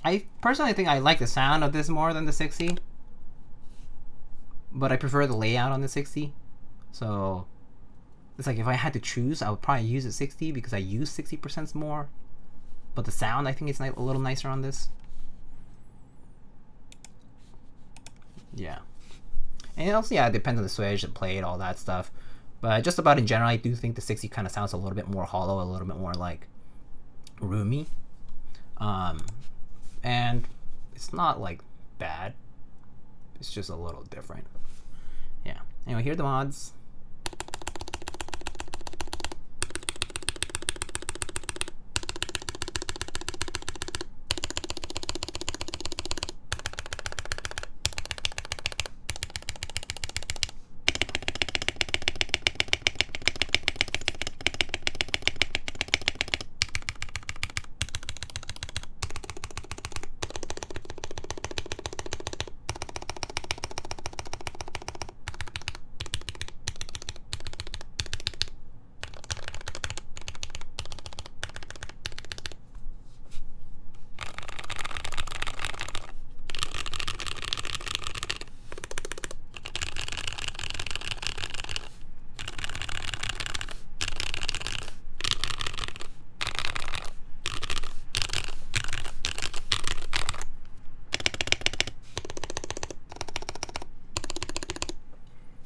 I personally think I like the sound of this more than the 60, but I prefer the layout on the 60. So it's like if I had to choose, I would probably use the 60 because I use 60% more. But the sound, I think it's a little nicer on this. Yeah. And also, yeah, it depends on the switch, the plate, all that stuff. But just about in general, I do think the 60 kind of sounds a little bit more hollow, a little bit more like roomy. And it's not like bad. It's just a little different. Yeah. Anyway, here are the mods.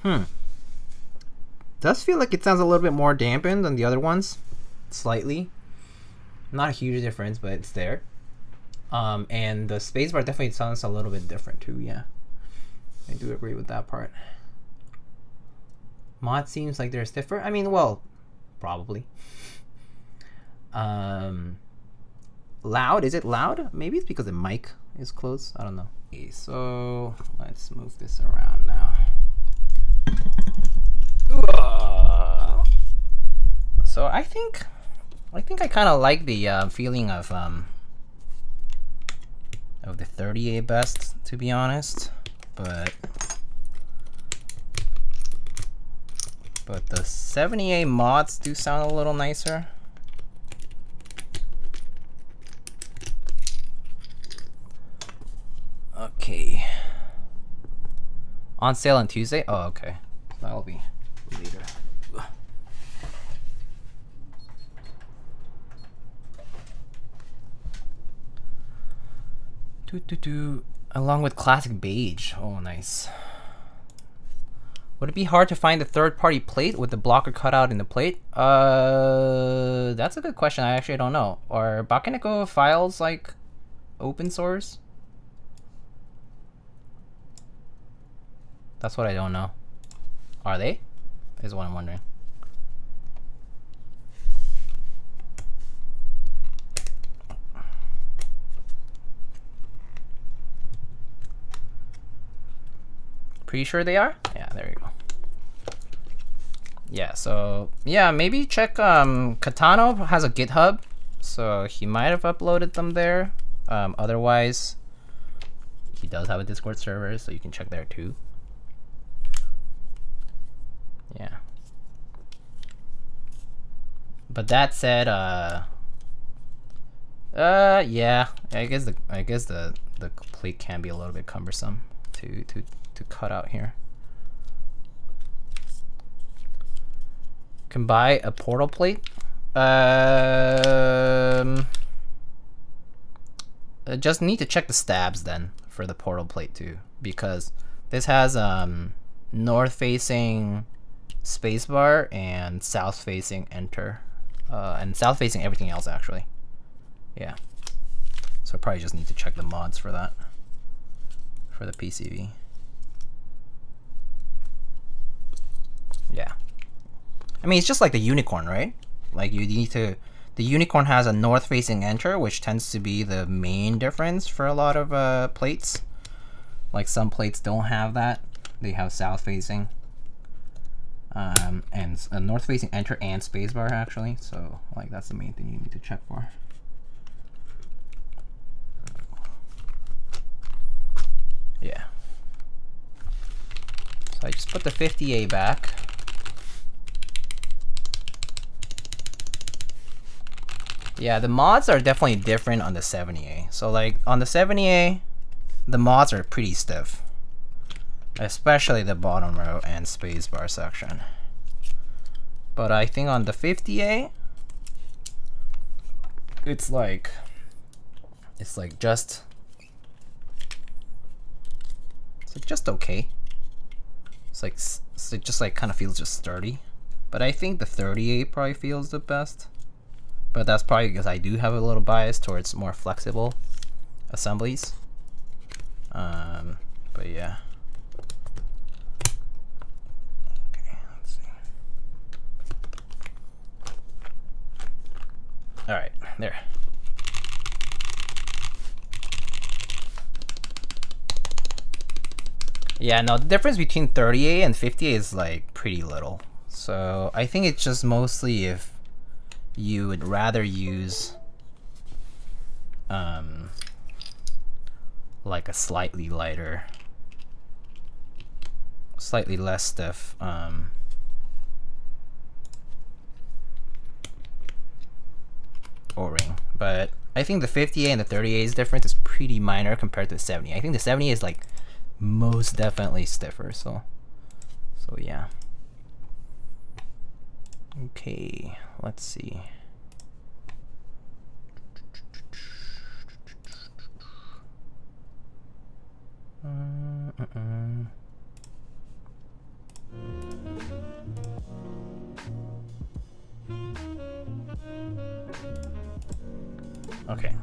Does feel like it sounds a little bit more dampened than the other ones, slightly. Not a huge difference, but it's there. And the spacebar definitely sounds a little bit different too. Yeah, I do agree with that part. Mod seems like they're stiffer. I mean, well, probably. Loud? Is it loud? Maybe it's because the mic is close. I don't know. Okay, so let's move this around now. So I think I kind of like the feeling of the 38 best, to be honest, but the 78 mods do sound a little nicer. Okay. On sale on Tuesday? Oh, okay. That'll be later. Along with classic beige. Oh, nice. Would it be hard to find the third-party plate with the blocker cut out in the plate? That's a good question. I actually don't know. Are Bakeneko files like open source? That's what I don't know. Are they? Is what I'm wondering. Pretty sure they are? Yeah, there you go. Yeah, so yeah, maybe check Kkatano has a GitHub, so he might have uploaded them there. Otherwise, he does have a Discord server, so you can check there too. Yeah. But that said, yeah, I guess the plate can be a little bit cumbersome to cut out here. Can buy a portal plate. Just need to check the stabs then for the portal plate too, because this has north facing spacebar and south facing enter, and south facing everything else actually. Yeah, so probably just need to check the mods for that for the PCV. Yeah, I mean it's just like the unicorn, right? Like you need to, the unicorn has a north facing enter, which tends to be the main difference for a lot of plates. Like some plates don't have that, they have south facing. And a north facing enter and spacebar actually, so like that's the main thing you need to check for. Yeah, so I just put the 50A back. Yeah, the mods are definitely different on the 70A. So like on the 70A, the mods are pretty stiff, especially the bottom row and spacebar section. But I think on the 50A, it's like just okay. It's just like kind of feels just sturdy. But I think the 38 probably feels the best. But that's probably because I do have a little bias towards more flexible assemblies. But yeah. Okay, let's see. All right, there. Yeah, no, the difference between 30A and 50A is like pretty little. So I think it's just mostly if you would rather use like a slightly lighter, slightly less stiff O-ring. But I think the 50A and the 30A's difference is pretty minor compared to the 70. I think the 70 is like most definitely stiffer, so yeah. Okay, let's see. Okay.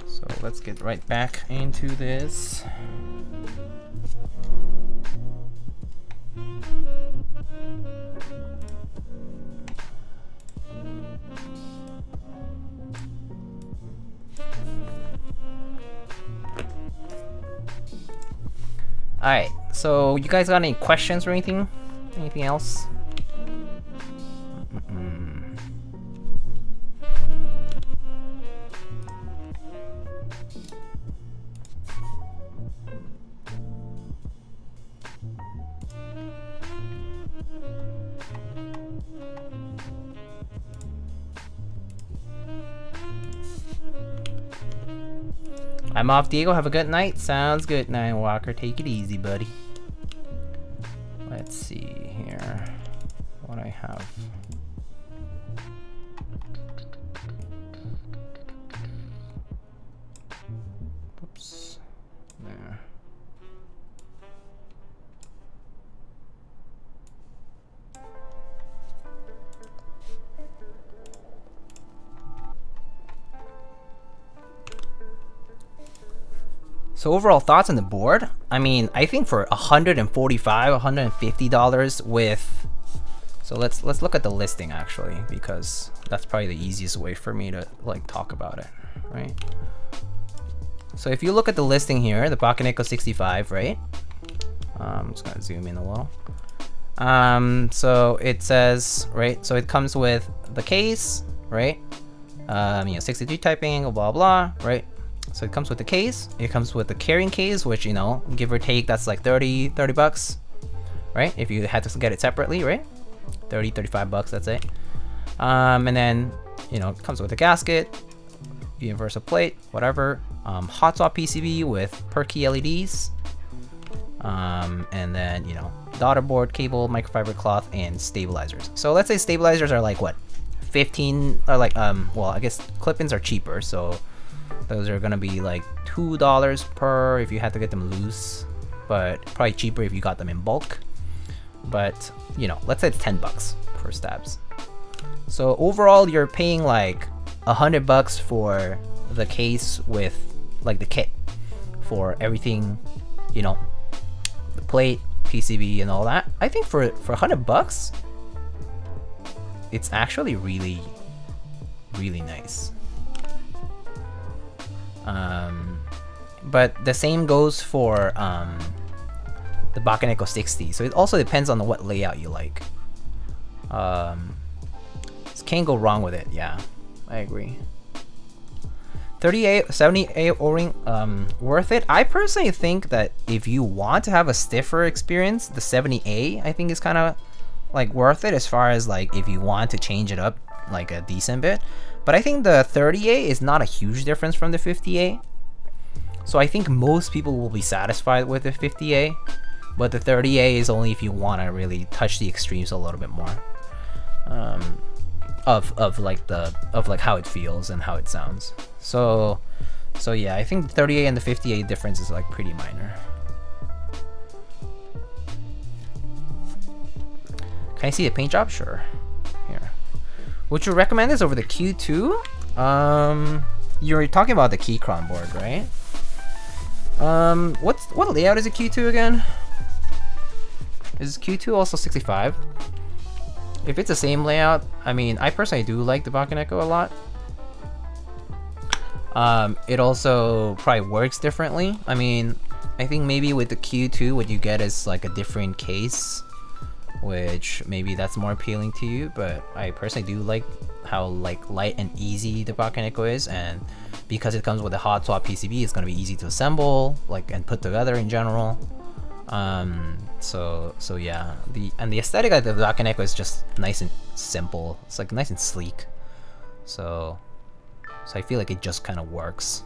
So let's get right back into this. Alright, so you guys got any questions or anything? Anything else? I'm off, Diego. Have a good night. Sounds good, Nine Walker. Take it easy, buddy. Let's see here what I have. Oops. There. So overall thoughts on the board? I mean, I think for $145, $150 with, so let's look at the listing actually, because that's probably the easiest way for me to like talk about it, right? So if you look at the listing here, the Bakeneko65, right? I'm just gonna zoom in a little. So it says, right? So it comes with the case, right? 63 typing angle, blah blah, right? So it comes with the case, it comes with the carrying case, which, you know, give or take, that's like 30 bucks, right? If you had to get it separately, right? 35 bucks, that's it. And then, you know, it comes with a gasket, universal plate, whatever. Hot swap PCB with perky LEDs. And then, you know, daughter board, cable, microfiber cloth, and stabilizers. So let's say stabilizers are like what? 15, or like, well, I guess clip-ins are cheaper, so those are gonna be like $2 per if you had to get them loose, but probably cheaper if you got them in bulk. But, you know, let's say it's 10 bucks for stabs. So overall, you're paying like 100 bucks for the case with like the kit for everything, you know, the plate, PCB, and all that. I think for 100 bucks, it's actually really, really nice. But the same goes for the Bakeneko60. So it also depends on what layout you like. Can't go wrong with it. Yeah, I agree. 38, 78 O-ring, worth it. I personally think that if you want to have a stiffer experience, the 70A I think is kind of like worth it, as far as like if you want to change it up like a decent bit. But I think the 30A is not a huge difference from the 50A. So I think most people will be satisfied with the 50A, but the 30A is only if you want to really touch the extremes a little bit more. Of like how it feels and how it sounds. So yeah, I think the 30A and the 50A difference is like pretty minor. Can I see a paint job? Sure. Here. Would you recommend this over the Q2? You're talking about the Keychron board, right? What layout is a Q2 again? Is Q2 also 65? If it's the same layout, I mean, I personally do like the Bakeneko a lot. It also probably works differently. I mean, I think maybe with the Q2, what you get is like a different case, which maybe that's more appealing to you. But I personally do like how like light and easy the Bakeneko is, and because it comes with a hot swap PCB, it's gonna be easy to assemble, like, and put together in general. So yeah, the aesthetic of the Bakeneko is just nice and simple. It's like nice and sleek. So I feel like it just kind of works.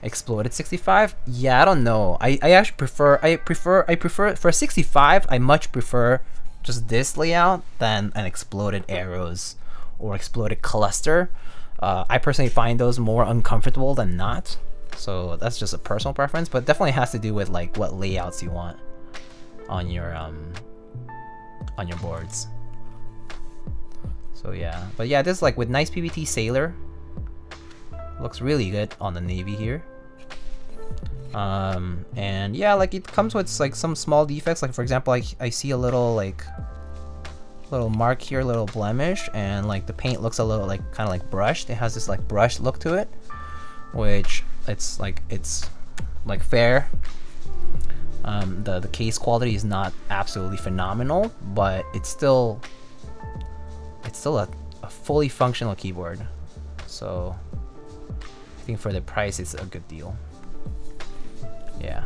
Exploded 65? Yeah, I don't know. I actually prefer for 65. I much prefer just this layout than an exploded arrows or exploded cluster. I personally find those more uncomfortable than not. So that's just a personal preference, but definitely has to do with like what layouts you want on your boards. So yeah, but yeah, this is like with NicePBT Sailor. Looks really good on the navy here. And yeah, like it comes with like some small defects. Like for example, I see a little like little mark here, little blemish, and like the paint looks a little like kind of like brushed. It has this like brushed look to it, which it's like fair. The case quality is not absolutely phenomenal, but it's still a fully functional keyboard. So I think for the price, it's a good deal. Yeah.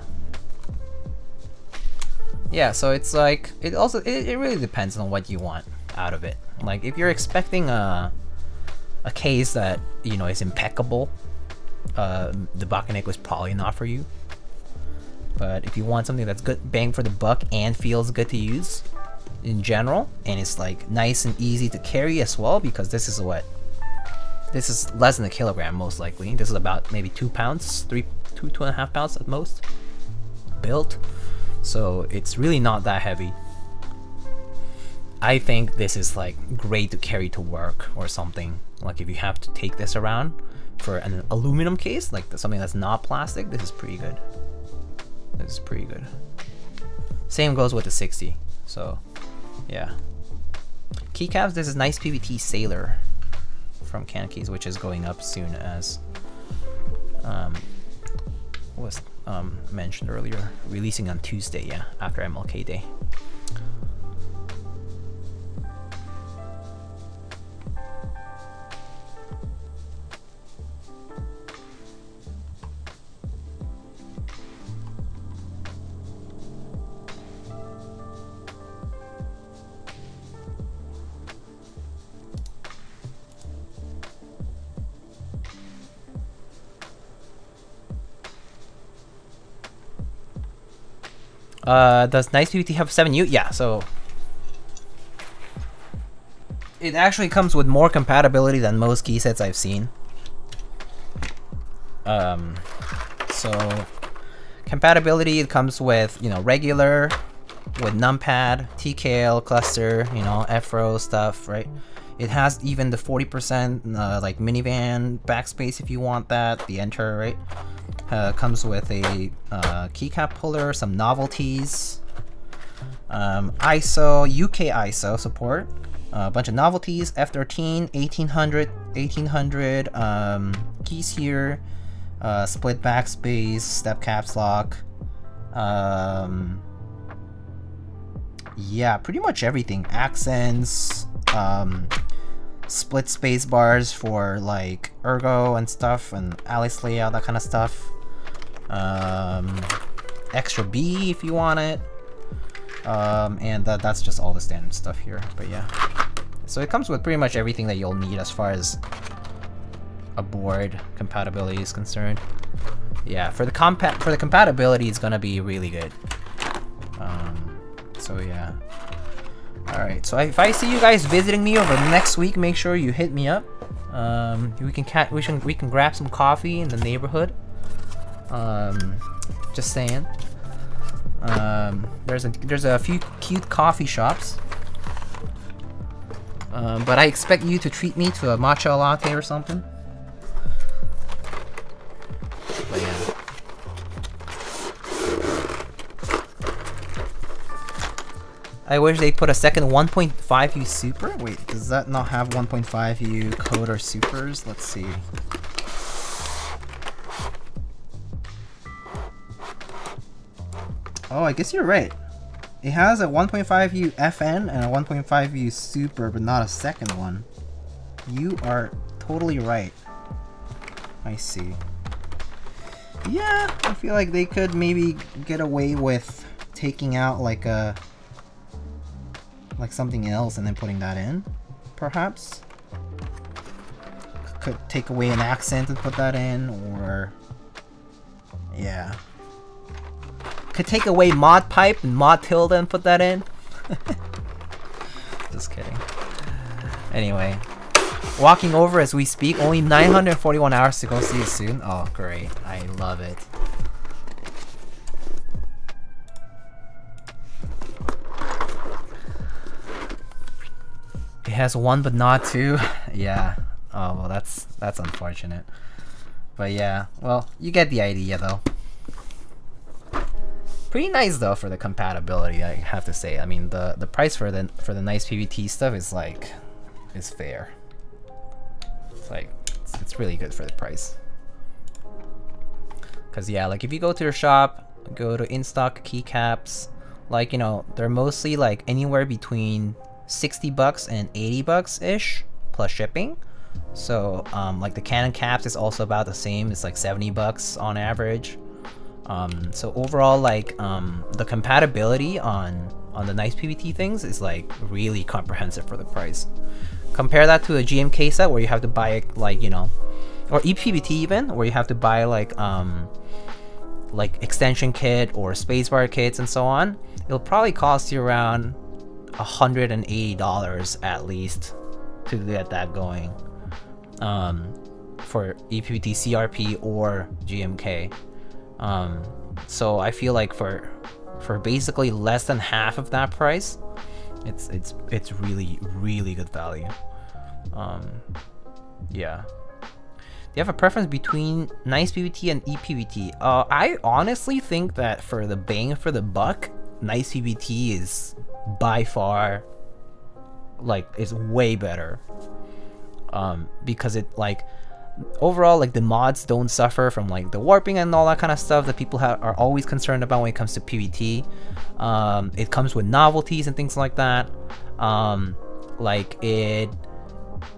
Yeah, so it's like it really depends on what you want out of it. Like if you're expecting a case that, you know, is impeccable, the Bakeneko is probably not for you. But if you want something that's good bang for the buck and feels good to use in general, and it's like nice and easy to carry as well, because this is less than a kilogram most likely. This is about maybe 2 pounds, 2.5 pounds at most built. So it's really not that heavy. I think this is like great to carry to work or something. Like if you have to take this around for an aluminum case, like something that's not plastic, this is pretty good. This is pretty good. Same goes with the 60. So yeah. Keycaps, this is NicePBT Sailor from Cannonkeys, which is going up soon, as was mentioned earlier, releasing on Tuesday, yeah, after MLK Day. Does NicePBT have 7U? Yeah, so it actually comes with more compatibility than most key sets I've seen. So compatibility, it comes with, you know, regular, with numpad, TKL cluster, you know, FRO stuff, right? It has even the 40% like minivan backspace if you want that, the enter, right? Comes with a keycap puller, some novelties, ISO, UK ISO support, a bunch of novelties, F13, 1800, keys here, split backspace, step caps lock, yeah, pretty much everything, accents, split space bars for like ergo and stuff, and Alice layout, that kind of stuff. Extra B if you want it, and that's just all the standard stuff here. But yeah, so it comes with pretty much everything that you'll need as far as a board compatibility is concerned. Yeah, for the compatibility, it's gonna be really good. So yeah. Alright, so if I see you guys visiting me over the next week, make sure you hit me up. We can grab some coffee in the neighborhood. Just saying. There's a few cute coffee shops. But I expect you to treat me to a matcha latte or something. But yeah. I wish they put a second 1.5U Super. Wait, does that not have 1.5U code or supers? Let's see. Oh, I guess you're right. It has a 1.5U FN and a 1.5U Super, but not a second one. You are totally right. I see. Yeah, I feel like they could maybe get away with taking out like something else and then putting that in, perhaps. Could take away an accent and put that in, or yeah. Could take away mod pipe and mod tilde and put that in. Just kidding. Anyway, walking over as we speak. Only 941 hours to go. See you soon. Oh, great. I love it. has one but not two. Yeah. Oh well, that's unfortunate. But yeah, well, you get the idea though. Pretty nice though for the compatibility, I have to say. I mean, the price for the NicePBT stuff is fair. It's like it's really good for the price. Cause yeah, like if you go to your shop, go to in-stock keycaps, like, you know, they're mostly like anywhere between $60 and $80 ish plus shipping. So like the Cannonkeys is also about the same. It's like $70 on average. So overall, like the compatibility on the NicePBT things is like really comprehensive for the price. Compare that to a GMK set where you have to buy like, you know, or ePBT even, where you have to buy like extension kit or spacebar kits and so on. It'll probably cost you around $180 at least to get that going. For ePBT, CRP, or GMK. So I feel like for basically less than half of that price, it's really good value. Yeah. Do you have a preference between NicePBT and ePBT? I honestly think that for the bang for the buck, NicePBT is by far like is way better. Because it like overall, like the mods don't suffer from like the warping and all that kind of stuff that people are always concerned about when it comes to PBT. It comes with novelties and things like that. Like it,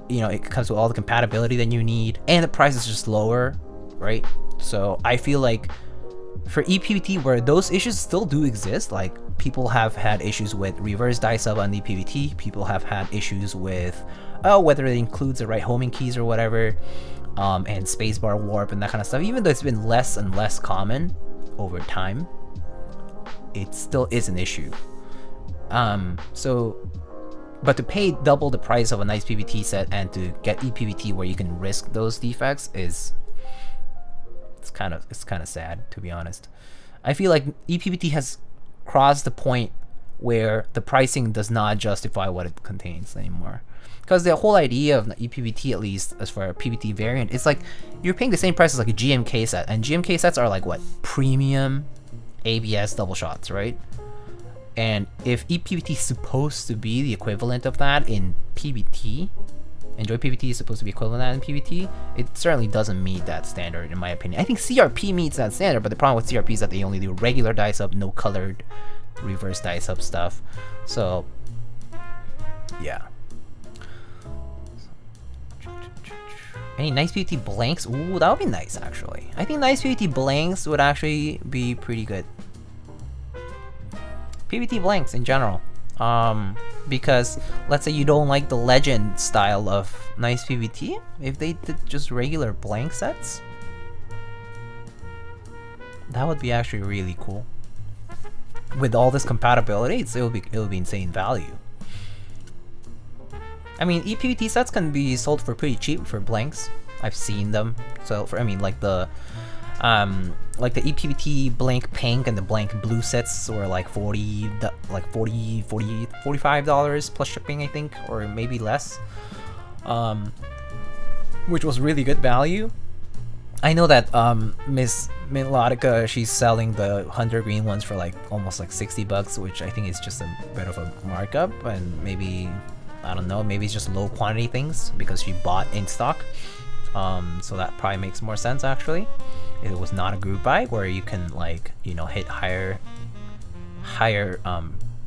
you know, it comes with all the compatibility that you need, and the price is just lower, right? So I feel like for ePBT, where those issues still do exist, like people have had issues with reverse die sub on ePBT, people have had issues with whether it includes the right homing keys or whatever, and spacebar warp and that kind of stuff. Even though it's been less and less common over time, it still is an issue. But to pay double the price of a NicePBT set and to get ePBT where you can risk those defects it's kind of sad, to be honest. I feel like ePBT has crossed the point where the pricing does not justify what it contains anymore. Because the whole idea of ePBT, at least as for a PBT variant, it's like you're paying the same price as like a GMK set, and GMK sets are like what, premium ABS double shots, right? And if ePBT is supposed to be the equivalent of that in PBT, Enjoy PBT is supposed to be equivalent to that in PBT, it certainly doesn't meet that standard in my opinion. I think CRP meets that standard, but the problem with CRP is that they only do regular die sub, no colored reverse die sub stuff. So yeah. Any NicePBT blanks? Ooh, that would be nice actually. I think NicePBT blanks would actually be pretty good. PBT blanks in general. Because let's say you don't like the legend style of NicePBT, if they did just regular blank sets, that would be actually really cool. With all this compatibility, it would be insane value. I mean, ePBT sets can be sold for pretty cheap for blanks. I've seen them. So for, I mean, like the ePBT blank pink and the blank blue sets were like $45 plus shipping, I think, or maybe less, which was really good value. I know that Miss Melodica, she's selling the Hunter Green ones for like almost like $60, which I think is just a bit of a markup, and maybe, I don't know, maybe it's just low quantity things because she bought in stock. So that probably makes more sense actually. It was not a group buy where you can, like, you know, hit higher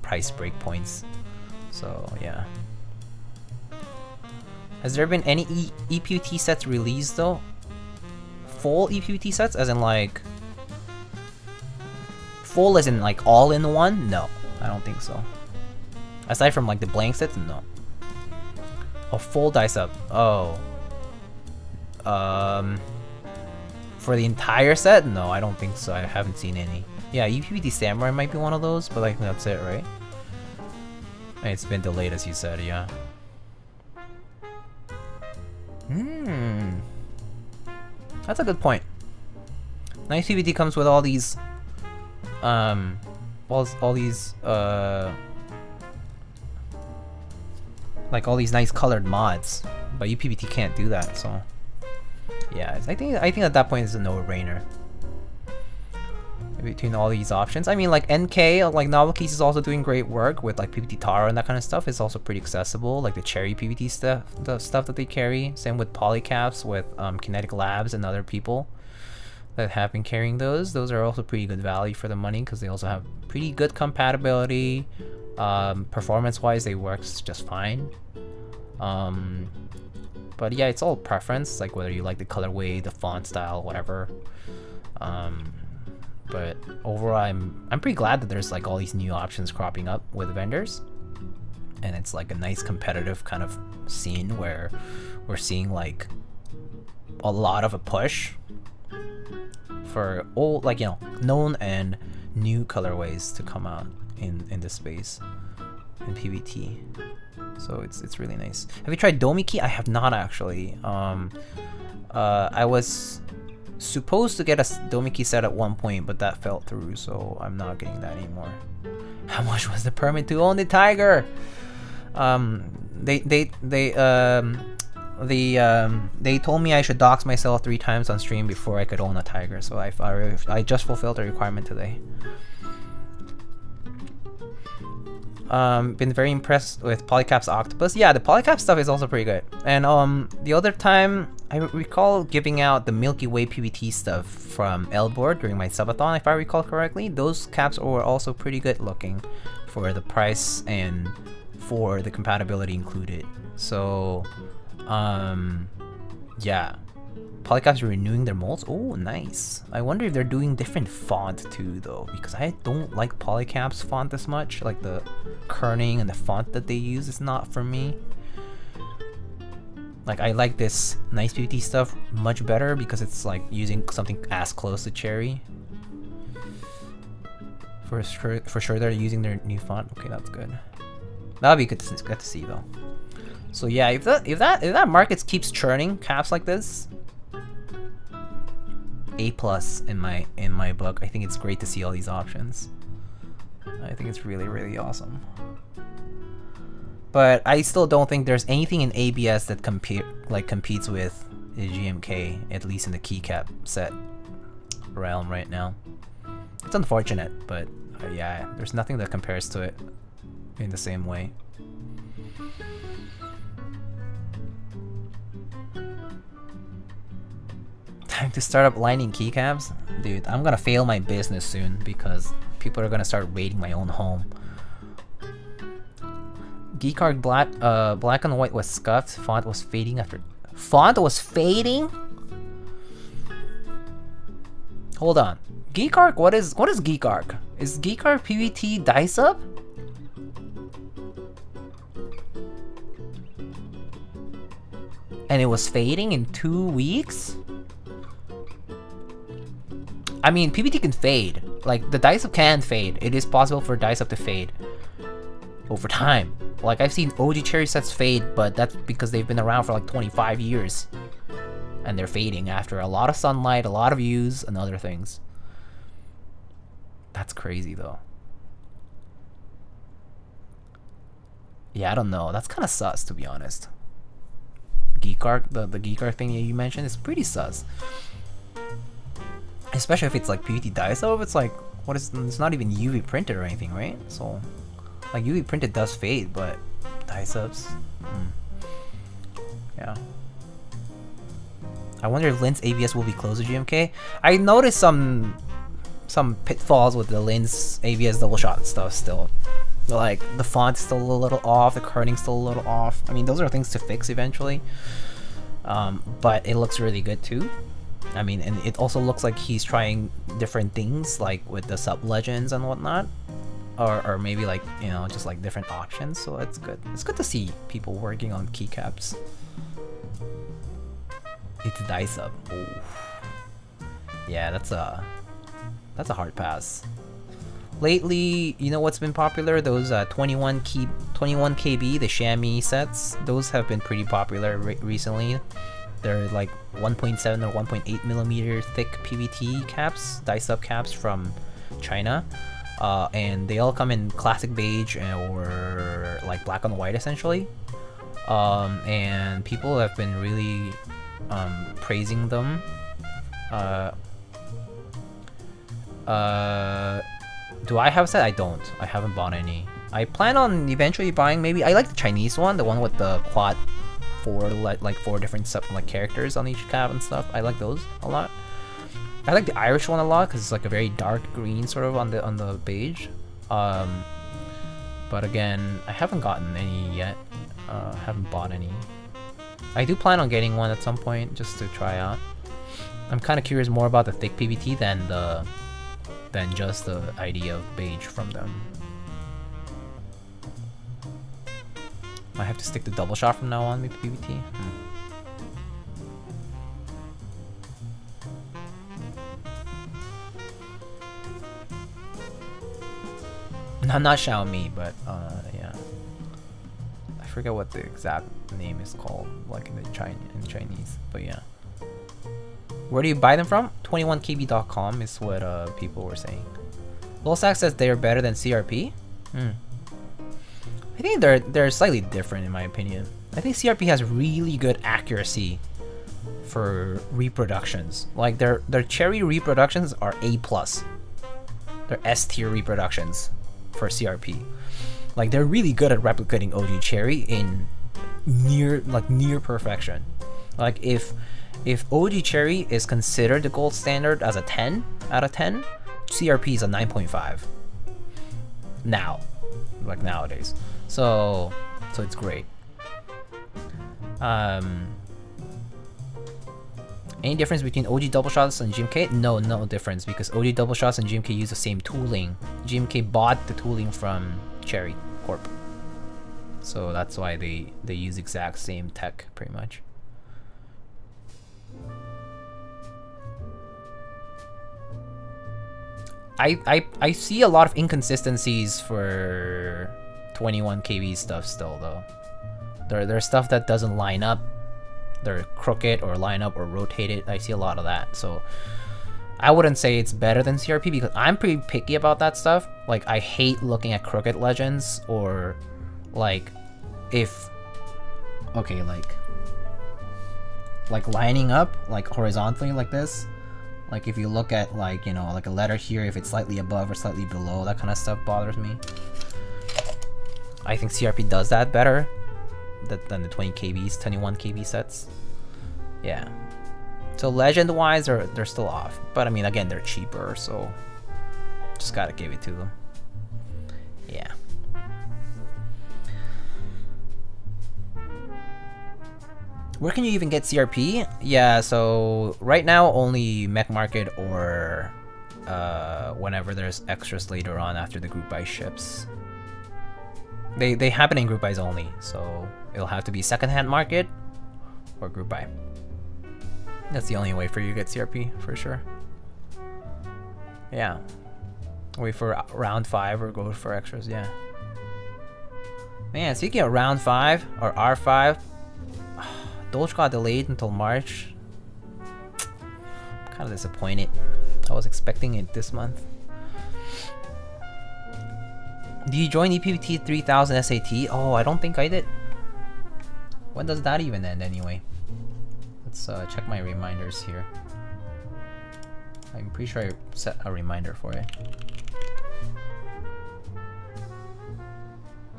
price breakpoints. So yeah. Has there been any ePBT sets released though? Full ePBT sets, as in like full as in like all in one? No, I don't think so. Aside from like the blank sets, no. A full dice up. Oh. For the entire set? No, I don't think so. I haven't seen any. Yeah, ePBT Samurai might be one of those, but I think that's it, right? And it's been delayed, as you said, yeah. That's a good point. NicePBT comes with all these, all these, like all these nice colored mods, but UPBT can't do that. So yeah, I think at that point it's a no-brainer between all these options. I mean, like NK, like Novel Keys is also doing great work with like PBT Taro and that kind of stuff. It's also pretty accessible, like the Cherry PBT stuff, the stuff that they carry. Same with Polycaps, with Kinetic Labs and other people that have been carrying those. Those are also pretty good value for the money because they also have pretty good compatibility. Performance-wise, they work just fine. But yeah, it's all preference, like whether you like the colorway, the font style, whatever. But overall, I'm pretty glad that there's like all these new options cropping up with vendors, and it's like a nice competitive kind of scene where we're seeing like a lot of a push for all, like, you know, known and new colorways to come out in this space in PBT. So it's really nice. Have you tried Domiki? I have not actually. I was supposed to get a Domiki set at one point, but that fell through, so I'm not getting that anymore. How much was the permit to own the tiger? They told me I should dox myself 3 times on stream before I could own a tiger, so I just fulfilled the requirement today. Been very impressed with Polycaps Octopus. Yeah, the Polycap stuff is also pretty good. And the other time, I recall giving out the Milky Way PBT stuff from Elboard during my subathon, if I recall correctly. Those caps were also pretty good looking for the price and for the compatibility included. So, yeah. Polycaps are renewing their molds. Oh, nice. I wonder if they're doing different font too, though, because I don't like Polycaps font as much. Like the kerning and the font that they use is not for me. Like, I like this NicePBT stuff much better because it's like using something as close to Cherry. For sure they're using their new font. Okay, that's good. That'll be good to see though. So yeah, if that market keeps churning caps like this, A+ in my book. I think it's great to see all these options. I think it's really awesome. But I still don't think there's anything in ABS that competes with the GMK, at least in the keycap set realm right now. It's unfortunate, but yeah, there's nothing that compares to it in the same way. Time to start up lining keycaps? Dude, I'm gonna fail my business soon because people are gonna start raiding my own home. Geekarg black and white was scuffed. Font was fading after. Font was fading? Hold on. Geekarg? What is Geekarg? Is Geekarg PBT dice up? And it was fading in 2 weeks? I mean, PBT can fade. Like, the dice up can fade. It is possible for dice up to fade over time. Like, I've seen OG Cherry sets fade, but that's because they've been around for like 25 years. And they're fading after a lot of sunlight, a lot of use, and other things. That's crazy, though. Yeah, I don't know. That's kind of sus, to be honest. Geekarg, the Geekarg thing you mentioned is pretty sus. Especially if it's like PBT dice up, it's like, what is, it's not even UV printed or anything, right? So, like, UV printed does fade, but dice ups, yeah. I wonder if Lin's ABS will be close to GMK. I noticed some pitfalls with the Lin's ABS double shot stuff still. Like, the font's still a little off, the kerning's still a little off. I mean, those are things to fix eventually. But it looks really good too. I mean, and it also looks like he's trying different things, like with the sub-legends and whatnot. Or maybe like, you know, just like different options, so it's good. It's good to see people working on keycaps. It's dice up. Ooh. Yeah, that's a hard pass. Lately, you know what's been popular? Those 21 KB, the chamois sets. Those have been pretty popular recently. They're like 1.7 or 1.8 millimeter thick PBT caps, dice up caps from China. And they all come in classic beige or like black on white essentially. and people have been really praising them. Do I have a set? I don't. I haven't bought any. I plan on eventually buying maybe. I like the Chinese one, the one with the quad like four different like characters on each cap and stuff. I like those a lot. I like the Irish one a lot because it's like a very dark green sort of on the beige. But again, I haven't gotten any yet. Haven't bought any. I do plan on getting one at some point just to try out. I'm kind of curious more about the thick PBT than just the idea of beige from them. Might have to stick to double shot from now on with PBT. Not Xiaomi, but yeah. I forget what the exact name is called, like in Chinese, but yeah. Where do you buy them from? 21kb.com is what people were saying. Lolsack says they are better than CRP. I think they're slightly different in my opinion. I think CRP has really good accuracy for reproductions. Like their cherry reproductions are A+. They're S tier reproductions for CRP. Like they're really good at replicating OG cherry in near perfection. Like if OG cherry is considered the gold standard as a 10 out of 10, CRP is a 9.5 now, like nowadays. So it's great. Any difference between OG double shots and GMK? No difference, because OG double shots and GMK use the same tooling. GMK bought the tooling from Cherry Corp, so that's why they use exact same tech pretty much. I see a lot of inconsistencies for 21kb stuff still though. There's stuff that doesn't line up. They're crooked or line up or rotated. I see a lot of that. So I wouldn't say it's better than CRP because I'm pretty picky about that stuff. Like I hate looking at crooked legends, or like if okay, like lining up like horizontally like this. Like if you look at like, you know, like a letter here, if it's slightly above or slightly below, that kind of stuff bothers me. I think CRP does that better than the 20kbs, 21kb sets. Yeah. So legend wise, they're still off. But I mean, again, they're cheaper, so just gotta give it to them. Yeah. Where can you even get CRP? Yeah, so right now only Mech Market or whenever there's extras later on after the group buy ships. They happen in group buys only, so it'll have to be secondhand market or group buy. That's the only way for you to get CRP for sure. Yeah. Wait for round 5 or go for extras, yeah. Man, speaking of round 5 or R5, Doge got delayed until March. I'm kind of disappointed. I was expecting it this month. Do you join NicePBT 3000 SAT? Oh, I don't think I did. When does that even end anyway? Let's check my reminders here. I'm pretty sure I set a reminder for it.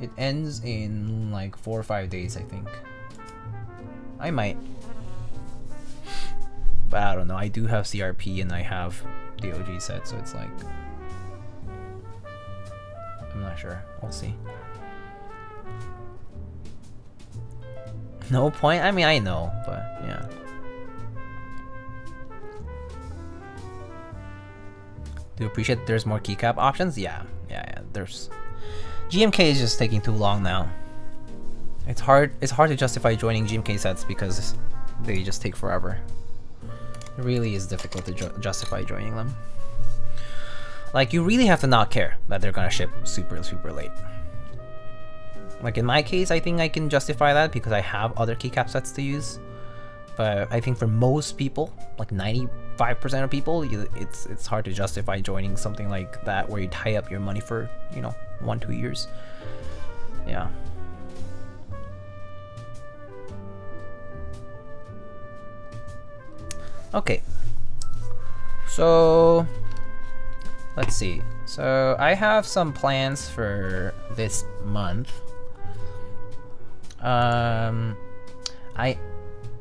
It ends in like 4 or 5 days, I think. I might. But I don't know. I do have CRP and I have the OG set, so it's like... I'm not sure. We'll see. No point? I mean, I know, but yeah. Do you appreciate that there's more keycap options? Yeah, there's... GMK is just taking too long now. It's hard to justify joining GMK sets because they just take forever. It really is difficult to justify joining them. Like, you really have to not care that they're gonna ship super late. Like in my case, I think I can justify that because I have other keycap sets to use. But I think for most people, like 95% of people, it's hard to justify joining something like that where you tie up your money for, you know, 1-2 years. Yeah. Okay. So let's see. So I have some plans for this month. I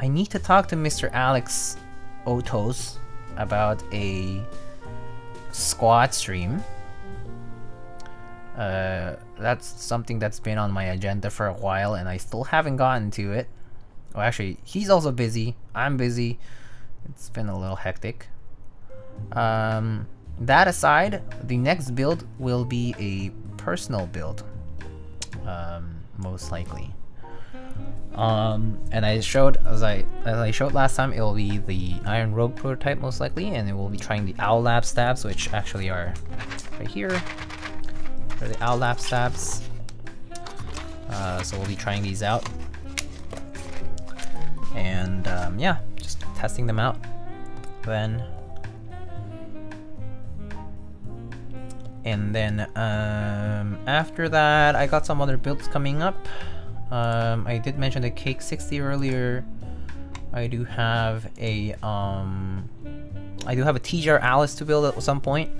need to talk to Mr. Alex Otos about a squad stream. That's something that's been on my agenda for a while and I still haven't gotten to it. Well, actually, he's also busy. I'm busy. It's been a little hectic. That aside, the next build will be a personal build. Most likely. And I showed, as I showed last time, it will be the Iron Rogue prototype most likely, and it will be trying the Owl Lab stabs, which actually are right here. They're the Owl Lab stabs. So we'll be trying these out. And yeah, just testing them out. Then after that, I got some other builds coming up. I did mention the Cake60 earlier. I do have a TGR Alice to build at some point.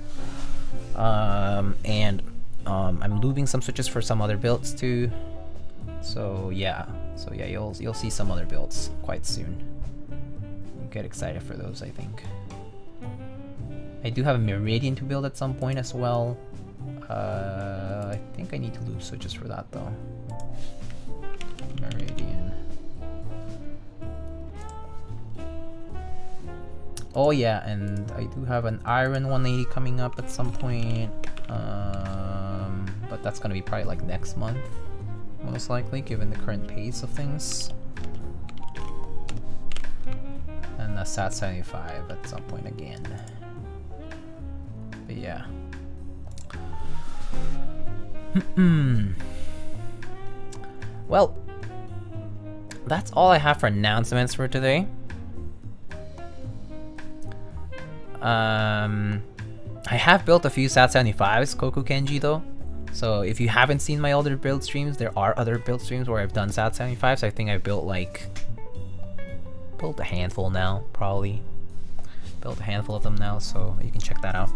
And I'm lubing some switches for some other builds too. So yeah, you'll see some other builds quite soon. Get excited for those, I think. I do have a Meridian to build at some point as well. I think I need to lube switches for that though. Meridian. Oh yeah, and I do have an Iron 180 coming up at some point. But that's gonna be probably like next month, most likely, given the current pace of things. And a SAT 75 at some point again. But yeah. Well, that's all I have for announcements for today. I have built a few SAT 75s, Koku Kenji though. So if you haven't seen my older build streams, there are other build streams where I've done SAT 75s. I think I've built a handful now, probably. Built a handful of them now, so you can check that out.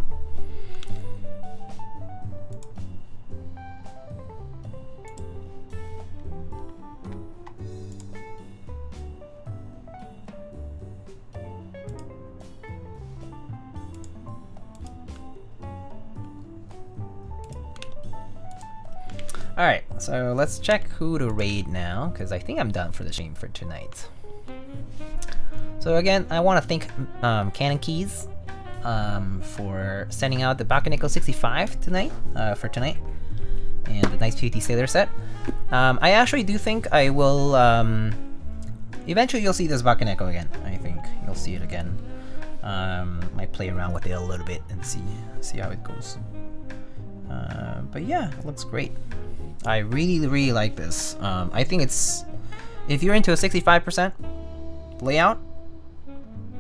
Alright, so let's check who to raid now, because I think I'm done for the stream for tonight. So again, I want to thank Cannonkeys for sending out the Bakeneko65 tonight, for tonight, and the NicePBT Sailor set. I actually do think I will, eventually you'll see this Bakeneko again, I think. You'll see it again. Might play around with it a little bit and see how it goes. But yeah, it looks great. I really like this. I think it's, if you're into a 65% layout,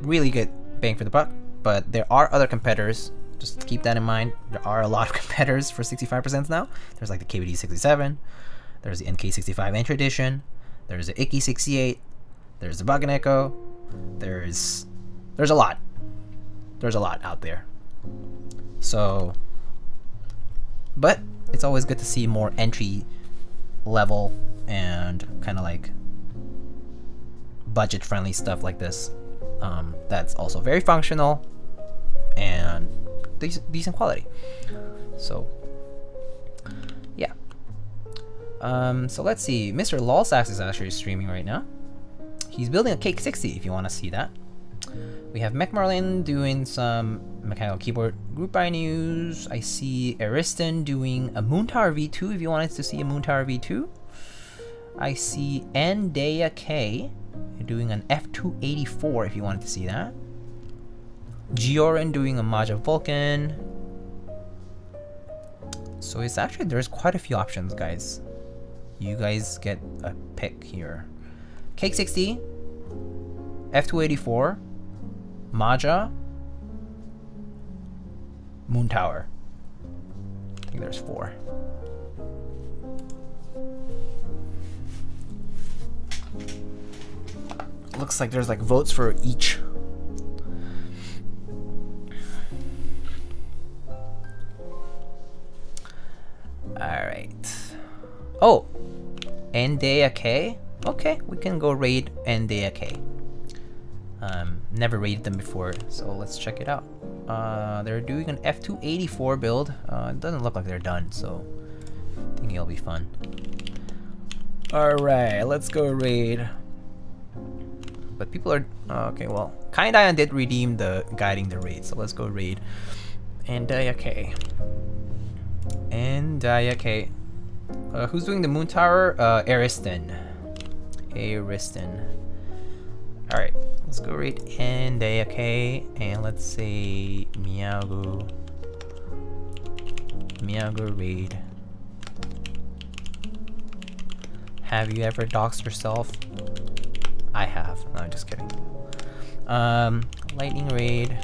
really good bang for the buck. But there are other competitors, just keep that in mind. There are a lot of competitors for 65% now. There's like the KBD67, there's the NK65 Entry Edition, there's the Icky68, there's the Bakeneko, there's a lot. There's a lot out there. So, but it's always good to see more entry level and kind of like budget friendly stuff like this. That's also very functional and decent quality. So yeah. So let's see. Mr. Lolsax is actually streaming right now. He's building a Cake60 if you want to see that. We have MechMarlin doing some mechanical keyboard group by news. I see Ariston doing a Moontower V2 if you wanted to see a Moontower V2. I see Ndea K doing an F284 if you wanted to see that. Gioran doing a Maja Vulcan. So it's actually, there's quite a few options, guys. You guys get a pick here. Cake60, F284, Maja, Moontower. I think there's 4. Looks like there's like votes for each. Alright. Oh! K? Okay, we can go raid K. Never raided them before, so let's check it out. They're doing an F284 build. It doesn't look like they're done, so I think it'll be fun. Alright, let's go raid. But people are... okay, well, Kinda did redeem the guiding the raid, so let's go raid K. K. Who's doing the moon tower? Ariston. Alright, let's go raid K, and let's say Miyagu raid. Have you ever doxed yourself? I have. No, I'm just kidding. Lightning raid.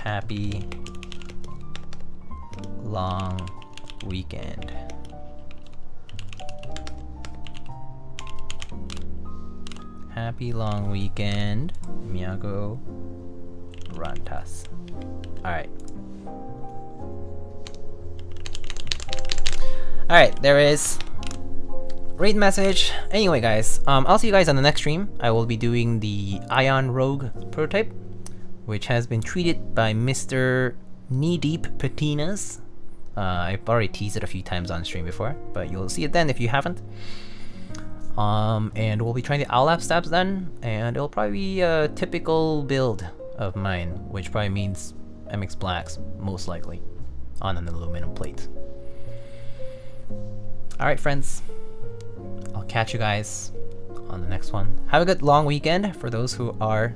Happy long weekend. Happy long weekend, Miyago Rantas. Alright. Alright, there is raid message. Anyway, guys, I'll see you guys on the next stream. I will be doing the Ion Rogue prototype, which has been treated by Mr. Knee Deep Patinas. I've already teased it a few times on stream before, but you'll see it then if you haven't. And we'll be trying the Owlap stabs then, and it'll probably be a typical build of mine, which probably means MX Blacks, most likely, on an aluminum plate. Alright, friends. I'll catch you guys on the next one. Have a good long weekend for those who are